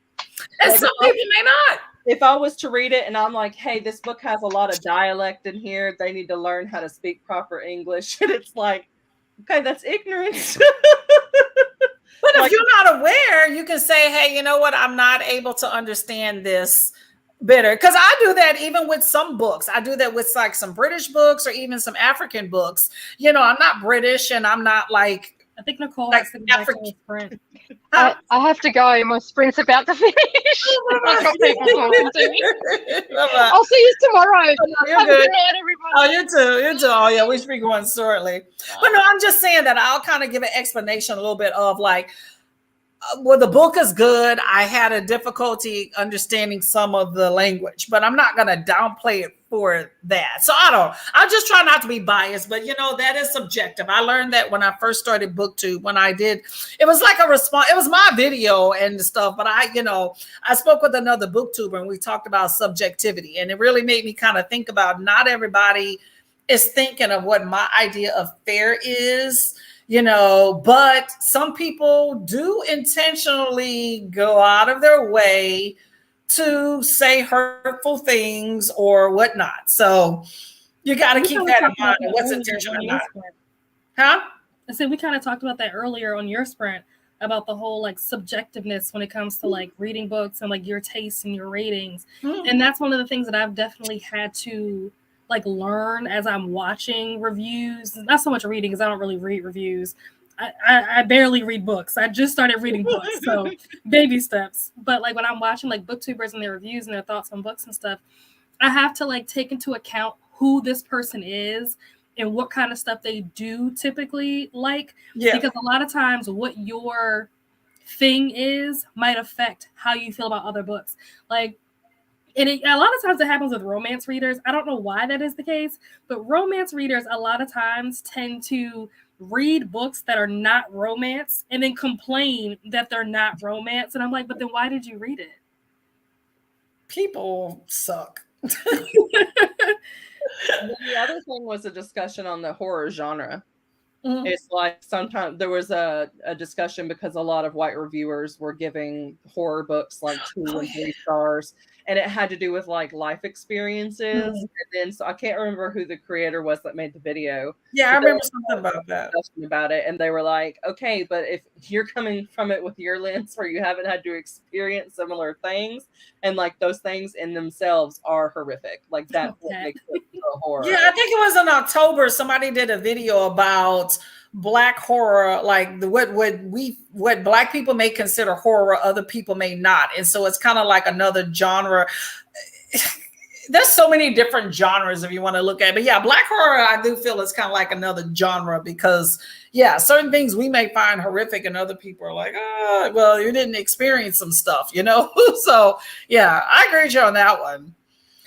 And Like, some people may not. if I was to read it and I'm like, hey, this book has a lot of dialect in here, they need to learn how to speak proper English. And it's like, okay, that's ignorance. But Like- if you're not aware, you can say, hey, you know what? I'm not able to understand this better. Because I do that even with some books. I do that with like some British books or even some African books. You know, I'm not British and I'm not like, I think Nicole like has to get back to African. the sprint. I have to go. My sprint's about to finish. I've got people talking to me. Bye-bye. I'll see you tomorrow. You're Have a good. good night, everybody. Oh, you too. You too. Oh, yeah, we should be going shortly. But no, I'm just saying that I'll kind of give an explanation a little bit of like, well, the book is good. I had a difficulty understanding some of the language, but I'm not going to downplay it for that. So I'll just try not to be biased, but you know, that is subjective. I learned that when I first started BookTube, when I did, it was like a response. It was my video and stuff, but I spoke with another BookTuber and we talked about subjectivity, and it really made me kind of think about not everybody is thinking of what my idea of fair is. You know, but some people do intentionally go out of their way to say hurtful things or whatnot. So you got to keep that in mind. What's intentional or not? Huh? I said we kind of talked about that earlier on your sprint about the whole like subjectiveness when it comes to like reading books and like your tastes and your ratings. And that's one of the things that I've definitely had to like learn as I'm watching reviews. Not so much reading because I don't really read reviews. I barely read books. I just started reading books, so baby steps. But like when I'm watching like booktubers and their reviews and their thoughts on books and stuff, I have to like take into account who this person is and what kind of stuff they do typically like. Yeah. Because a lot of times what your thing is might affect how you feel about other books. Like, and a lot of times it happens with romance readers. I don't know why that is the case, but romance readers a lot of times tend to read books that are not romance and then complain that they're not romance. And I'm like, but then why did you read it? People suck. The other thing was a discussion on the horror genre. Mm-hmm. It's like sometimes there was a discussion because a lot of white reviewers were giving horror books like 2 and 3 stars, and it had to do with like life experiences. Mm-hmm. And then so I can't remember who the creator was that made the video. Yeah, I remember something about that. About it, and they were like, "Okay, but if you're coming from it with your lens, where you haven't had to experience similar things, and like those things in themselves are horrific, like that makes it a horror." Yeah, I think it was in October. Somebody did a video about Black horror, like what Black people may consider horror, other people may not, and so it's kind of like another genre. There's so many different genres if you want to look at it. But yeah, Black horror, I do feel it's kind of like another genre because, yeah, certain things we may find horrific and other people are like, oh, well, you didn't experience some stuff, you know? So, yeah, I agree with you on that one.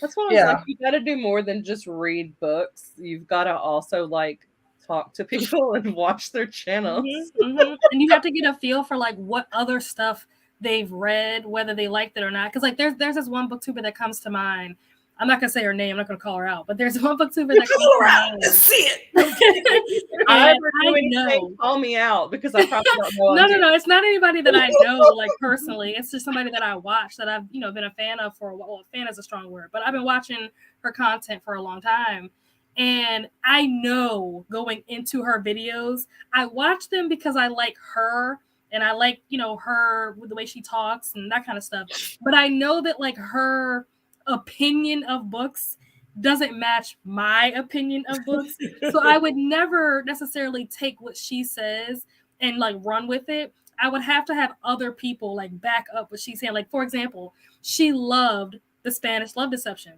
That's what I was like, you got to do more than just read books. You've got to also, like, talk to people and watch their channels. Mm-hmm, mm-hmm. And you have to get a feel for, like, what other stuff they've read, whether they liked it or not. Because, like, there's this one booktuber that comes to mind. I'm not gonna say her name. I'm not gonna call her out. But there's one booktuber that call her out. Let's see it. I know. Call me out because I probably don't know. No. It's not anybody that I know like personally. It's just somebody that I watch that I've been a fan of for a while. Well, fan is a strong word, but I've been watching her content for a long time, and I know going into her videos, I watch them because I like her. And I like her with the way she talks and that kind of stuff. But I know that like her opinion of books doesn't match my opinion of books. So I would never necessarily take what she says and like run with it. I would have to have other people like back up what she's saying. Like, for example, she loved The Spanish Love Deception.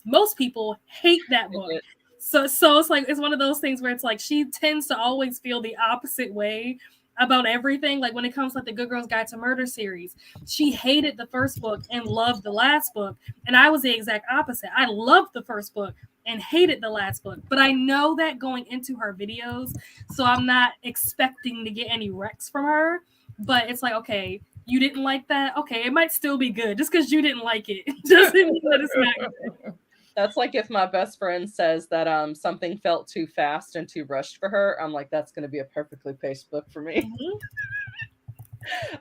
Most people hate that book. So it's like it's one of those things where it's like she tends to always feel the opposite way about everything. Like when it comes to like the Good Girls Guide to Murder series, she hated the first book and loved the last book, and I was the exact opposite. I loved the first book and hated the last book, but I know that going into her videos, so I'm not expecting to get any recs from her. But it's like, okay, you didn't like that, okay, it might still be good. Just because you didn't like it doesn't mean that it's not good. That's like if my best friend says that something felt too fast and too rushed for her, I'm like, that's going to be a perfectly paced book for me.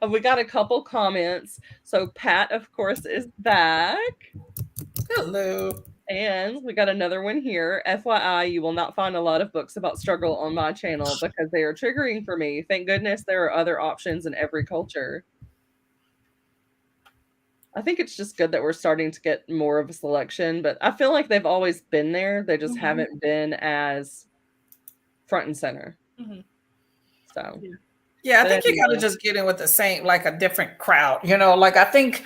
We got a couple comments. So Pat, of course, is back. Hello. And we got another one here. FYI, you will not find a lot of books about struggle on my channel because they are triggering for me. Thank goodness there are other options in every culture. I think it's just good that we're starting to get more of a selection, but I feel like they've always been there. They just haven't been as front and center. So, yeah, I think you got to just get in with the same, like a different crowd, you know, like I think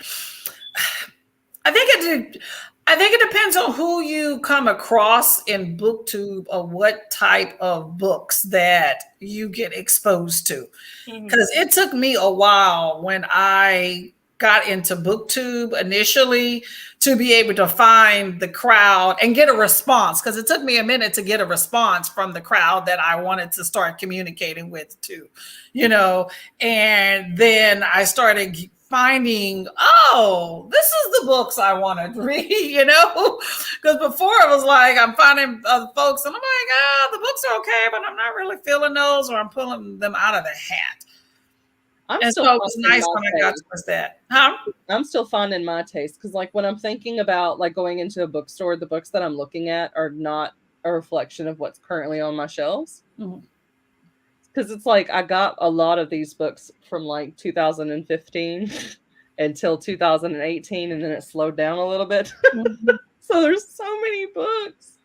it depends on who you come across in BookTube or what type of books that you get exposed to. Because it took me a while when I got into BookTube initially to be able to find the crowd and get a response, because it took me a minute to get a response from the crowd that I wanted to start communicating with too, you know. And then I started finding, oh, this is the books I want to read, you know, because before it was like I'm finding other folks and I'm like, the books are okay, but I'm not really feeling those, or I'm pulling them out of the hat. And so it was nice when I got towards that. I'm still finding my taste, because like when I'm thinking about like going into a bookstore, the books that I'm looking at are not a reflection of what's currently on my shelves. Because it's like I got a lot of these books from like 2015 until 2018, and then it slowed down a little bit. So there's so many books.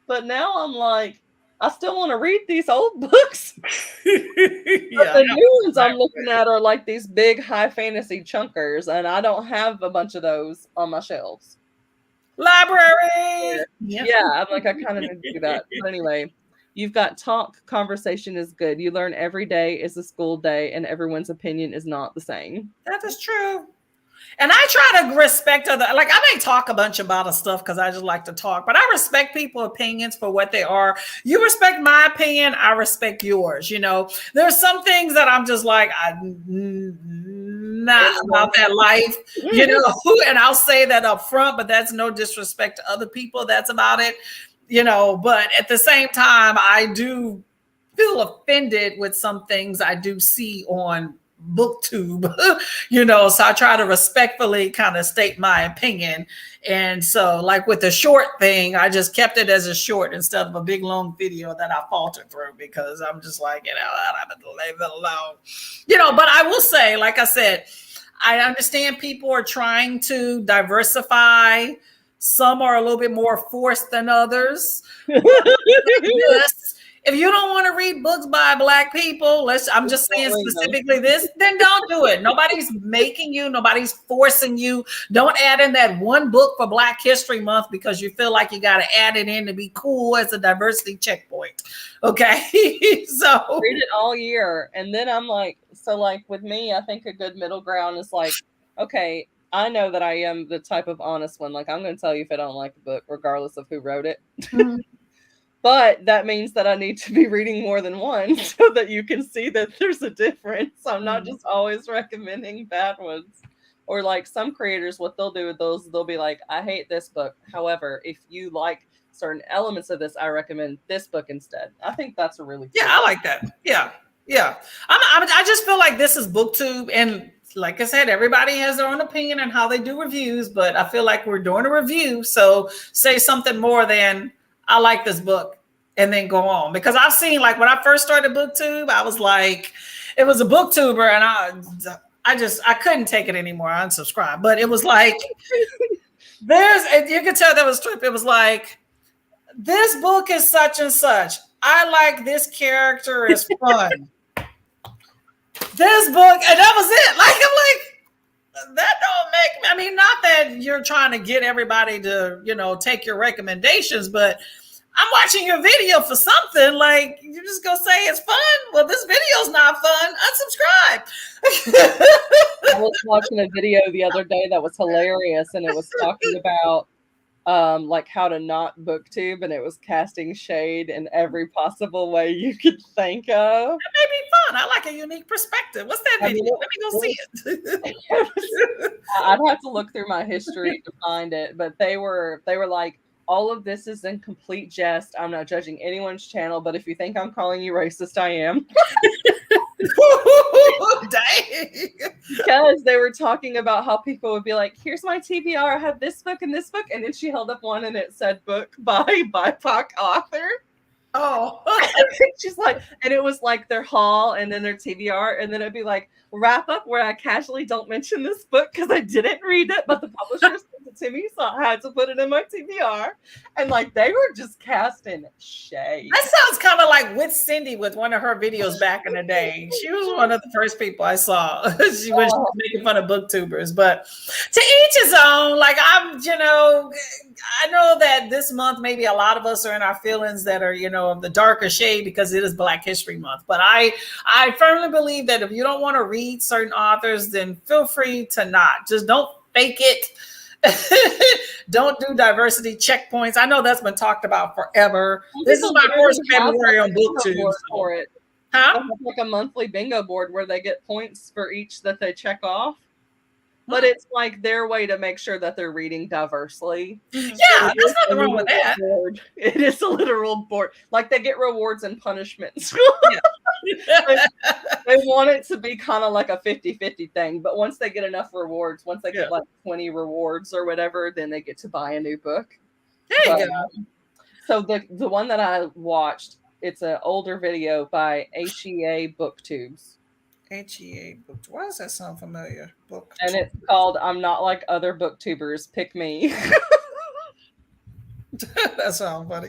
But now I'm like, I still want to read these old books. But the new ones I'm looking at are like these big high fantasy chunkers, and I don't have a bunch of those on my shelves. Library! Yeah, I'm like, I kind of need to do that. But anyway, you've got talk, conversation is good. You learn every day is a school day, and everyone's opinion is not the same. That is true. And I try to respect other, like I may talk a bunch about stuff because I just like to talk, but I respect people's opinions for what they are. You respect my opinion, I respect yours. You know, there's some things that I'm just like, I'm not about that life, you know, and I'll say that up front, but that's no disrespect to other people. That's about it, you know, but at the same time, I do feel offended with some things I do see on BookTube, you know, so I try to respectfully kind of state my opinion. And so like with the short thing, I just kept it as a short instead of a big long video that I faltered through, because I'm just like, you know, I'm going to leave it alone, you know. But I will say, like I said, I understand people are trying to diversify. Some are a little bit more forced than others. If you don't want to read books by Black people, I'm just saying specifically this, then don't do it. Nobody's making you, nobody's forcing you. Don't add in that one book for Black History Month because you feel like you got to add it in to be cool as a diversity checkpoint. Okay. So read it all year. And then I'm like, so like with me, I think a good middle ground is like, okay, I know that I am the type of honest one. Like, I'm going to tell you if I don't like the book, regardless of who wrote it. But that means that I need to be reading more than one so that you can see that there's a difference. I'm not just always recommending bad ones. Or like some creators, what they'll do with those, they'll be like, I hate this book. However, if you like certain elements of this, I recommend this book instead. I think that's a really cool. I like that. Yeah. I just feel like this is BookTube, and like I said, everybody has their own opinion on how they do reviews, but I feel like we're doing a review, so say something more than I like this book and then go on. Because I've seen, like when I first started BookTube, I was like, it was a booktuber and I couldn't take it anymore. I unsubscribed. But it was like, you could tell that was trip. It was like, this book is such and such. I like this character, is fun. This book, and that was it. Like, I'm like, that don't make, I mean, not that you're trying to get everybody to, you know, take your recommendations, but I'm watching your video for something. Like, you just go say it's fun. Well, this video's not fun. Unsubscribe. I was watching a video the other day that was hilarious, and it was talking about like how to not booktube, and it was casting shade in every possible way you could think of. That may be fun. I like a unique perspective. What's that video? Let me go see it. I'd have to look through my history to find it, but they were like, all of this is in complete jest. I'm not judging anyone's channel, but if you think I'm calling you racist, I am. Dang. Because they were talking about how people would be like, here's my TBR, I have this book and this book. And then she held up one and it said book by BIPOC author. Oh. She's like, and it was like their haul and then their TBR. And then it'd be like, wrap up where I casually don't mention this book because I didn't read it, but the publisher sent it to me, so I had to put it in my TBR. And like they were just casting shade. That sounds kind of like with Cindy with one of her videos back in the day. She was one of the first people I saw. She was making fun of booktubers, but to each his own. Like I know that this month maybe a lot of us are in our feelings that are, of the darker shade because it is Black History Month. But I firmly believe that if you don't want to read certain authors, then feel free to not. Just don't fake it. Don't do diversity checkpoints. I know that's been talked about forever. This is my first February on BookTube. For it. Huh? They have like a monthly bingo board where they get points for each that they check off. But it's like their way to make sure that they're reading diversely. Yeah, there's nothing wrong with that. Board. It is a literal board. Like they get rewards and punishments. They want it to be kind of like a 50-50 thing. But once they get enough rewards, once they get like 20 rewards or whatever, then they get to buy a new book. There you go. So the one that I watched, it's an older video by HEA BookTubes. HEA book. Why does that sound familiar? Book. And it's called I'm Not Like Other Booktubers, Pick Me. That sounds funny.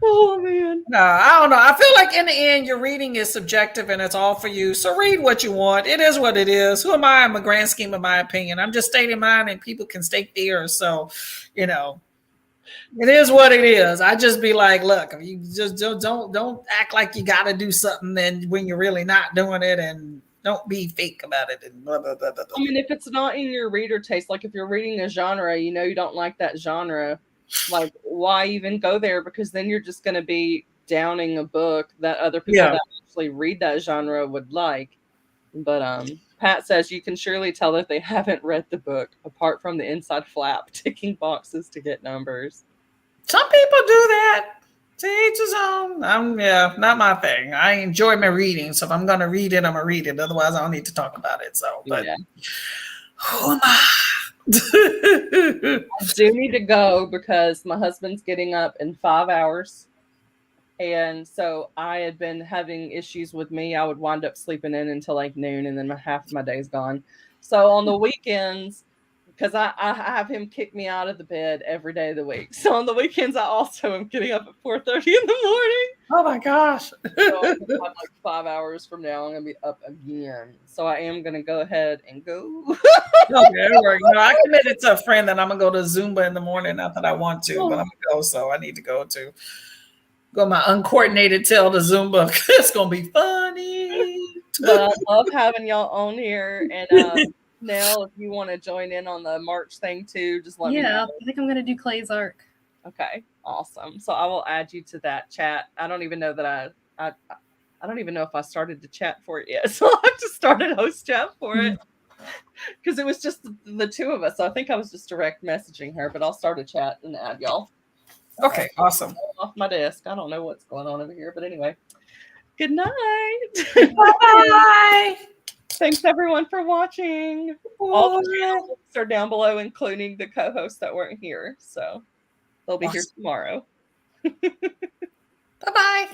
Oh man. No, I don't know. I feel like in the end, your reading is subjective and it's all for you. So read what you want. It is what it is. Who am I in the grand scheme of my opinion? I'm just stating mine and people can state theirs. So, it is what it is. I just be like, look, you just don't act like you got to do something then when you're really not doing it, and don't be fake about it. And blah, blah, blah, blah, blah. I mean, if it's not in your reader taste, like if you're reading a genre, you don't like that genre, like why even go there? Because then you're just going to be downing a book that other people that actually read that genre would like. But Pat says you can surely tell that they haven't read the book apart from the inside flap ticking boxes to get numbers. Some people do that. To each his own. Not my thing. I enjoy my reading, so if I'm gonna read it, I'm gonna read it. Otherwise, I don't need to talk about it. So, but who am I? I do need to go because my husband's getting up in 5 hours. And so I had been having issues with me. I would wind up sleeping in until like noon, and then half of my day's gone. So on the weekends, because I have him kick me out of the bed every day of the week. So on the weekends, I also am getting up at 4:30 in the morning. Oh my gosh. So like 5 hours from now, I'm going to be up again. So I am going to go ahead and go. Okay, I committed to a friend that I'm going to go to Zumba in the morning. Not that I want to, but I'm going to go. So I need to go my uncoordinated tail to Zumba. It's going to be funny. But I love having y'all on here. And Nell, if you want to join in on the March thing too, just let me know. Yeah, I think I'm going to do Clay's arc. Okay, awesome. So I will add you to that chat. I don't even know that I don't even know if I started the chat for it yet. So I just started host chat for it because it was just the two of us. So I think I was just direct messaging her, but I'll start a chat and add y'all. Okay, awesome. Off my desk. I don't know what's going on over here, but anyway. Good night. Bye. Thanks everyone for watching. All the channels are down below, including the co-hosts that weren't here. So they'll be here tomorrow. Bye-bye.